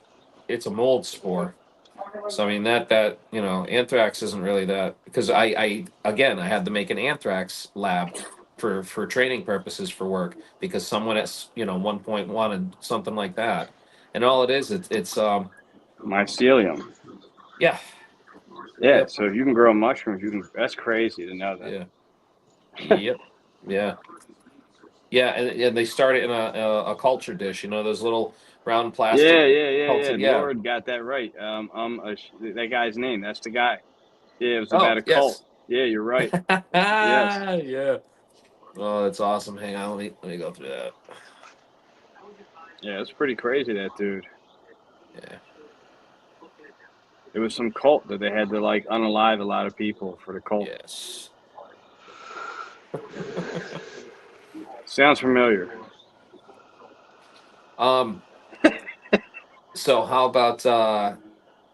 mold spore. So I mean that anthrax isn't really that because I again I had to make an anthrax lab for training purposes for work because someone at one point wanted something like that, and all it is it's Mycelium. yeah. Yeah, Yep. so if you can grow mushrooms, you can. That's crazy to know that. Yeah. Yep. Yeah. Yeah, and they start it in a culture dish. Those little round plastic Yeah. culture. Yeah. Nord got that right. That guy's name. That's the guy. Yeah, it was Oh about a cult. yes. Yeah, you're right. Yes. Yeah. Oh, that's awesome. Hang on, let me go through that. Yeah, it's pretty crazy, that dude. Yeah. It was some cult that they had to like unalive a lot of people for the cult. Yes. Sounds familiar. Um. So how about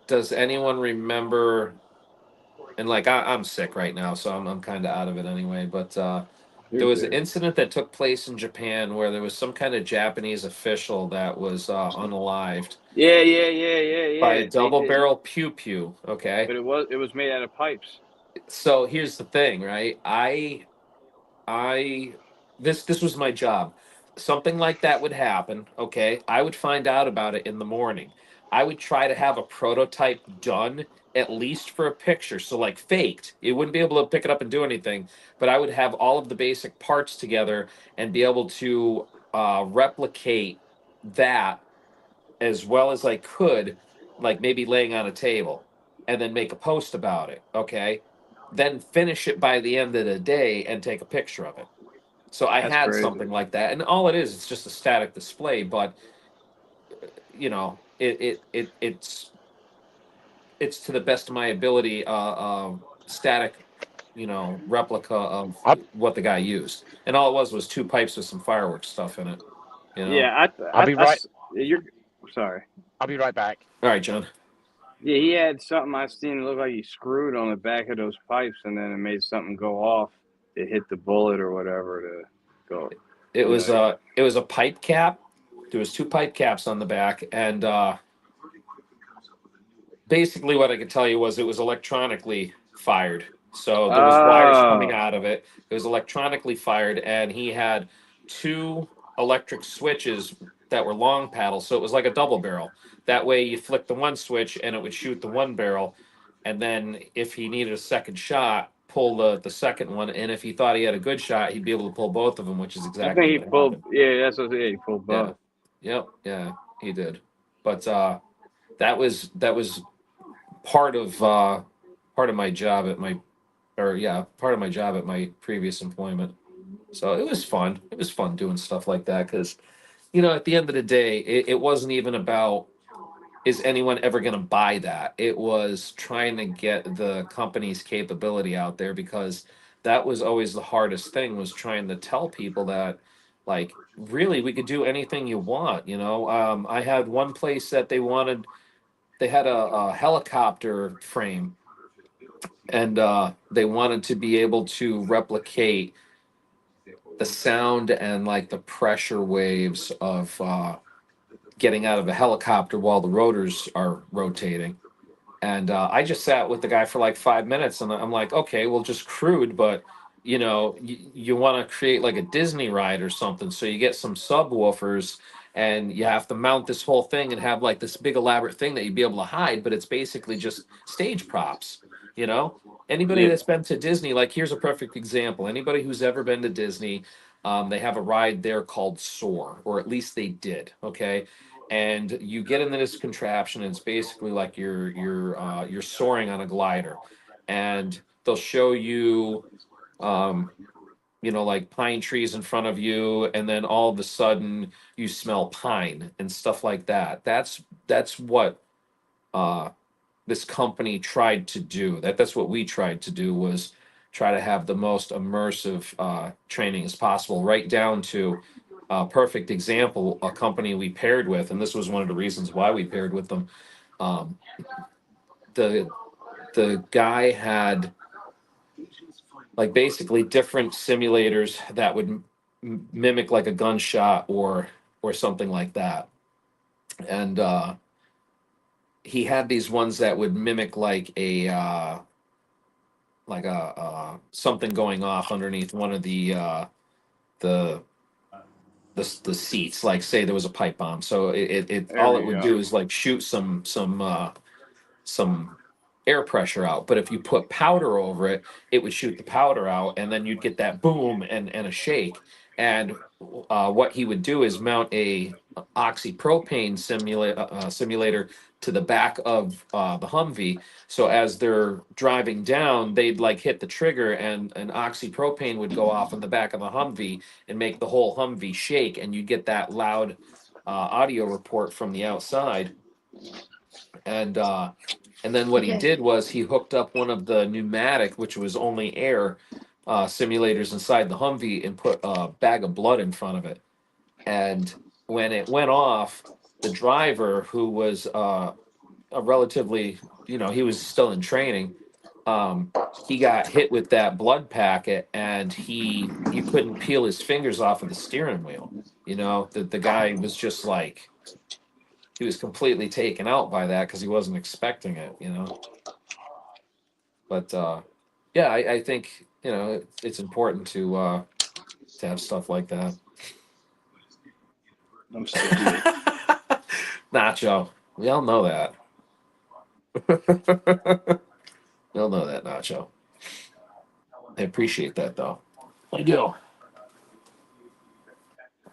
does anyone remember? And like I'm sick right now, so I'm kind of out of it anyway. But there You're was an good. incident that took place in Japan where there was some kind of Japanese official that was unalived by a Yeah. They double did, barrel pew pew. Okay, but it was made out of pipes. so here's the thing, right? I this was my job. Something like that would happen, okay? I would find out about it in the morning. I would try to have a prototype done at least for a picture. So like faked. It wouldn't be able to pick it up and do anything, but I would have all of the basic parts together and be able to replicate that as well as I could, like maybe laying on a table, and then make a post about it, okay? Then finish it by the end of the day and take a picture of it. So I That's had crazy. something like that, and all it is, it's just a static display. But it's to the best of my ability, static replica of I'll, what the guy used, and all it was 2 pipes with some fireworks stuff in it. Yeah, I'll be right. you're sorry. I'll be right back. All right, John. Yeah, he had something I seen. It looked like he screwed on the back of those pipes, and then it made something go off. It hit the bullet or whatever to go. It You was know, it was a pipe cap. There was 2 pipe caps on the back, and basically what I could tell you was it was electronically fired. So there was wires coming Oh, out of it. It was electronically fired, and he had 2 electric switches that were long paddles. So it was like a double barrel. That way you flick the one switch and it would shoot the one barrel. And then if he needed a second shot, pull the second one. And if he thought he had a good shot, he'd be able to pull both of them, which is I think exactly he what pulled. happened. Yeah, that's what. Yeah, he pulled Yeah. both. Yep. Yeah, he did. But that was part of my job at my part of my job at my previous employment. So it was fun. It was fun doing stuff like that because at the end of the day, it wasn't even about is anyone ever going to buy that. It was trying to get the company's capability out there because that was always the hardest thing was trying to tell people that like really we could do anything you want. I had one place that they had a helicopter frame and they wanted to be able to replicate the sound and like the pressure waves of getting out of a helicopter while the rotors are rotating. And I just sat with the guy for like 5 minutes, and I'm like, okay, well, just crude, but you want to create like a Disney ride or something, so you get some subwoofers, and you have to mount this whole thing and have like this big elaborate thing that you'd be able to hide, but it's basically just stage props. You know, anybody Yeah. that's been to Disney, like here's a perfect example. Anybody who's ever been to Disney, they have a ride there called Soar, or at least they did. Okay, and you get into this contraption and it's basically like you're soaring on a glider, and they'll show you um like pine trees in front of you, and then all of a sudden you smell pine and stuff like that. That's what uh this company tried to do. That's what we tried to do, was try to have the most immersive training as possible, right down to a perfect example, a company we paired with, and this was one of the reasons why we paired with them. Um, the the guy had like basically different simulators that would mimic like a gunshot or something like that, and he had these ones that would mimic like a something going off underneath one of the the seats. Like say there was a pipe bomb, so it There all it we would go. do is like shoot some air pressure out. But if you put powder over it, it would shoot the powder out, and then you'd get that boom and a shake. And what he would do is mount a oxypropane simulator to the back of the Humvee. So as they're driving down, they'd like hit the trigger, and an oxypropane would go off in the back of the Humvee and make the whole Humvee shake, and you'd get that loud audio report from the outside. And then what he did was he hooked up one of the pneumatic, which was only air, simulators inside the Humvee, and put a bag of blood in front of it. And when it went off, the driver, who was a relatively, he was still in training, he got hit with that blood packet, and you couldn't peel his fingers off of the steering wheel. The guy was just like, he was completely taken out by that because he wasn't expecting it. But yeah, I think it's important to have stuff like that. I'm sticky. Nacho, we all know that. We all know that, Nacho. I appreciate that, though. I do.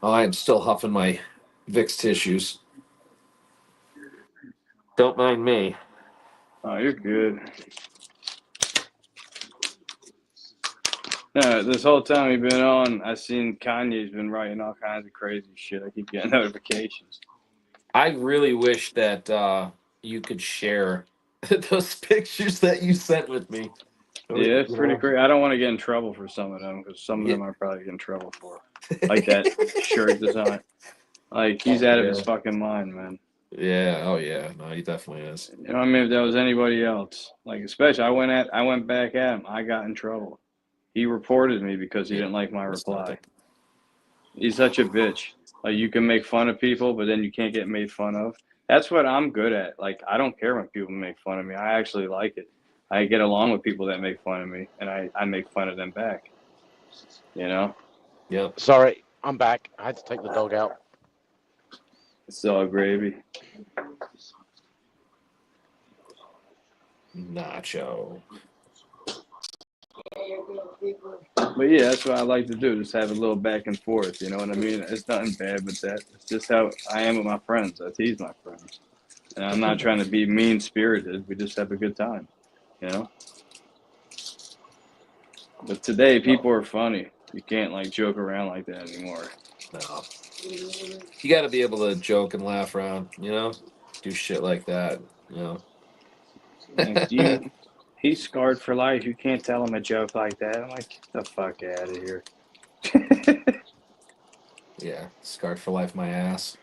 Oh, I'm still huffing my Vicks tissues. Don't mind me. Oh, you're good. This whole time we've been on, I seen Kanye's been writing all kinds of crazy shit. I keep getting notifications. I really wish that you could share those pictures that you sent with me. Yeah, it's pretty great. I don't want to get in trouble for some of them because some of them I probably get in trouble for. Like that shirt design. Like he's out of his fucking mind, man. Yeah. Oh yeah. No, he definitely is. You know what I mean? If there was anybody else, like especially I went back at him. I got in trouble. He reported me because he didn't like my reply. He's such a bitch. Like you can make fun of people, but then you can't get made fun of. That's what I'm good at. Like I don't care when people make fun of me. I actually like it. I get along with people that make fun of me, and I make fun of them back. You know? Yep. Sorry, I'm back. I had to take the dog out. It's all gravy. Nacho. But yeah, that's what I like to do. Just have a little back and forth. You know what I mean? It's nothing bad with that. It's just how I am with my friends. I tease my friends, and I'm not trying to be mean spirited. We just have a good time. You know? But today, people are funny. You can't like joke around like that anymore. No. You got to be able to joke and laugh around, you know? Do shit like that, you know? Like, he's scarred for life. You can't tell him a joke like that. I'm like, get the fuck out of here. Yeah, scarred for life, my ass.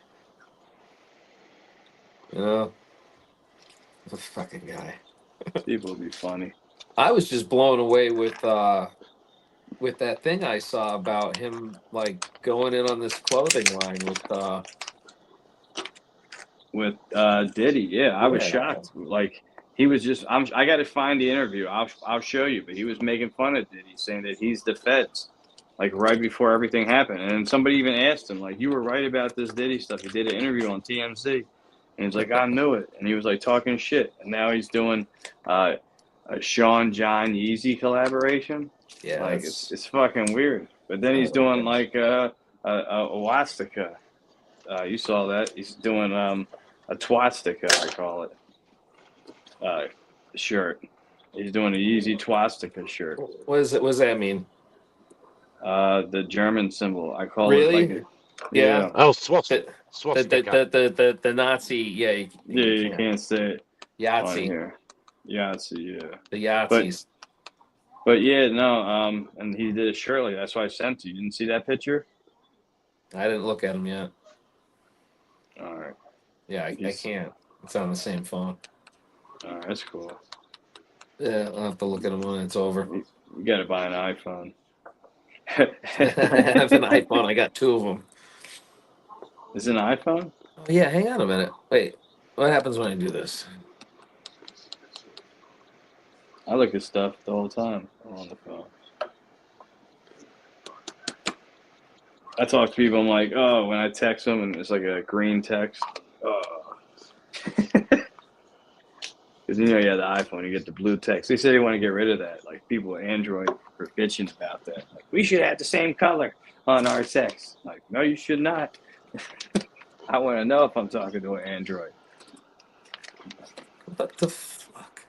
You know? The fucking guy. People will be funny. I was just blown away with that thing I saw about him like going in on this clothing line with Diddy. Yeah, I was shocked. Like he was just. I got to find the interview. I'll show you. But he was making fun of Diddy, saying that he's the feds. Like right before everything happened, and somebody even asked him, like, "You were right about this Diddy stuff." He did an interview on TMZ, and he's like, "I knew it," and he was like talking shit. And now he's doing a Sean John Yeezy collaboration. Yeah, like it's fucking weird. But then he's doing like a Wastika. You saw that? He's doing a Twastika, I call it. Shirt. He's doing a Yeezy Twastika shirt. What does that mean? The German symbol. I call really? it like yeah. Oh, swastika. The Nazi. Yeah. You can't say it on Yahtzee. here. Yahtzee, yeah. The Yahtzees. But yeah, no. And he did a shirt like that's why I sent you. You didn't see that picture? I didn't look at him yet. All right. Yeah, I can't. It's on the same phone. All right, that's cool. Yeah, I'll have to look at him when it's over. You got to buy an iPhone. I have an iPhone. I got 2 of them. Is it an iPhone? Oh, yeah, hang on a minute. Wait, what happens when I do this? I look at stuff the whole time on the phone. I talk to people, I'm like, oh, when I text them and it's like a green text. Oh. Because you have the iPhone, you get the blue text. They say they want to get rid of that. Like people with Android are bitching about that. Like, we should have the same color on our text. Like, no, you should not. I want to know if I'm talking to an Android. What the fuck?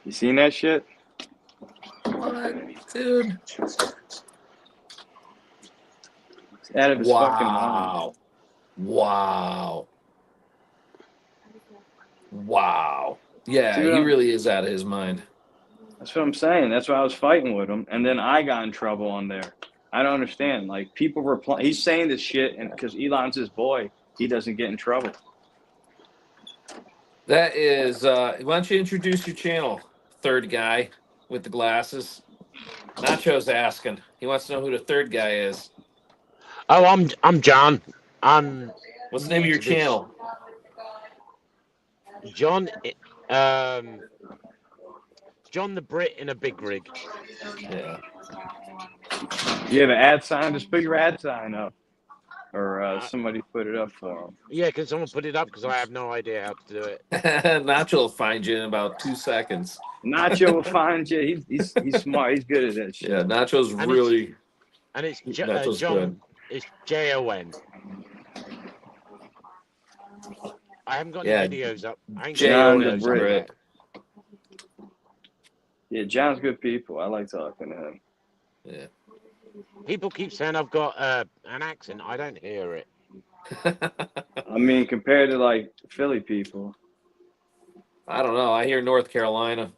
You seen that shit? What, dude? It's out of his fucking mind. Wow. Yeah, Dude, he really is out of his mind. That's what I'm saying. That's why I was fighting with him, and then I got in trouble on there. I don't understand. Like people reply, he's saying this shit, and because Elon's his boy, he doesn't get in trouble. That is. Why don't you introduce your channel, third guy with the glasses? Nacho's asking. He wants to know who the third guy is. Oh, I'm John. What's the name of your channel? John. John the Brit in a big rig. Yeah. You have an ad sign? Just put your ad sign up, or somebody put it up for him. Yeah, can someone put it up? Because I have no idea how to do it. Nacho will find you in about 2 seconds. Nacho will find you. He's smart. He's good at that shit. Yeah, Nacho's really. And it's Nacho's John. good. It's JON. I haven't got any videos up. I ain't got John any the videos Brit. up. Yeah, John's good people. I like talking to him. Yeah. People keep saying I've got an accent. I don't hear it. I mean, compared to like Philly people. I don't know. I hear North Carolina.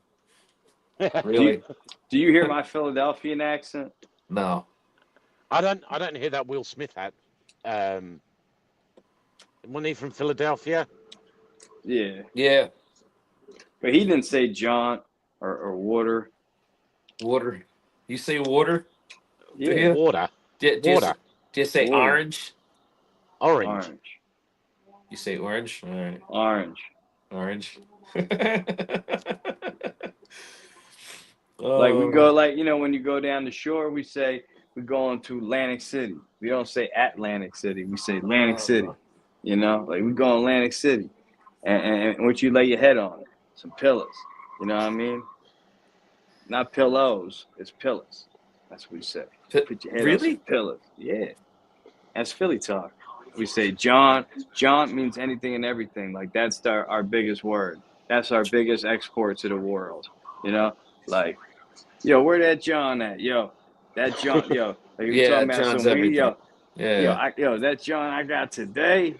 Do Really? Do you hear my Philadelphian accent? No. I don't hear that Will Smith hat. Wasn't he from Philadelphia? Yeah, Yeah. but he didn't say John or water. Water. You say water? Do Yeah, you? Water. Do Water. you say Water. orange? Orange. Orange, You say orange? All right. orange. Orange. Like we go, Oh, like when you go down the shore, we say we're going to Atlantic City. We don't say Atlantic City. We say Atlantic City. Like we go Atlantic City, and what you lay your head on, some pillows. You know what I mean? Not pillows. It's pillows. That's what we say. Put your head on some really? pillows. Yeah, that's Philly talk. We say John. John means anything and everything. Like that's our biggest word. That's our biggest export to the world. Like, yo, where that John at? Yo, that John. Yo, like you Yeah, talking about John's some weed. everything. Yo, Yeah. that John I got today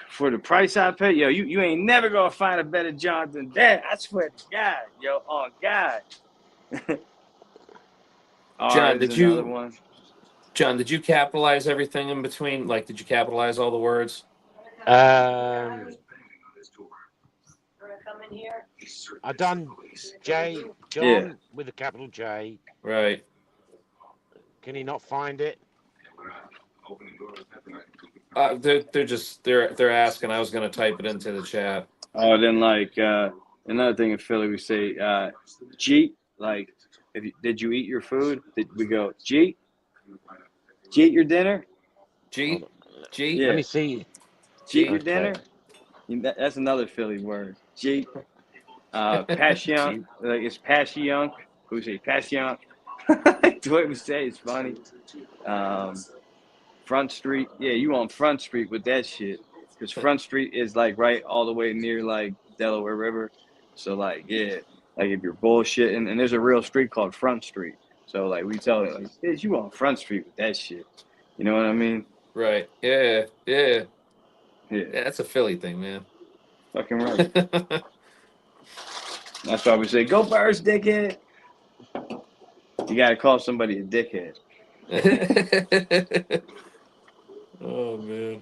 for the price I pay. Yo, you ain't never gonna find a better John than that. I swear to God. Yo, on God. R John, is did another you one. John, did you capitalize everything in between? Like, did you capitalize all the words? Um, Wanna come in here? I done J Yeah. John with a capital J. Right. Can he not find it? They're asking. I was gonna type it into the chat. Oh, then like another thing in Philly, we say "Jeet." Like, did you eat your food? We go "Jeet"? Jeet your dinner? G, Hold on. G, Yeah. Let me see. Jeet your Okay. dinner? That's another Philly word. Jeet. Passion. G. Like it's passion. We say passion. The way we say it's funny. Front Street. Yeah, you on Front Street with that shit. Because Front Street is like right all the way near like Delaware River. So like, yeah, like if you're bullshitting, and there's a real street called Front Street. So like we tell it like, bitch, you on Front Street with that shit. You know what I mean? Right. Yeah. Yeah. Yeah, Yeah. That's a Philly thing, man. fucking right. That's why we say, go Birds, dickhead. You gotta call somebody a dickhead. Oh man.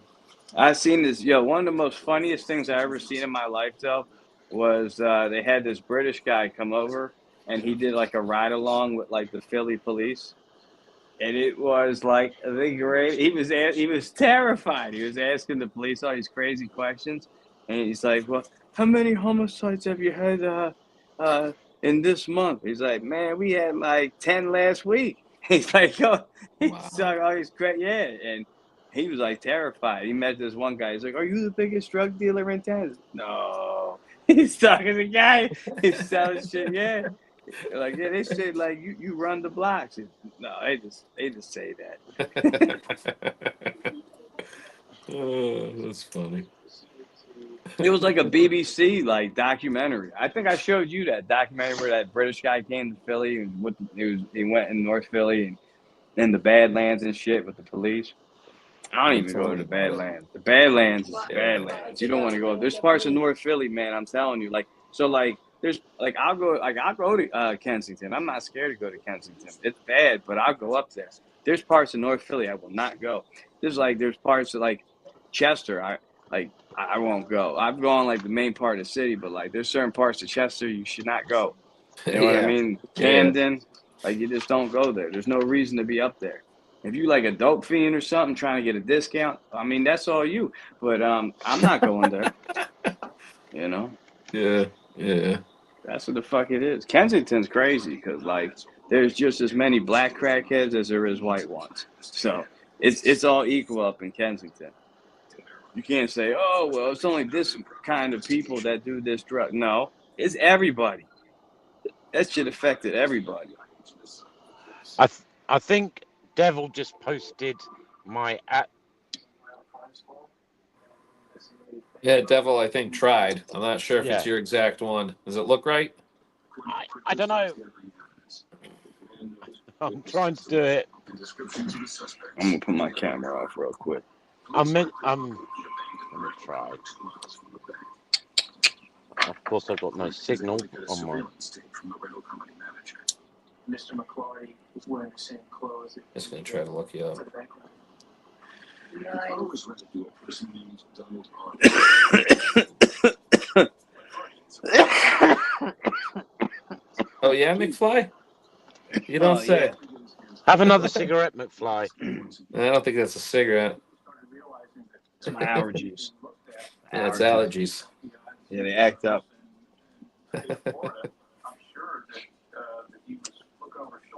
I seen this. Yo, one of the most funniest things I ever seen in my life, though, was they had this British guy come over, and he did like a ride along with like the Philly police, and it was like the great. He was terrified. He was asking the police all these crazy questions, and he's like, "Well, how many homicides have you had in this month?" He's like, "Man, we had like 10 last week." He's like, "Yo," he's Wow. talking all these crazy, yeah, and he was like terrified. He met this one guy. He's like, "Are you the biggest drug dealer in town?" He's like, no. He's talking to the guy. He's selling shit. Yeah. Like, yeah, they say like you run the blocks. No, they just say that. Oh, that's funny. It was like a BBC like documentary. I think I showed you that documentary where that British guy came to Philly and he went in North Philly and in the Badlands and shit with the police. I don't even go to the Badlands. The Badlands is Badlands. You don't want to go. There's parts of North Philly, man. I'm telling you, like so, like there's like I'll go to Kensington. I'm not scared to go to Kensington. It's bad, but I'll go up there. There's parts of North Philly I will not go. There's parts of like Chester. I won't go. I've gone like the main part of the city, but like there's certain parts of Chester you should not go. You know what I Yeah. mean? Yeah. Camden, like you just don't go there. There's no reason to be up there. If you like a dope fiend or something trying to get a discount, I mean that's all you. But I'm not going there. You know, Yeah. Yeah. that's what the fuck it is. Kensington's crazy because like there's just as many black crackheads as there is white ones. So it's all equal up in Kensington. You can't say, oh well, it's only this kind of people that do this drug. No, it's everybody. That shit affected everybody. I think Devil just posted my at. Yeah. Devil, I think tried. I'm not sure if Yeah. it's your exact one. Does it look right? I don't know. I'm trying to do it. I'm gonna put my camera off real quick. Let me try. Of course, I've got no signal Get a on my. surveillance tape from the rental company manager. Mr. McClory was wearing the same clothes. Just gonna try to look you up. To the bank robbery. The car was rented to a person named Donald R. Oh yeah, McFly? You don't Oh, say. Have another cigarette, McFly. I don't think that's a cigarette. It's my allergies. Yeah, it's allergies. Yeah, they act up.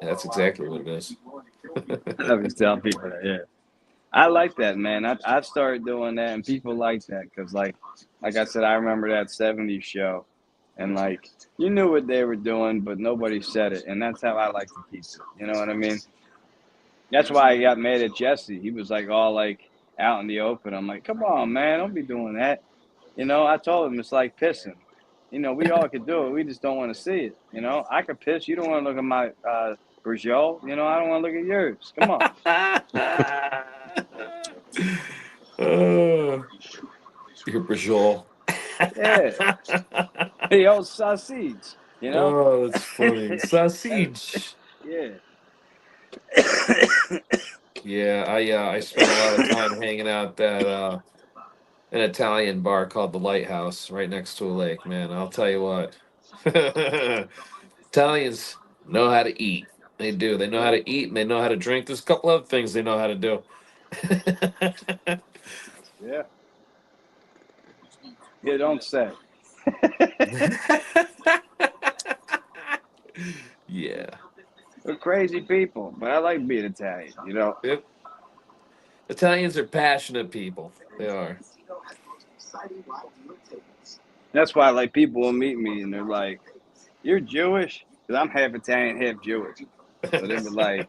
That's exactly what it is. I was telling people that, yeah. I like that, man. I've started doing that, and people like that because, like I said, I remember that '70s show, and like you knew what they were doing, but nobody said it, and that's how I like to keep it. You know what I mean? That's why I got mad at Jesse. He was like all like out in the open. I'm like, come on, man, don't be doing that. You know, I told him it's like pissing. You know, we all could do it. We just don't want to see it. You know, I could piss. You don't want to look at my Peugeot. You know, I don't want to look at yours. Come on. Your Bajol. Yeah. The old sausage. You know? Oh, that's funny. Sausage. Yeah. Yeah, I spent a lot of time hanging out at an Italian bar called the Lighthouse right next to a lake, man. I'll tell you what. Italians know how to eat. They do. They know how to eat and they know how to drink. There's a couple other things they know how to do. Yeah. You don't say. Yeah. We're crazy people, but I like being Italian, you know? Yep. Italians are passionate people. They are. That's why, like, people will meet me and they're like, you're Jewish? Because I'm half Italian, half Jewish. So they were like,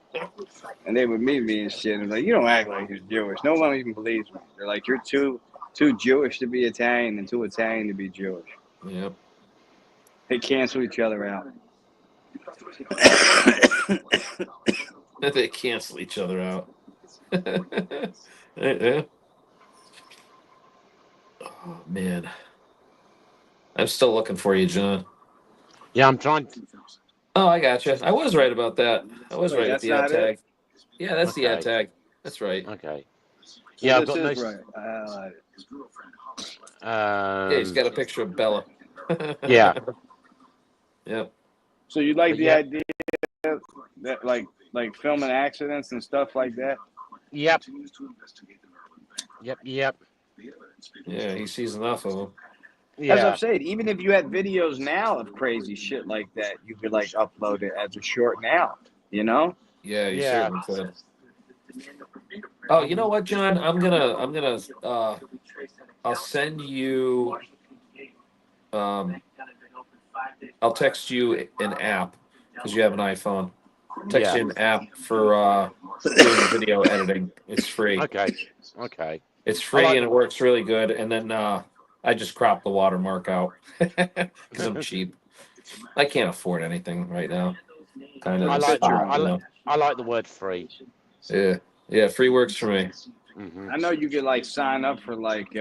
and they would meet me and shit. And like, you don't act like you're Jewish. No one even believes me. They're like, you're too Jewish to be Italian and too Italian to be Jewish. Yep. They cancel each other out. They cancel each other out. Yeah. Oh man, I'm still looking for you, John. Yeah, I'm trying to. Oh, I got you. I was right about that. I was Wait, right with that's the ad not it? tag. Yeah, that's the ad Okay. tag. That's right. Okay. Yeah, I've This got no. is right. I like it. Yeah, he's got a picture of Bella. Yeah. Yep. So you like But the yeah. idea that like filming accidents and stuff like that? Yep. Yep. Yeah, he sees enough of them. As Yeah. I've said, even if you had videos now of crazy shit like that, you could like upload it as a short now. You know? Yeah, you Yeah. certainly could. Oh, you know what, John? I'll send you. I'll text you an app because you have an iPhone. Text you an app for doing video editing. It's free. Okay. Okay. It's free and it works really good. And then I just crop the watermark out because I'm cheap. I can't afford anything right now. Kind of. I Picture. like the word free. Yeah. Free works for me. Mm-hmm. I know you could like sign up for like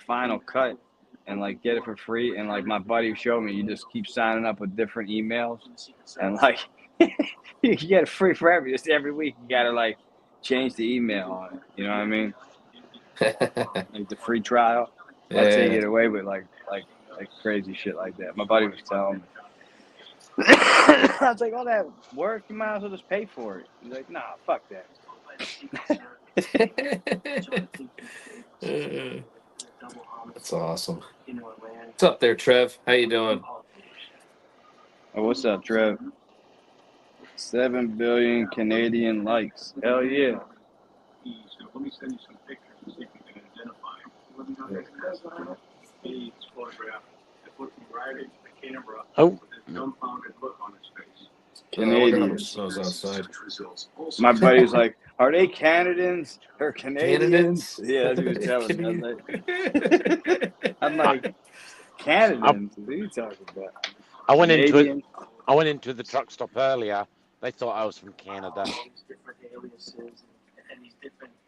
Final Cut and like get it for free. And like my buddy showed me, you just keep signing up with different emails and like you can get it free forever. Just every week you gotta like change the email on it. You know what I mean? Like the free trial. That's how you get away with like crazy shit like that. My buddy was telling me. I was like, all that work, you might as well just pay for it. He's like, nah, fuck that. That's awesome. What's up there, Trev? How you doing? Oh, what's up, Trev? 7 billion Canadian likes. Hell yeah. Let me send you some pictures and see if you can identify him. He's photographed looking right into the camera with this dumbfounded look on his face. Canadian. Snows outside. My buddy's like, are they Canadians or Canadians? Canadians? Yeah, that's what he was telling me. I'm like, Canadians? What are you talking about? I went Canadian? into the truck stop earlier. They thought I was from Canada.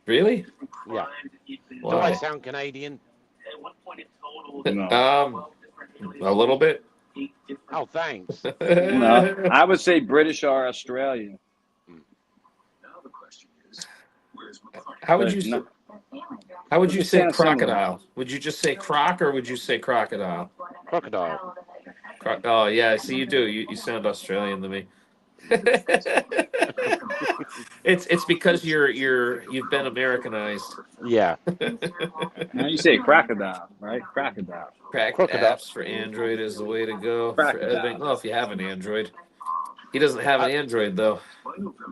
Really? Yeah. Why? Do I sound Canadian? No. A little bit. Oh, thanks. No, I would say British or Australian. How would But you no, how would you it say sounds similar. crocodile? Would you just say croc or would you say crocodile? Crocodile. Oh yeah, see you do. You sound Australian to me. It's because you've been Americanized. Yeah. Now you say crocodile, right? Crocodile. Cracked Crocodile. apps for Android is the way to go for Crocodile. editing. Well, if you have an Android. He doesn't have an Android though.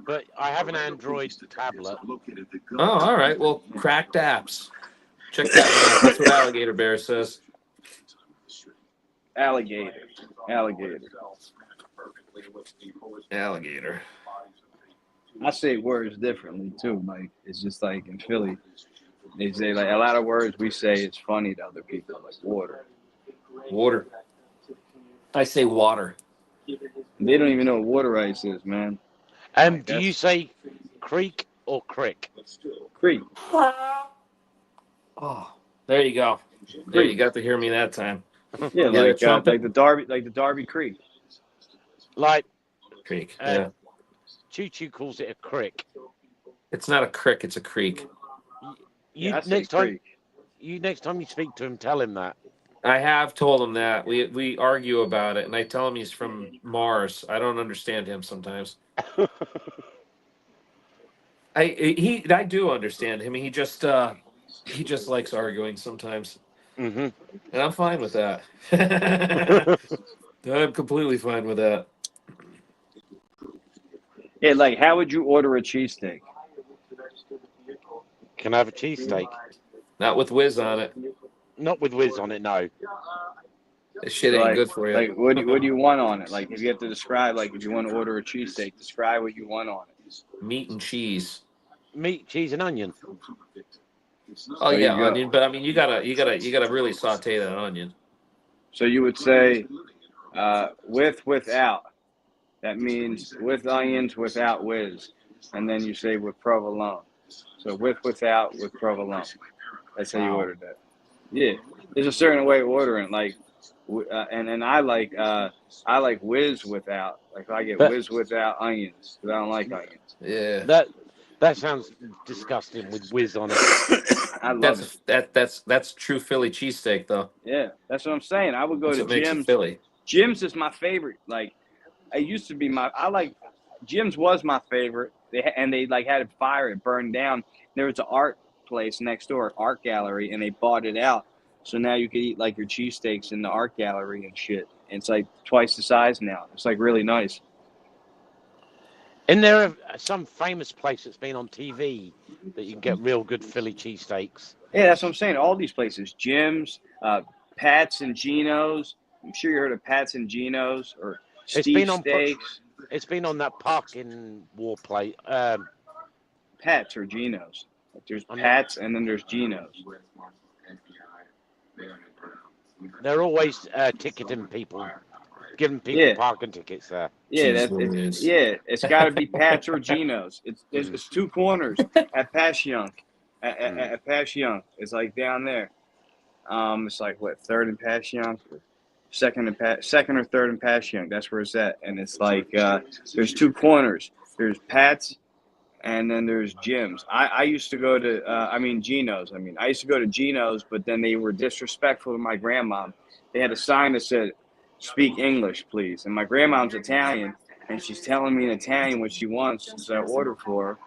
But I have an Android tablet. Oh, all right. Well, cracked apps. Check that one out. That's what Alligator Bear says. Alligator. Alligator. Alligator. I say words differently too. Like it's just like in Philly, they say like a lot of words we say it's funny to other people, like water. Water. I say water. They don't even know what water ice is, man. Do you say creek or crick? Creek. Oh, there you go. There you got to hear me that time. Yeah, Yeah, like trumpet. like the Darby Creek. Like, Creek. Yeah. Choo Choo calls it a crick. It's not a crick, it's a creek. You Yeah, I say next time creek. next time you speak to him, tell him that. I have told him that. We argue about it and I tell him he's from Mars. I don't understand him sometimes. I do understand him. He just likes arguing sometimes. Mm-hmm. And I'm fine with that. I'm completely fine with that. Yeah, like how would you order a cheesesteak? Can I have a cheesesteak? Not with whiz on it. Not with whiz on it, no. This shit ain't Like, good for you. like what do you want on it? Like if you have to describe, like if you want to order a cheesesteak, describe what you want on it. Meat and cheese. Meat, cheese, and onion. Oh There yeah, you go. onion. But I mean, you gotta really saute that onion. So you would say without. That means with onions, without whiz, and then you say with provolone. So without, with provolone. That's how you Wow. order that. Yeah, there's a certain way of ordering. Like, and I like whiz without. Like I get But- whiz without onions because I don't like onions. Yeah. That sounds disgusting with whiz on it. I love it. That's true Philly cheesesteak though. Yeah, that's what I'm saying. I would go That's to what makes it Jim's. Philly. Jim's is my favorite. Like, it used to be Jim's was my favorite. They like had a fire, it burned down. There was an art place next door, art gallery, and they bought it out. So now you can eat like your cheesesteaks in the art gallery and shit. And it's like twice the size now. It's like really nice. Isn't there some famous place that's been on TV that you can get real good Philly cheesesteaks? Yeah, that's what I'm saying. All these places, Jim's, Pat's and Geno's. I'm sure you heard of Pat's and Geno's or It's Steve been on Steaks. It's been on that parking wall plate. Pat's or Geno's. Like there's I'm not- Pat's and then there's Geno's. They're always ticketing people, giving people Yeah. parking tickets there. Yeah, Jeez that's Louise. it's got to be Pat's or Geno's. It's two corners at Passyunk. At Passyunk, it's like down there. It's like what, third and Passyunk, second or third and Passyunk. That's where it's at, and it's like there's two corners. There's Pat's, and then there's Jim's. I used to go to Geno's. I used to go to Geno's, but then they were disrespectful to my grandma. They had a sign that said, "Speak English, please." And my grandmom's Italian, and she's telling me in Italian what she wants as I order for her.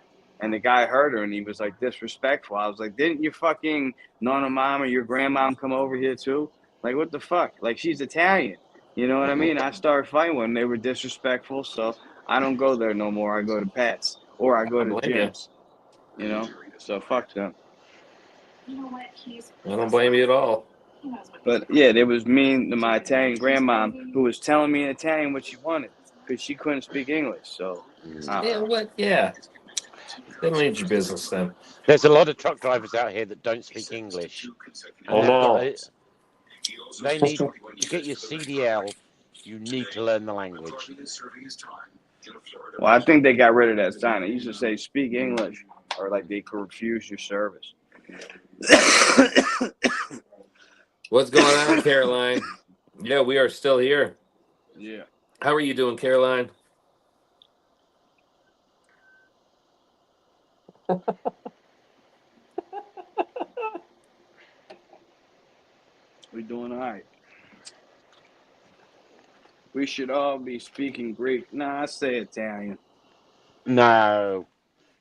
And the guy heard her, and he was like disrespectful. I was like, "Didn't your fucking nonna mom or your grandmom come over here too? Like, what the fuck? Like, she's Italian. You know what I mean?" I started fighting when they were disrespectful, so I don't go there no more. I go to Pat's or I go I to blame you. Jim's. You know, so fuck them. You know what? He's. I don't blame you at all. He knows what But yeah, it was mean to my Italian grandmom who was telling me in Italian what she wanted because she couldn't speak English. So Yeah, what? Yeah. They don't need your business then. There's a lot of truck drivers out here that don't speak English. And Oh, they've no. got- They need to get your CDL. You need to learn the language. well, I think they got rid of that sign. It used to say "Speak English," or like they could refuse your service. What's going on, Caroline? Yeah, we are still here. Yeah. How are you doing, Caroline? We're doing all right. We should all be speaking Greek. Nah, I say Italian. No,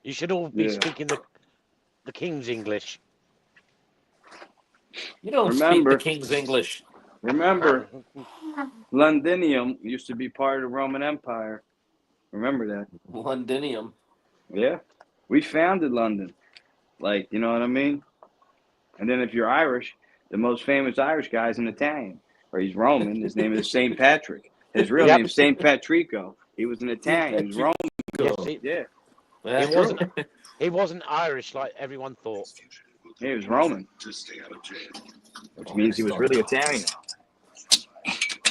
you should all be Yeah. speaking the King's English. You don't speak Remember, the King's English. remember, Londinium used to be part of the Roman Empire. Remember that? Londinium. Yeah. We founded London. Like, you know what I mean? And then if you're Irish, the most famous Irish guy is an Italian. Or he's Roman. His name is St. Patrick. His real Yep. name is St. Patrico. He was an Italian. He was Roman. Yes, Yeah. he wasn't. He wasn't Irish like everyone thought. He was Roman. Which means he was really Italian.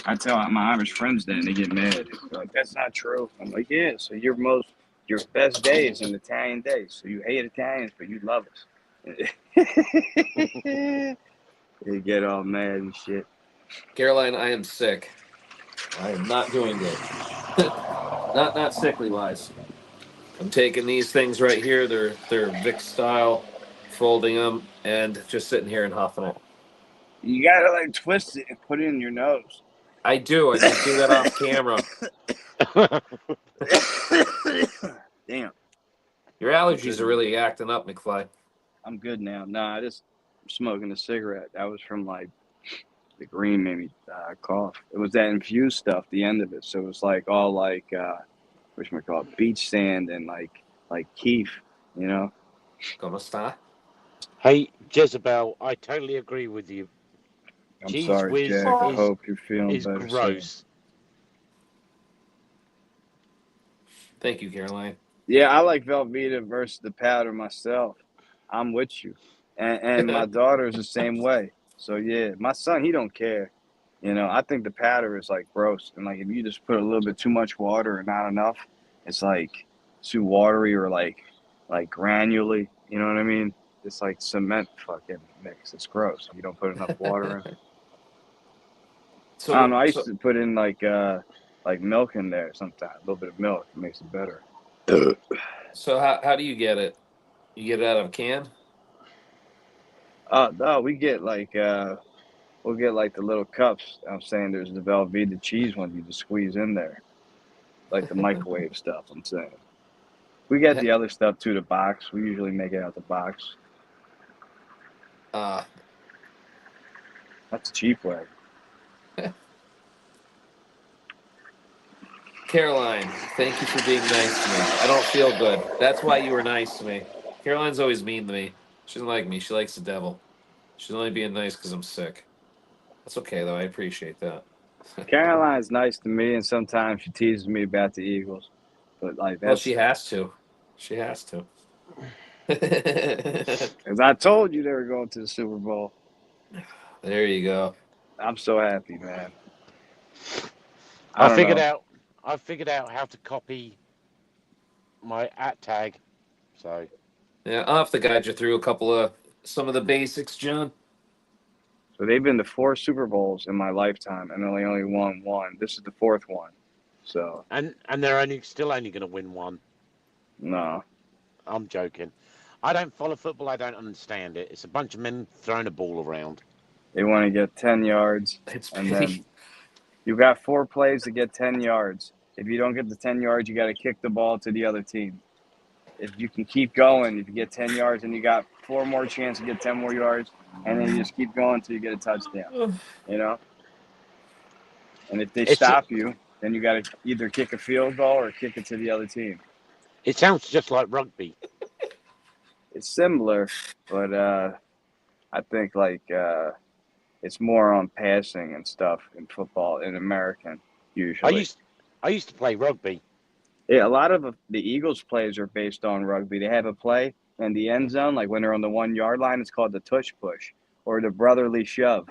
I tell my Irish friends that and they get mad. They're like, that's not true. I'm like, yeah, so your best day is an Italian day. So you hate Italians, but you love us. They get all mad and shit. Caroline, I am sick. I am not doing good. not sickly wise. I'm taking these things right here. They're Vic style, folding them, and just sitting here and huffing it. You gotta like twist it and put it in your nose. I do. I just do that off camera. Damn. Your allergies are really acting up, McFly. I'm good now. Nah, I just smoking a cigarette. That was from like the green made me cough. It was that infused stuff, the end of it. So it was like all like whatchamacallit, beach sand and like keef, you know. ¿Cómo está? Hey, Jezebel, I totally agree with you. I'm Cheese sorry, whiz Jack. I hope you're feeling Is better. gross. Thank you, Caroline. Yeah, I like Velveeta versus the powder myself. I'm with you, and my daughter's the same way. So yeah, my son he don't care. You know, I think the powder is like gross, and like if you just put a little bit too much water and not enough, it's like too watery or like granularly. You know what I mean? It's like cement fucking mix. It's gross. You don't put enough water in. I don't know. I used to put in like milk in there sometimes. A little bit of milk it makes it better. So how do you get it? You get it out of a can? No, we get like we'll get like the little cups. I'm saying there's the Velveeta cheese one you just squeeze in there, like the microwave stuff. I'm saying we get the other stuff too. The box. We usually make it out the box. That's a cheap way. Caroline, thank you for being nice to me. I don't feel good. That's why you were nice to me. Caroline's always mean to me. She doesn't like me. She likes the devil. She's only being nice because I'm sick. That's okay, though. I appreciate that. Caroline's nice to me, and sometimes she teases me about the Eagles. But like that's Well, she has to. She has to. because I told you they were going to the Super Bowl. There you go. I'm so happy, man. I figured out how to copy my @tag. So yeah, I'll have to guide you through some of the basics, John. So they've been to 4 Super Bowls in my lifetime, and only won one. This is the 4th one. So and they're still only going to win one. No, I'm joking. I don't follow football. I don't understand it. It's a bunch of men throwing a ball around. They want to get 10 yards, and then you got 4 plays to get 10 yards. If you don't get the 10 yards, you got to kick the ball to the other team. If you can keep going, if you get 10 yards, and you got 4 more chances to get 10 more yards, and then you just keep going until you get a touchdown. You know. And if they stop you, then you got to either kick a field goal or kick it to the other team. It sounds just like rugby. It's similar, but I think like it's more on passing and stuff in football in American usually. I used to play rugby. Yeah, a lot of the Eagles plays are based on rugby. They have a play in the end zone, like when they're on the 1 yard line, it's called the tush push or the brotherly shove,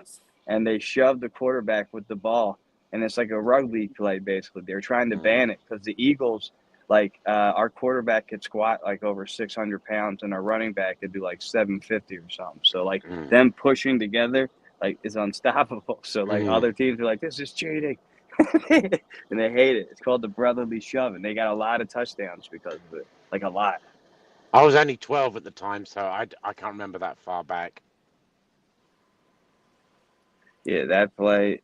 and they shove the quarterback with the ball, and it's like a rugby play basically. They're trying to ban it because the Eagles. Like our quarterback could squat like over 600 pounds, and our running back could do like 750 or something. So like them pushing together, like is unstoppable. So like Mm. other teams are like, this is cheating, and they hate it. It's called the brotherly shove, and they got a lot of touchdowns because of it, like a lot. I was only 12 at the time, so I can't remember that far back. Yeah, that play,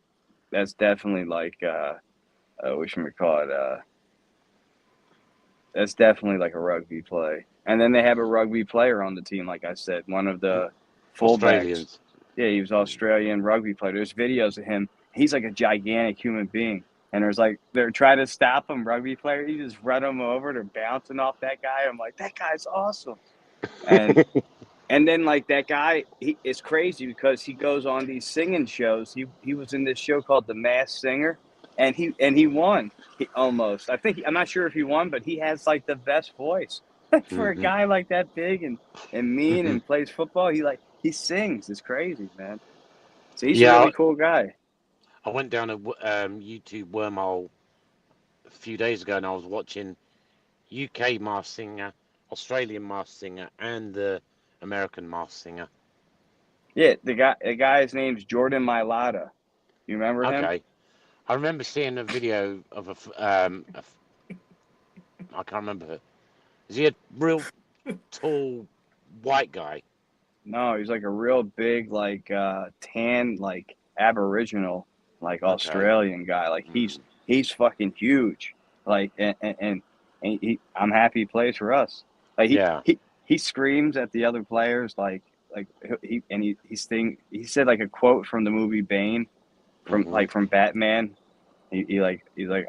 that's definitely like what should we call it? That's definitely like a rugby play. And then they have a rugby player on the team, like I said, one of the fullbacks. Australians. Yeah, he was Australian rugby player. There's videos of him. He's like a gigantic human being. And there's like, they're trying to stop him, rugby player. He just run him over. They're bouncing off that guy. I'm like, that guy's awesome. And then like that guy, it's crazy because he goes on these singing shows. He was in this show called The Masked Singer, and he won. Almost. I'm not sure if he won, but he has like the best voice for a guy like that big and mean and plays football. He sings. It's crazy, man. So he's a really cool guy. I went down a YouTube wormhole a few days ago, and I was watching UK Masked Singer, Australian Masked Singer, and the American Masked Singer. Yeah, the guy's name's Jordan Mailata. You remember him? Okay. I remember seeing a video of I can't remember. Is he a real tall white guy? No, he's like a real big, like tan, like Aboriginal, like Australian guy. Like he's fucking huge. Like and I'm happy he plays for us. Like he screams at the other players like he said like a quote from the movie Bane from Batman. He's like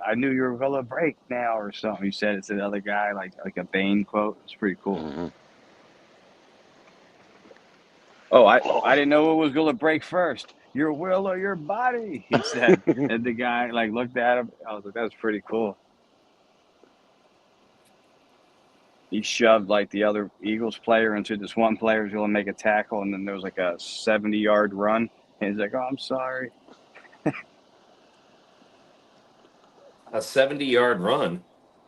I knew you were gonna break now or something. He said it to the other guy like a Bane quote. It's pretty cool. Oh, I didn't know it was gonna break first. Your will or your body, he said. And the guy like looked at him. I was like, that was pretty cool. He shoved like the other Eagles player into this one player who's gonna make a tackle, and then there was like a 70-yard run. And he's like, "Oh, I'm sorry." A 70-yard run.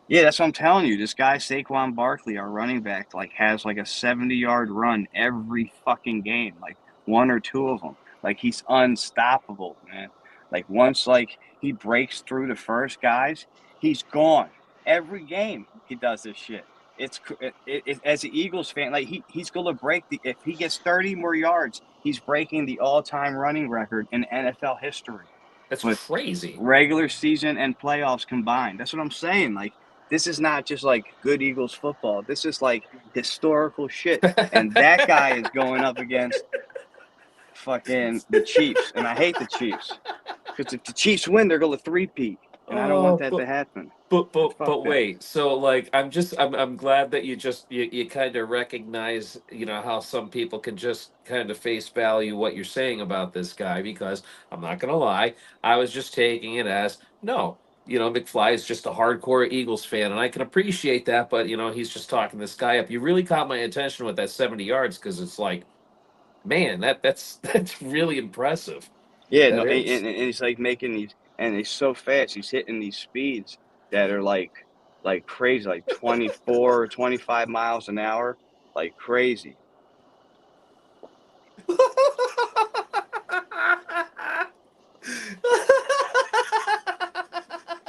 Yeah, that's what I'm telling you. This guy Saquon Barkley, our running back, like has like a 70-yard run every fucking game, like one or two of them. Like he's unstoppable, man. Like once like he breaks through the first guys, he's gone. Every game he does this shit. It's as an Eagles fan, like he's gonna break if he gets 30 more yards, he's breaking the all-time running record in NFL history. That's crazy. Regular season and playoffs combined. That's what I'm saying. Like this is not just like good Eagles football. This is like historical shit. And that guy is going up against fucking the Chiefs, and I hate the Chiefs because if the Chiefs win, they're gonna three-peat, and I don't want that to happen. But wait, so like I'm glad that you kind of recognize, you know, how some people can just kind of face value what you're saying about this guy, because I'm not gonna lie, I was just taking it as no, you know, McFly is just a hardcore Eagles fan, and I can appreciate that, but you know, he's just talking this guy up. You really caught my attention with that 70 yards because it's like, man, that's really impressive. Yeah, no, and he's like making these, and he's so fast. He's hitting these speeds that are like crazy, like 24 or 25 miles an hour, like crazy.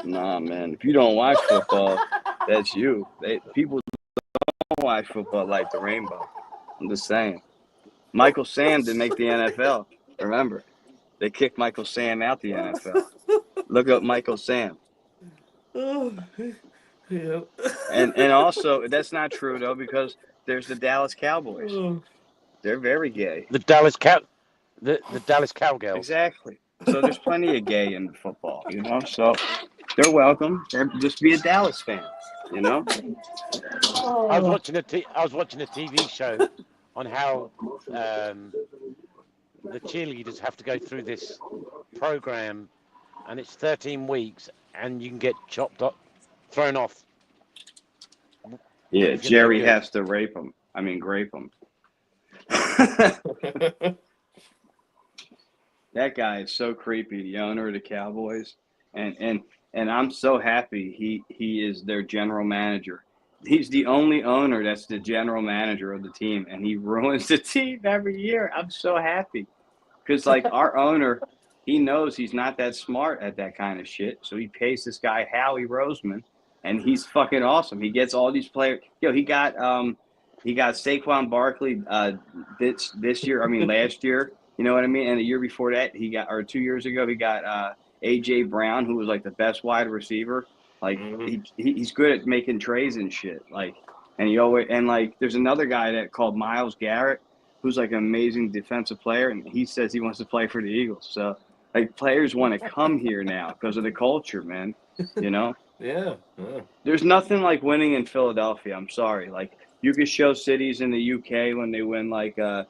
Nah, man, if you don't watch football, that's you. People don't watch football like the rainbow. I'm just saying. Michael Sam didn't make the NFL. Remember, they kicked Michael Sam out the NFL. Look up Michael Sam. Yeah. And also, that's not true though, because there's the Dallas Cowboys. They're very gay. The Dallas Cowgirls. Exactly. So there's plenty of gay in football, you know. So they're welcome. Just be a Dallas fan, you know. I was watching a TV show on how the cheerleaders have to go through this program, and it's 13 weeks, and you can get thrown off. Yeah, Jerry has to grape them. That guy is so creepy, the owner of the Cowboys, and I'm so happy he is their general manager. He's the only owner that's the general manager of the team, and he ruins the team every year. I'm so happy. because like our owner, he knows he's not that smart at that kind of shit. So he pays this guy Howie Roseman, and he's fucking awesome. He gets all these players. He got Saquon Barkley this year. I mean last year. You know what I mean? And the year before that, or 2 years ago, he got AJ Brown, who was like the best wide receiver. Like he's good at making trades and shit. Like, and there's another guy called Myles Garrett, who's like an amazing defensive player, and he says he wants to play for the Eagles. So like players want to come here now because of the culture, man. You know? Yeah. There's nothing like winning in Philadelphia. I'm sorry. Like you could show cities in the UK when they win like a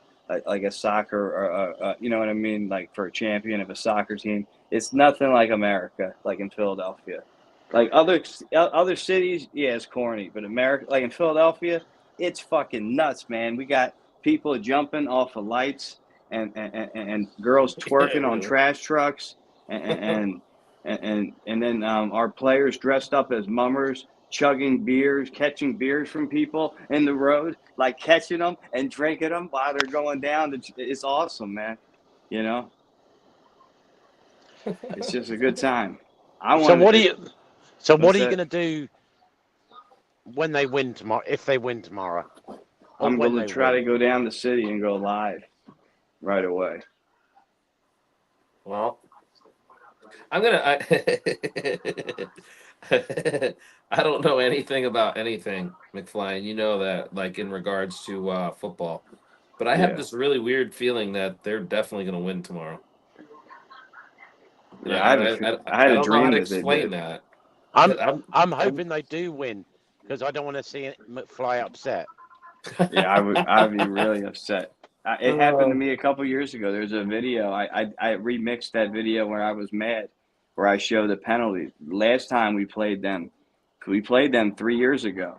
soccer or you know what I mean, like for a champion of a soccer team. It's nothing like America, like in Philadelphia. Like other cities, yeah, it's corny, but America, like in Philadelphia, it's fucking nuts, man. We got people jumping off of lights and girls twerking on trash trucks and then our players dressed up as mummers, chugging beers, catching beers from people in the road, like catching them and drinking them while they're going down. It's awesome, man. You know, it's just a good time. So what are you going to do when they win tomorrow? If they win tomorrow, I'm going to try to go down the city and go live right away. Well, I'm gonna. I don't know anything about anything, McFly, and you know that, like in regards to football. But I have this really weird feeling that they're definitely going to win tomorrow. Yeah, I had a dream. I don't know how to explain that. I'm hoping they do win because I don't want to see McFly upset. Yeah, I'd be really upset. It happened to me a couple years ago. There's a video. I remixed that video where I was mad, where I showed the penalty. Last time we played them 3 years ago.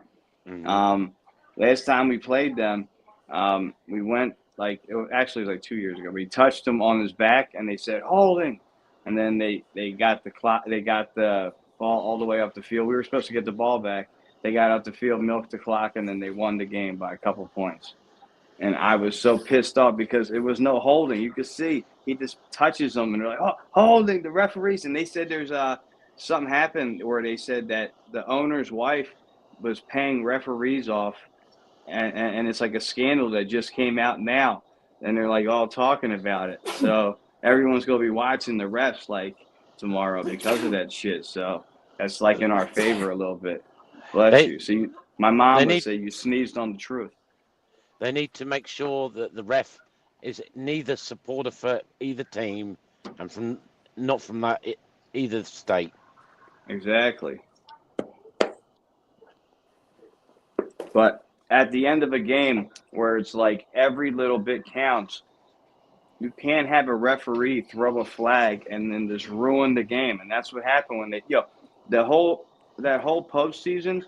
Mm-hmm. Last time we played them, we went it was like 2 years ago. We touched him on his back, and they said holding, and then they got the clock. They got the ball all the way up the field. We were supposed to get the ball back. They got up the field, milked the clock, and then they won the game by a couple points. And I was so pissed off because it was no holding. You could see he just touches them, and they're like, "Oh, holding!" The referees, and they said there's something happened where they said that the owner's wife was paying referees off, and it's like a scandal that just came out now, and they're like all talking about it. So everyone's gonna be watching the refs like tomorrow because of that shit. So that's like in our favor a little bit. Bless you. See, my mom would say you sneezed on the truth. They need to make sure that the ref is neither supporter for either team and not from either state. Exactly. But at the end of a game where it's like every little bit counts, you can't have a referee throw a flag and then just ruin the game. And that's what happened when that whole postseason.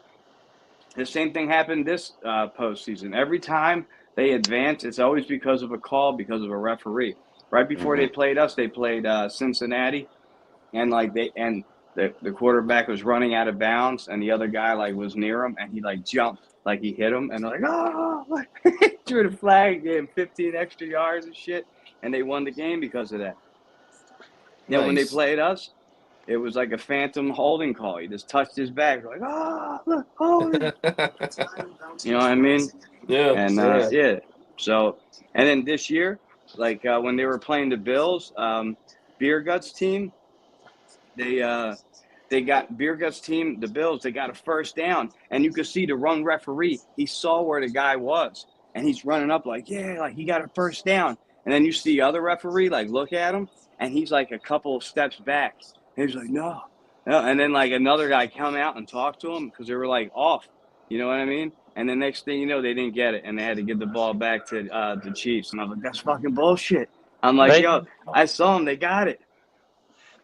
The same thing happened this postseason. Every time they advance, it's always because of a call, because of a referee. Right before they played us, they played Cincinnati, and the quarterback was running out of bounds, and the other guy was near him, and he jumped, he hit him, and they're like, oh, threw the flag, gave him 15 extra yards and shit, and they won the game because of that. Yeah, when they played us, it was like a phantom holding call. He just touched his back. Like, look, holding. You know what I mean? Yeah. And yeah. So, and then this year, when they were playing the Bills, Beer Guts team, they got Beer Guts team, the Bills. They got a first down, and you could see the run referee. He saw where the guy was, and he's running up he got a first down. And then you see the other referee look at him, and he's a couple of steps back. And he's like, no. And then another guy come out and talk to him because they were off. You know what I mean? And the next thing you know, they didn't get it, and they had to give the ball back to the Chiefs. And I was like, that's fucking bullshit. I'm like, I saw them. They got it.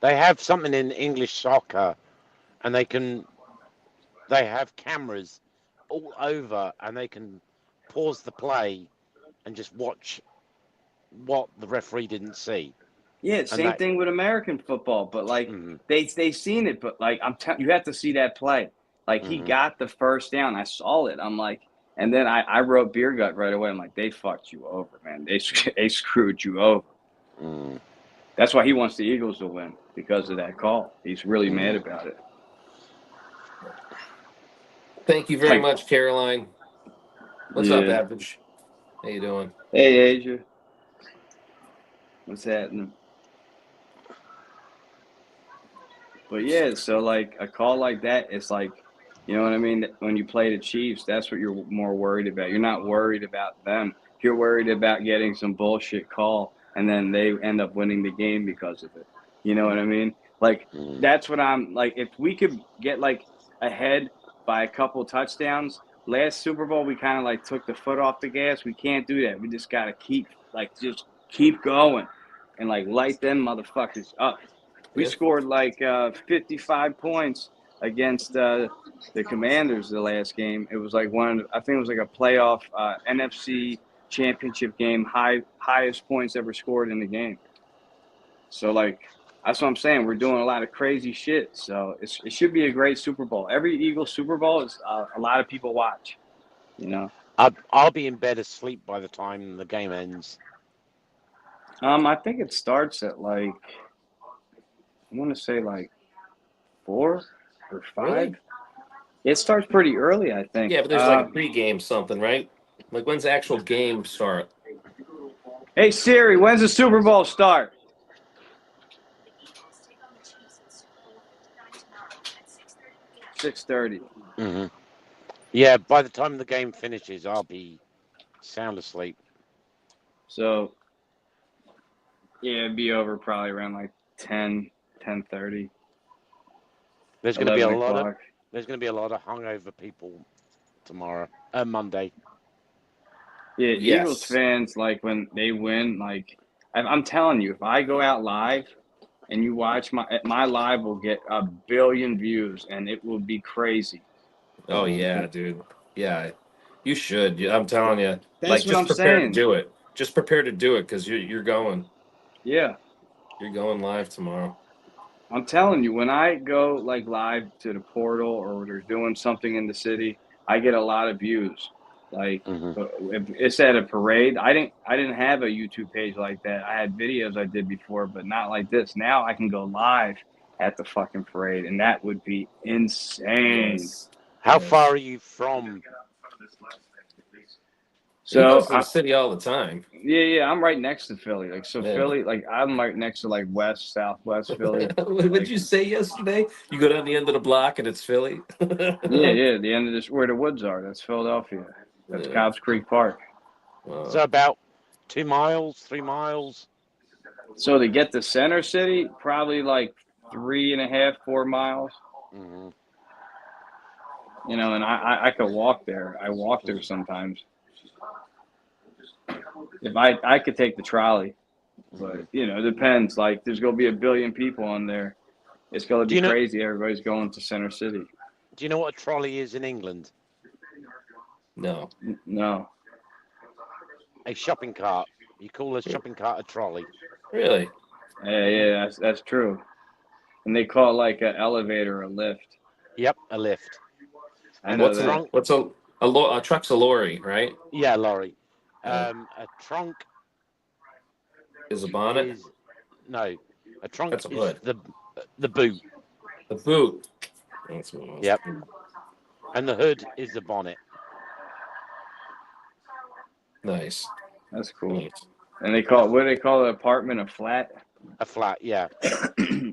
They have something in English soccer, and they have cameras all over, and they can pause the play and just watch what the referee didn't see. Yeah, same thing with American football, but they seen it, but you have to see that play. He got the first down. I saw it. I'm like, and then I wrote Beer Gut right away. I'm like, they fucked you over, man. They screwed you over. Mm. That's why he wants the Eagles to win, because of that call. He's really mad about it. Thank you very Like, much, Caroline. What's up, yeah. Average? How you doing? Hey, Asia. What's happening? But yeah, so like a call like that, it's like, you know what I mean? When you play the Chiefs, that's what you're more worried about. You're not worried about them. You're worried about getting some bullshit call, and then they end up winning the game because of it. You know what I mean? Like, that's what I'm like. If we could get like ahead by a couple touchdowns, last Super Bowl we kind of like took the foot off the gas. We can't do that. We just gotta just keep going, and like light them motherfuckers up. We Yeah. scored like 55 points against the Commanders the last game. It was like I think it was like a playoff NFC championship game, highest points ever scored in the game. So like, that's what I'm saying. We're doing a lot of crazy shit. So it should be a great Super Bowl. Every Eagles Super Bowl is a lot of people watch. You know. I'll be in bed asleep by the time the game ends. I think it starts at like, I want to say like 4 or 5. Really? It starts pretty early, I think. Yeah, but there's like a pregame something, right? Like, when's the actual game start? Hey Siri, when's the Super Bowl start? 6:30. Mm-hmm. Yeah, by the time the game finishes, I'll be sound asleep. So, yeah, it'd be over probably around like 10:30. There's going to be a 11 lot of o'clock. there's going to be a lot of hungover people tomorrow, Monday. Yeah, Yes. Eagles fans, like when they win, like I'm telling you, if I go out live and you watch my live will get 1 billion views and it will be crazy. Oh yeah, dude. Yeah, you should. I'm telling you. That's Like, what just I'm prepare saying. to do it. Just prepare to do it because you're going. Yeah, You're going live tomorrow. I'm telling you, when I go like live to the portal or they're doing something in the city, I get a lot of views. Like if it's at a parade, I didn't have a YouTube page like that. I had videos I did before, but not like this. Now I can go live at the fucking parade, and that would be insane. Yes. How Yes. far are you from? He goes So to the city all the time. yeah, I'm right next to Philly. Like so, Yeah. Philly, like I'm right next to like southwest Philly. What did you say yesterday? You go down the end of the block and it's Philly. Yeah, the end of this where the woods are. That's Philadelphia. That's Yeah. Cobbs Creek Park. Wow. So about 2 miles, 3 miles. So to get to Center City, probably like 3.5, 4 miles. Mm-hmm. You know, and I could walk there. I walk there sometimes. If I could take the trolley, but you know, it depends. Like there's gonna be 1 billion people on there. It's gonna be crazy. Everybody's going to Center City. Do you know what a trolley is in England? No. No. A shopping cart. You call a shopping cart a trolley. Really? Yeah, that's true. And they call it like an elevator, a lift. Yep, a lift. I know that. Trunk? What's a truck's a lorry, right? Yeah, lorry. Yeah. A trunk Is a bonnet? A trunk That's a is hood. the boot. The boot. That's what it was. Yep. And the hood is the bonnet. Nice. That's cool. And what do they call the apartment? A flat? A flat, yeah.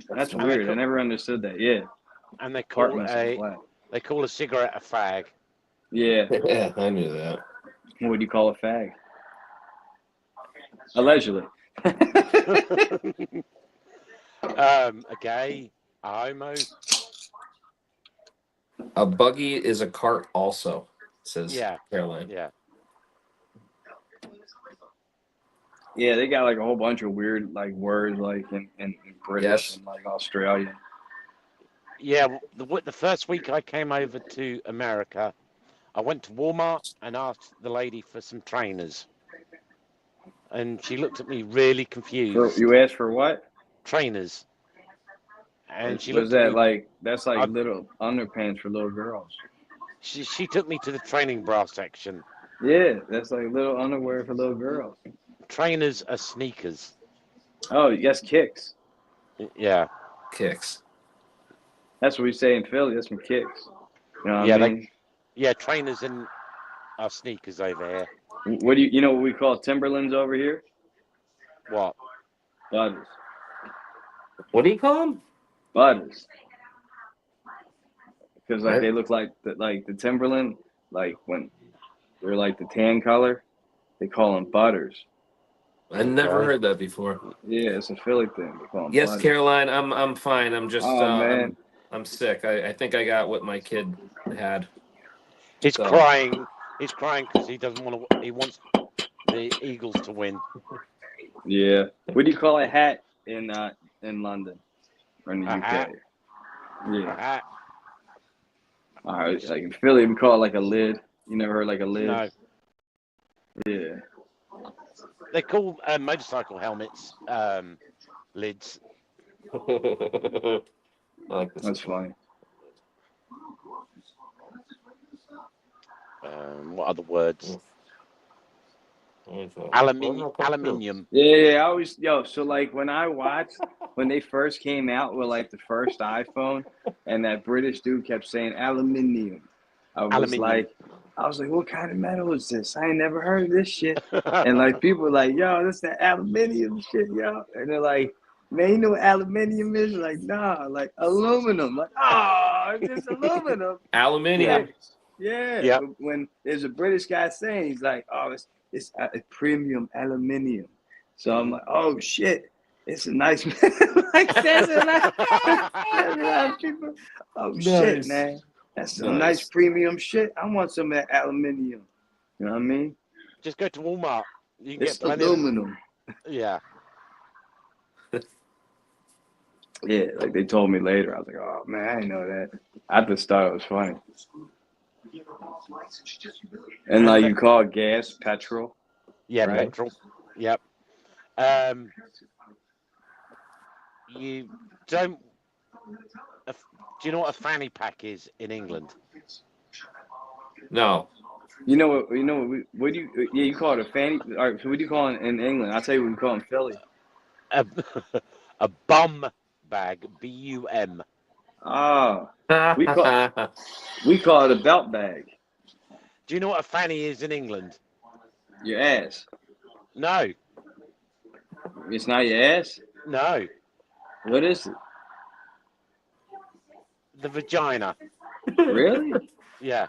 That's weird. I never understood that. Yeah. And they call Apartment's a flat. They call a cigarette a fag. Yeah. Yeah, I knew that. What would you call a fag? Allegedly. A gay, a homo. A buggy is a cart also, says Caroline. Yeah. Yeah, they got like a whole bunch of weird like words like in British and like Australian. Yeah, the first week I came over to America, I went to Walmart and asked the lady for some trainers. And she looked at me really confused. You asked for what? Trainers. And she was looked at me, that's like little underpants for little girls. She took me to the training bra section. Yeah, that's like little underwear for little girls. Trainers are sneakers. Oh, yes, kicks. Yeah. Kicks. That's what we say in Philly. That's from kicks. You know what Yeah, I mean? Yeah, trainers and sneakers over here. What do you know what we call Timberlands over here? What? Butters. What do you call them? Butters. Because like Right. they look like the Timberland, like when they're like the tan color, they call them butters. I never Okay. heard that before. Yeah, it's a Philly thing. They call them Yes, butters. Caroline, I'm fine. I'm just Oh man. I'm sick. I think I got what my kid had. He's So- crying. He's crying because he doesn't want to. He wants the Eagles to win. Yeah. What do you call a hat in London or in the A UK? hat. Yeah. Ah, All right. Like in Philly, we call it like a lid. You never heard like a lid? no, Yeah. they call motorcycle helmets lids. I like this. That's funny. What other words? Well, Aluminium. Yeah. I always so like when I watched when they first came out with like the first iPhone and that British dude kept saying aluminium. I was like, what kind of metal is this? I ain't never heard of this shit. And like people were like, yo, this that aluminium shit, yo. And they're like, man, you know what aluminium is? Like, nah, like aluminum. Like, oh, it's just aluminum. Aluminium. Yeah. Yeah. But when there's a British guy saying, he's like, oh, it's a premium aluminium. So I'm like, oh shit, it's a nice like that's a nice people. Oh shit, Nice. man. That's some Nice. nice premium shit. I want some of that aluminium. You know what I mean? Just go to Walmart. You can It's get plenty of. aluminum. Yeah. Yeah, like they told me later. I was like, oh man, I didn't know that. I just thought it was funny. And like you call gas petrol. Yeah, Right. petrol. Yep. You don't. Do you know what a fanny pack is in England? No. You know what? What do you? Yeah, you call it a fanny. All right. So what do you call it in England? I'll tell you what we call it in Philly. A, a bum bag. BUM. Oh, we call it a belt bag. Do you know what a fanny is in England? Your ass. No. It's not your ass. No. What is it? The vagina. Really? Yeah.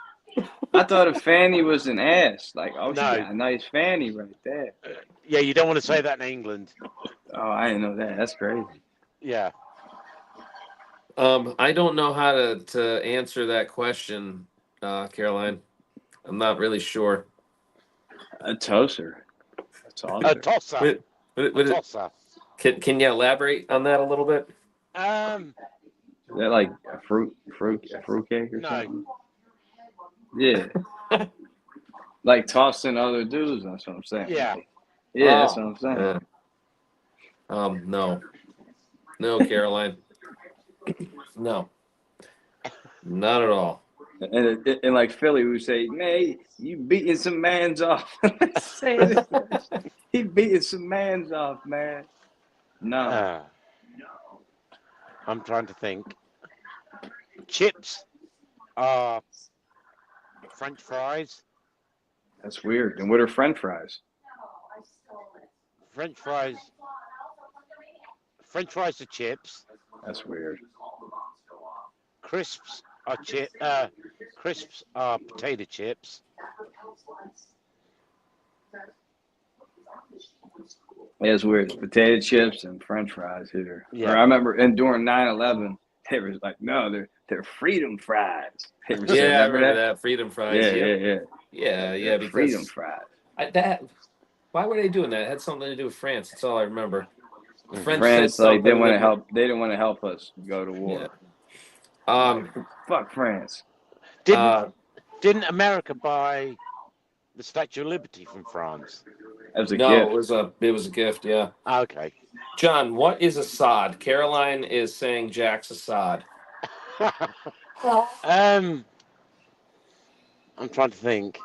I thought a fanny was an ass. Like, oh, she No. got a nice fanny right there. Yeah, you don't want to say that in England. Oh, I didn't know that. That's crazy. Yeah. I don't know how to answer that question, Caroline. I'm not really sure. A tosser. That's all. A tosser. What is- Tosser. can you elaborate on that a little bit? Is that like a fruit cake or No. something? Yeah. Like tossing other dudes. That's what I'm saying. Yeah. Yeah, that's what I'm saying. No. No, Caroline. No. Not at all. And like Philly, we say, man, you beating some mans off. He beating some mans off, man. No. I'm trying to think. Chips are French fries. That's weird. And what are French fries? French fries. French fries are chips. That's weird. Crisps are crisps are potato chips. Yeah, it's weird. Potato chips and French fries here. Yeah. Or I remember, and during 9/11, they were like, no, they're freedom fries. They were saying, Yeah, I remember that. Freedom fries. Yeah. Yeah, because freedom fries. why were they doing that? It had something to do with France. That's all I remember. The French France, said like they something want to that- help. They didn't want to help us go to war. Yeah. Fuck France. Didn't America buy the Statue of Liberty from France? That was a No, gift. it was a gift. Yeah. Okay. John, what is Assad? Caroline is saying Jack's Assad. I'm trying to think.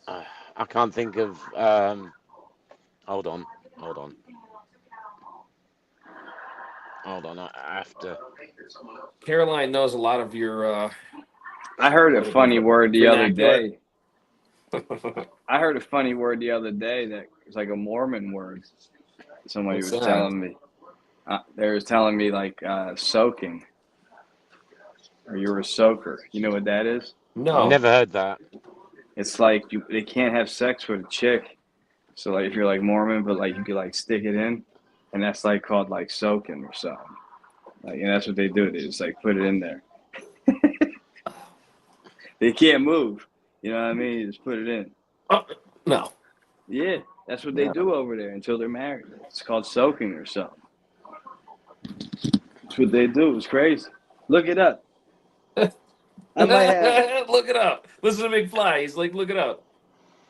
I can't think of. Hold on. Hold on. Hold on. I have to. Caroline knows a lot of your I heard a funny word the other vernacular. day. I heard a funny word the other day that was like a Mormon word. Somebody What's was that? telling me. They was telling me like soaking, or you're a soaker. You know what that is? No. Never heard that. It's like they can't have sex with a chick. So like if you're like Mormon, but like you could like stick it in, and that's like called like soaking or something. Like, and that's what they do. They just like put it in there. They can't move. You know what I mean? You just put it in. No. Yeah, that's what they do over there until they're married. It's called soaking or something. That's what they do. It's crazy. Look it up. I might have. Look it up. Listen to McFly. He's like, look it up.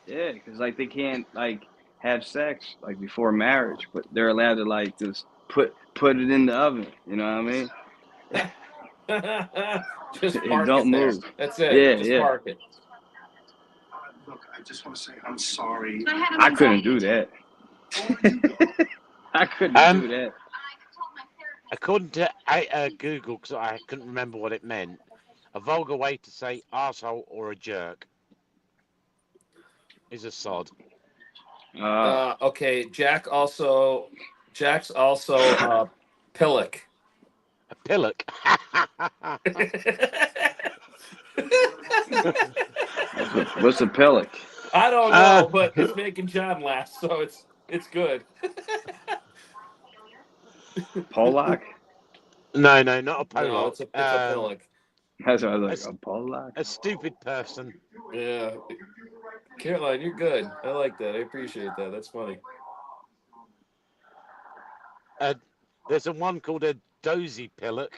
Yeah, because like they can't like have sex like before marriage, but they're allowed to like just put it in the oven. You know what I mean? Just And park don't it there. move. That's it. Yeah, Just yeah. park it. Look, I just want to say I'm sorry. I couldn't do that. I couldn't do that. According to Google, because I couldn't remember what it meant, a vulgar way to say arsehole or a jerk is a sod. Okay, Jack's also pillock. A pillock. What's a pillock? I don't know, but it's making John laugh, so it's good. Pollock? No, not a Pollock. No, it's a pillock. That's what I was like, a Pollock? A stupid person. Yeah. Caroline, you're good. I like that. I appreciate that. That's funny. There's a one called a dozy pillock.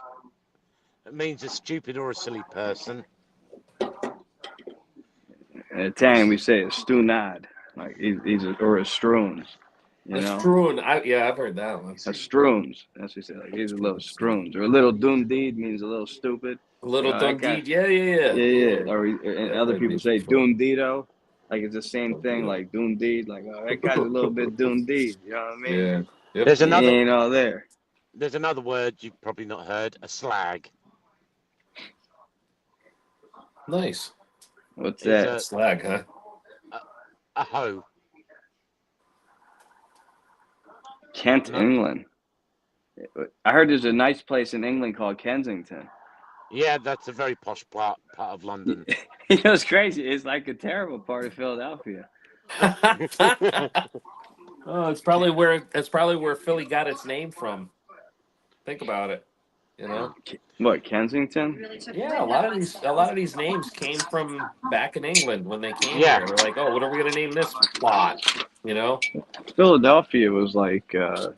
It means a stupid or a silly person. In Italian, we say a stunad, like he's or a stroons. You A know? stroon. I've heard that one. A stroons. That's what you say. Like he's a little stroons. Or a little doondeed means a little stupid. A little that Dundee. kind Yeah. Or and other people say doondeedo. Like it's the same thing, like doondeed. Like, oh, that guy's a little bit doondeed. You know what I mean? Yeah. Yep. There's He another. ain't all there. There's another word you've probably not heard. A slag. Nice. What's It's that? Slag, huh? a hoe. Kent, England. I heard there's a nice place in England called Kensington. Yeah, that's a very posh part of London. You know, it's crazy. It's like a terrible part of Philadelphia. Oh, that's probably where Philly got its name from. Think about it. You know? What, Kensington? Yeah, a lot of these names came from back in England when they came Yeah. here. They're like, oh, what are we gonna name this plot? You know? Philadelphia was like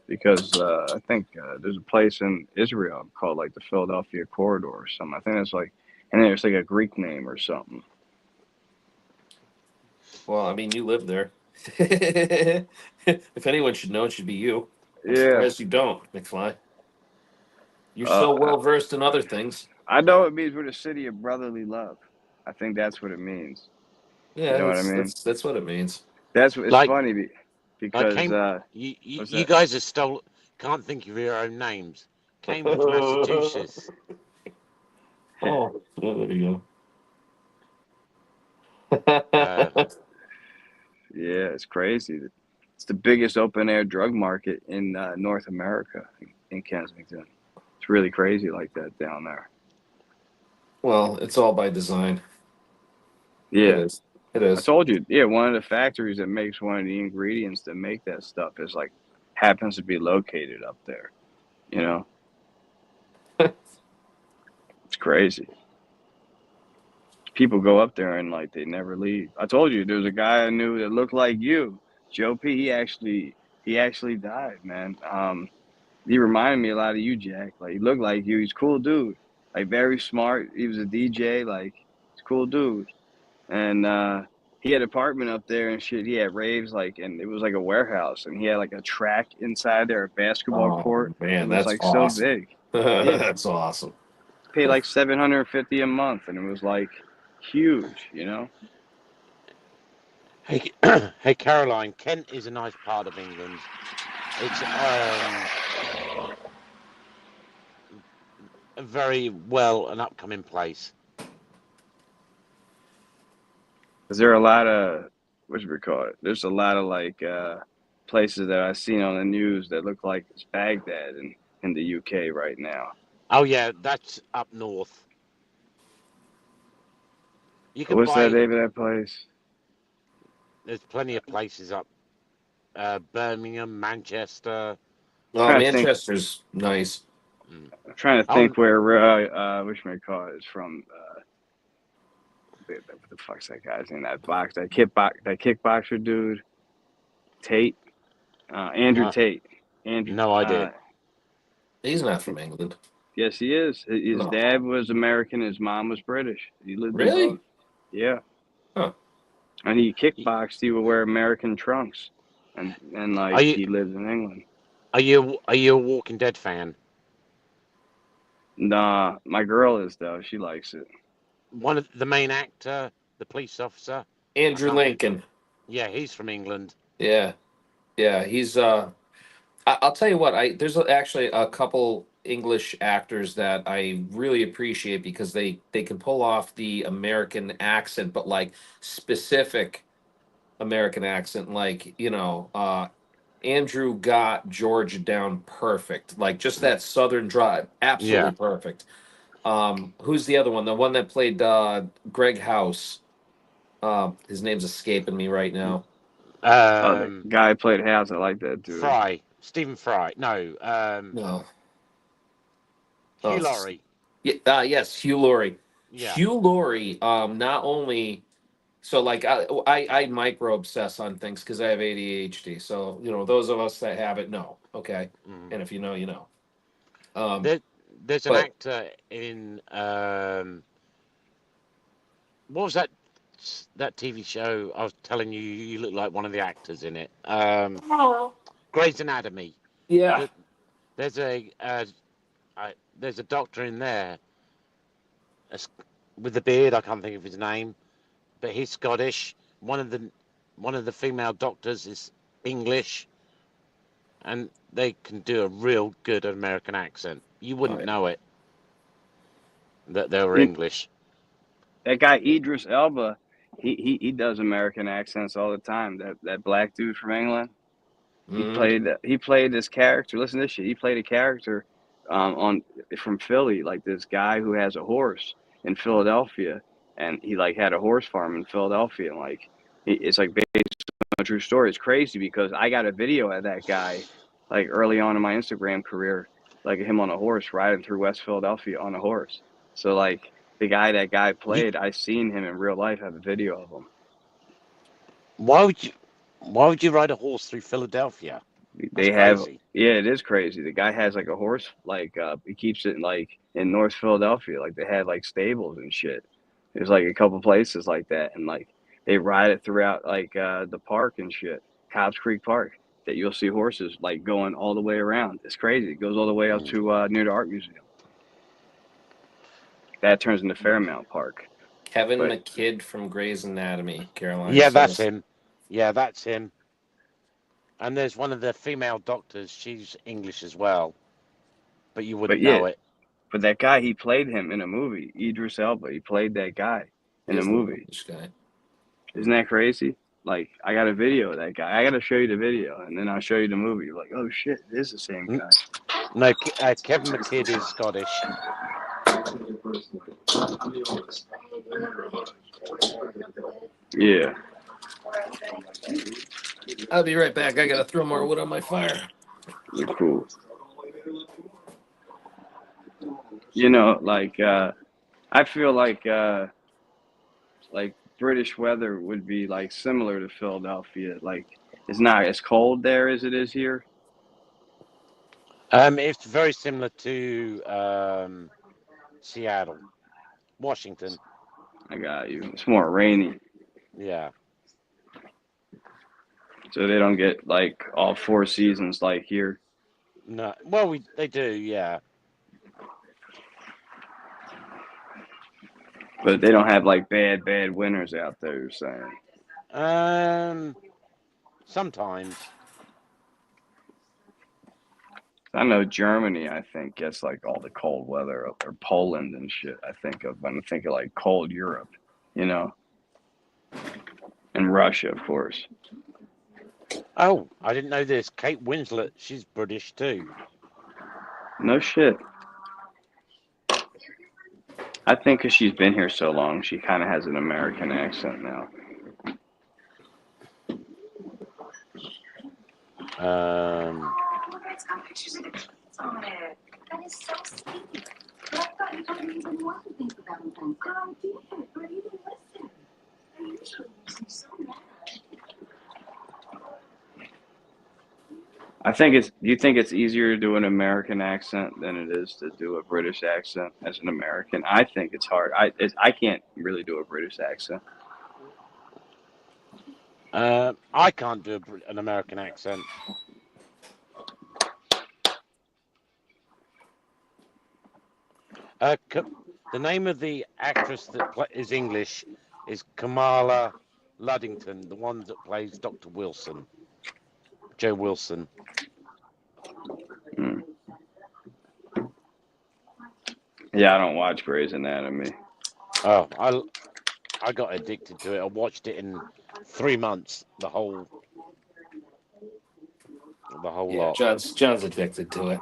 because I think there's a place in Israel called like the Philadelphia Corridor or something. I think it's like, and there's like a Greek name or something. Well, I mean, you live there. If anyone should know, it should be you. I'm Yeah, surprised you don't, McFly. You're so well versed in other things. I know it means we're the city of brotherly love. I think that's what it means. Yeah, You know what I mean? that's what it means. That's what it's Like- funny because What's You that? guys have can't think of your own names. Cambridge, Massachusetts. Oh, there you go. yeah, it's crazy. It's the biggest open air drug market in North America in Kensington. It's really crazy like that down there. Well, it's all by design. Yeah. It I is. told you, yeah, one of the factories that makes one of the ingredients that make that stuff is like happens to be located up there. You know? It's crazy. People go up there and like they never leave. I told you there's a guy I knew that looked like you, Joe P. He actually died, man. He reminded me a lot of you, Jack. Like he looked like you. He's a cool dude. Like very smart. He was a DJ. Like he's a cool dude. And he had an apartment up there and shit. He had raves and it was like a warehouse, and he had like a track inside there, a basketball court. Man, it was that's like awesome. so big. That's awesome. Paid like $750 a month, and it was like huge, you know. Hey, hey, Caroline. Kent is a nice part of England. It's a very well an upcoming place. Is there a lot of what should we call it? There's a lot of like places that I've seen on the news that look like it's Baghdad in the UK right now. Oh yeah, that's up north. You can What's that buy. name of that place? There's plenty of places up. Birmingham, Manchester. Oh, Trying to think. Manchester's nice. Mm. I'm trying to Oh, think where which may call it is from. What the fuck's that guy's name? That kickboxer dude, Tate, Andrew no, Tate. Andrew. no idea. He's not from England. Yes, he is. His No. dad was American. His mom was British. He lived in Really? both. Yeah. Huh. And he kickboxed. He would wear American trunks, and Are like you he lived in England. are you a Walking Dead fan? Nah, my girl is though. She likes it. One of the main actor, the police officer. Andrew Lincoln. Yeah, he's from England. Yeah. Yeah. He's I'll tell you what, there's actually a couple English actors that I really appreciate because they can pull off the American accent, but like specific American accent, like Andrew got George down perfect, like just that Southern drive, absolutely Yeah. perfect. Who's the other one? The one that played Greg House. His name's escaping me right now. The guy played House. I like that dude. Fry, Stephen Fry. No, No. Hugh Oh, Laurie. Yeah, yes, Hugh Laurie. Yeah. Hugh Laurie, not only so like I micro obsess on things because I have ADHD. So those of us that have it know, okay, Mm. and if you know, you know. There's an but- actor in what was that TV show I was telling you? You look like one of the actors in it. Grey's Anatomy. Yeah. There's a doctor in there with the beard. I can't think of his name, but he's Scottish. One of the female doctors is English, and they can do a real good American accent. You wouldn't know it that they were English. That guy Idris Elba, he does American accents all the time. That black dude from England. He played this character. Listen to this shit. He played a character from Philly, like this guy who has a horse in Philadelphia, and he like had a horse farm in Philadelphia, and like it's like based on a true story. It's crazy because I got a video of that guy like early on in my Instagram career, like him on a horse riding through West Philadelphia on a horse. So like the guy that guy played, I seen him in real life. I have a video of him. Why would you ride a horse through Philadelphia? They have, yeah, it is crazy. The guy has like a horse, like he keeps it like in North Philadelphia. Like they had like stables and shit. There's like a couple places like that, and like they ride it throughout like the park and shit, Cobbs Creek Park. That you'll see horses like going all the way around. It's crazy. It goes all the way up to near the art museum. That turns into Fairmount Park. Kevin McKidd from Grey's Anatomy, Caroline. Yeah, that's him. Yeah, that's him. And there's one of the female doctors. She's English as well, but you wouldn't know it. But that guy, he played him in a movie. Idris Elba. He played that guy in a movie. Isn't that crazy? Like, I got a video of that guy. I got to show you the video, and then I'll show you the movie. You're like, oh shit, it is the same guy. No, Kevin McKidd is Scottish. Yeah. I'll be right back. I gotta throw more wood on my fire. You're cool. Like I feel like British weather would be like similar to Philadelphia. Like it's not as cold there as it is here. It's very similar to Seattle, Washington. I got you. It's more rainy. Yeah. So they don't get like all 4 seasons like here. No. Well, they do, yeah. But they don't have like bad winters out there, you're saying. Sometimes. I know Germany, I think, gets like all the cold weather up there. Poland and shit, I think of when I think of like cold Europe, you know, and Russia, of course. Oh, I didn't know this. Kate Winslet, she's British too. No shit. I think because she's been here so long, she kind of has an American accent now. It's got pictures of the kids on it. That is so sweet. But I thought you told me you didn't want to think for Valentine's Day. I did, but you didn't listen. I usually makes me so mad. I think it's. Do you think it's easier to do an American accent than it is to do a British accent as an American? I think it's hard. I can't really do a British accent. I can't do an American accent. The name of the actress that is English is Kamala Luddington, the one that plays Dr. Wilson, Joe Wilson. Hmm. Yeah, I don't watch Grey's Anatomy. Oh, I got addicted to it. I watched it in 3 months, the whole lot. John's addicted to it.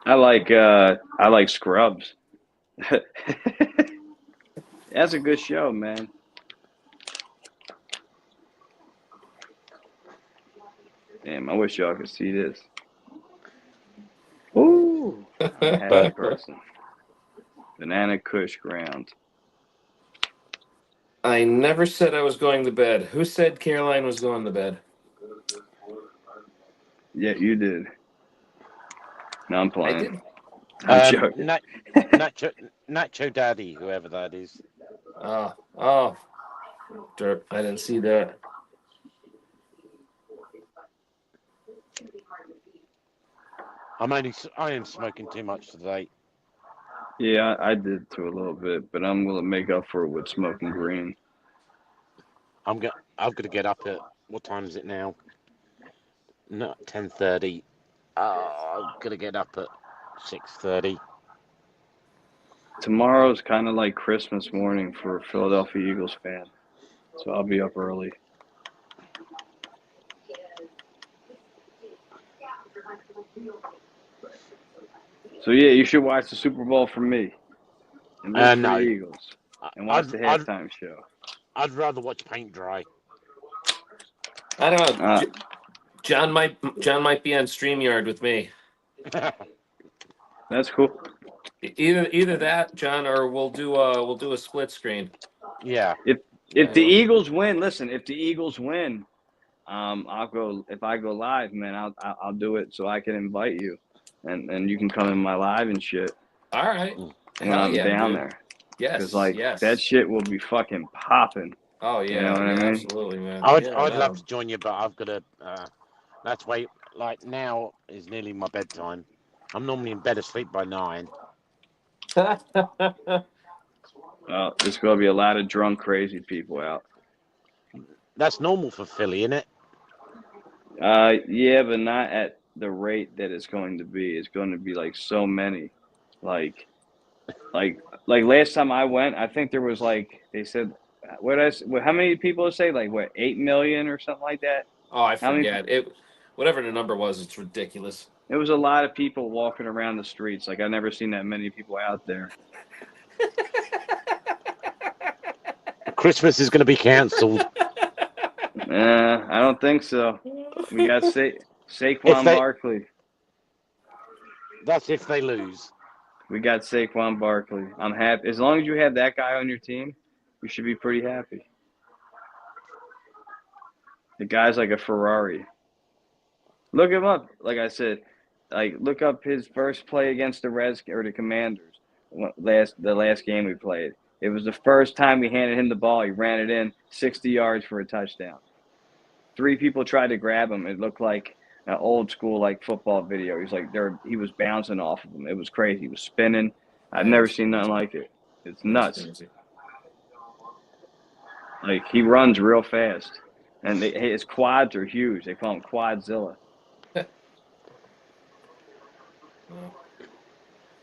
I like Scrubs. That's a good show, man. Damn, I wish y'all could see this. Ooh, happy person. Banana Kush ground. I never said I was going to bed. Who said Caroline was going to bed? Yeah, you did. No, I'm I playing. did. I'm joking. Nacho Daddy, whoever that is. Oh, derp. I didn't see that. I am smoking too much today. Yeah, I did too a little bit, but I'm gonna make up for it with smoking green. I've got to get up at, what time is it now? No, 10:30. I'm gonna get up at 6:30. Tomorrow's kind of like Christmas morning for a Philadelphia Eagles fan, so I'll be up early. So yeah, you should watch the Super Bowl for me and root for No. the Eagles and watch the halftime show. I'd rather watch paint dry. I don't know. John might be on StreamYard with me. That's cool. Either that, John, or we'll do a split screen. Yeah. If the Eagles win, listen. If the Eagles win, I'll go. If I go live, man, I'll do it so I can invite you, and you can come in my live and shit. All right. When I'm down there. Yes. Because that shit will be fucking popping. Oh yeah. You know what I mean? Absolutely, man. I'd love to join you, but I've got to. That's why. Like now is nearly my bedtime. I'm normally in bed asleep by 9. There's gonna be a lot of drunk, crazy people out. That's normal for Philly, isn't it? Yeah, but not at the rate that it's going to be. It's going to be like so many, like last time I went, I think there was like they said, how many people say like 8 million or something like that? Oh, I forget it. Whatever the number was, it's ridiculous. It was a lot of people walking around the streets. Like I've never seen that many people out there. Christmas is going to be cancelled. I don't think so. We got Saquon Barkley. That's if they lose. We got Saquon Barkley. I'm happy. As long as you have that guy on your team, you should be pretty happy. The guy's like a Ferrari. Look him up. Like I said, look up his first play against the Commanders. The last game we played. It was the first time we handed him the ball. He ran it in 60 yards for a touchdown. 3 people tried to grab him. It looked like an old school football video. He was bouncing off of him. It was crazy. He was spinning. I've never seen nothing like it. It's nuts. He runs real fast. And his quads are huge. They call him Quadzilla.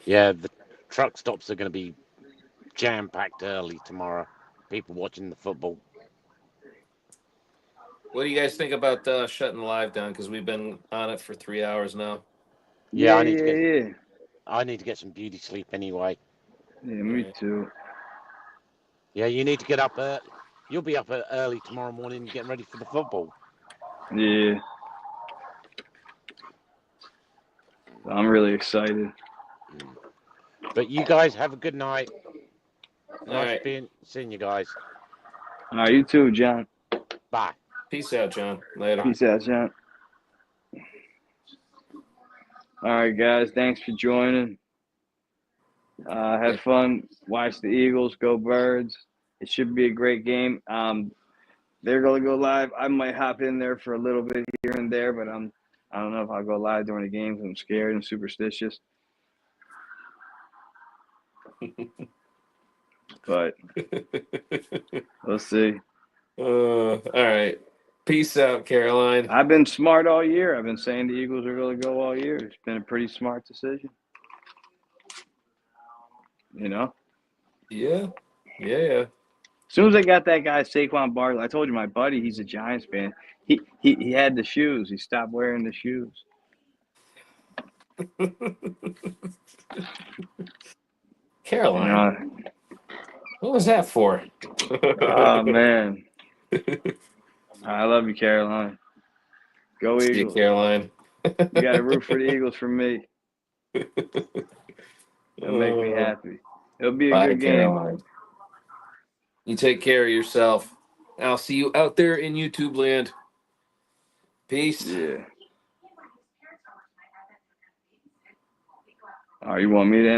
Yeah, the truck stops are going to be jam-packed early tomorrow. People watching the football. What do you guys think about shutting the live down? Because we've been on it for 3 hours now. Yeah, I need to get some beauty sleep anyway. Yeah, me too. Yeah, you need to get up. You'll be up early tomorrow morning getting ready for the football. Yeah. I'm really excited. But you guys have a good night. All Nice seeing you guys. All right, you too, John. Bye. Peace out, John. Later. Peace out, John. All right, guys. Thanks for joining. Have fun. Watch the Eagles. Go Birds. It should be a great game. They're going to go live. I might hop in there for a little bit here and there, but I don't know if I'll go live during the games. I'm scared and superstitious. But we'll see. All right. Peace out, Caroline. I've been smart all year. I've been saying the Eagles are going to go all year. It's been a pretty smart decision. You know? Yeah. As soon as I got that guy Saquon Barkley, I told you my buddy, he's a Giants fan. He had the shoes. He stopped wearing the shoes. Caroline. What was that for? Oh man. I love you, Caroline. Go See Eagles. you, Caroline. You got to root for the Eagles for me. It'll make me happy. It'll be a good game. Caroline. You take care of yourself. I'll see you out there in YouTube land. Peace. Yeah. Oh, you want me to end?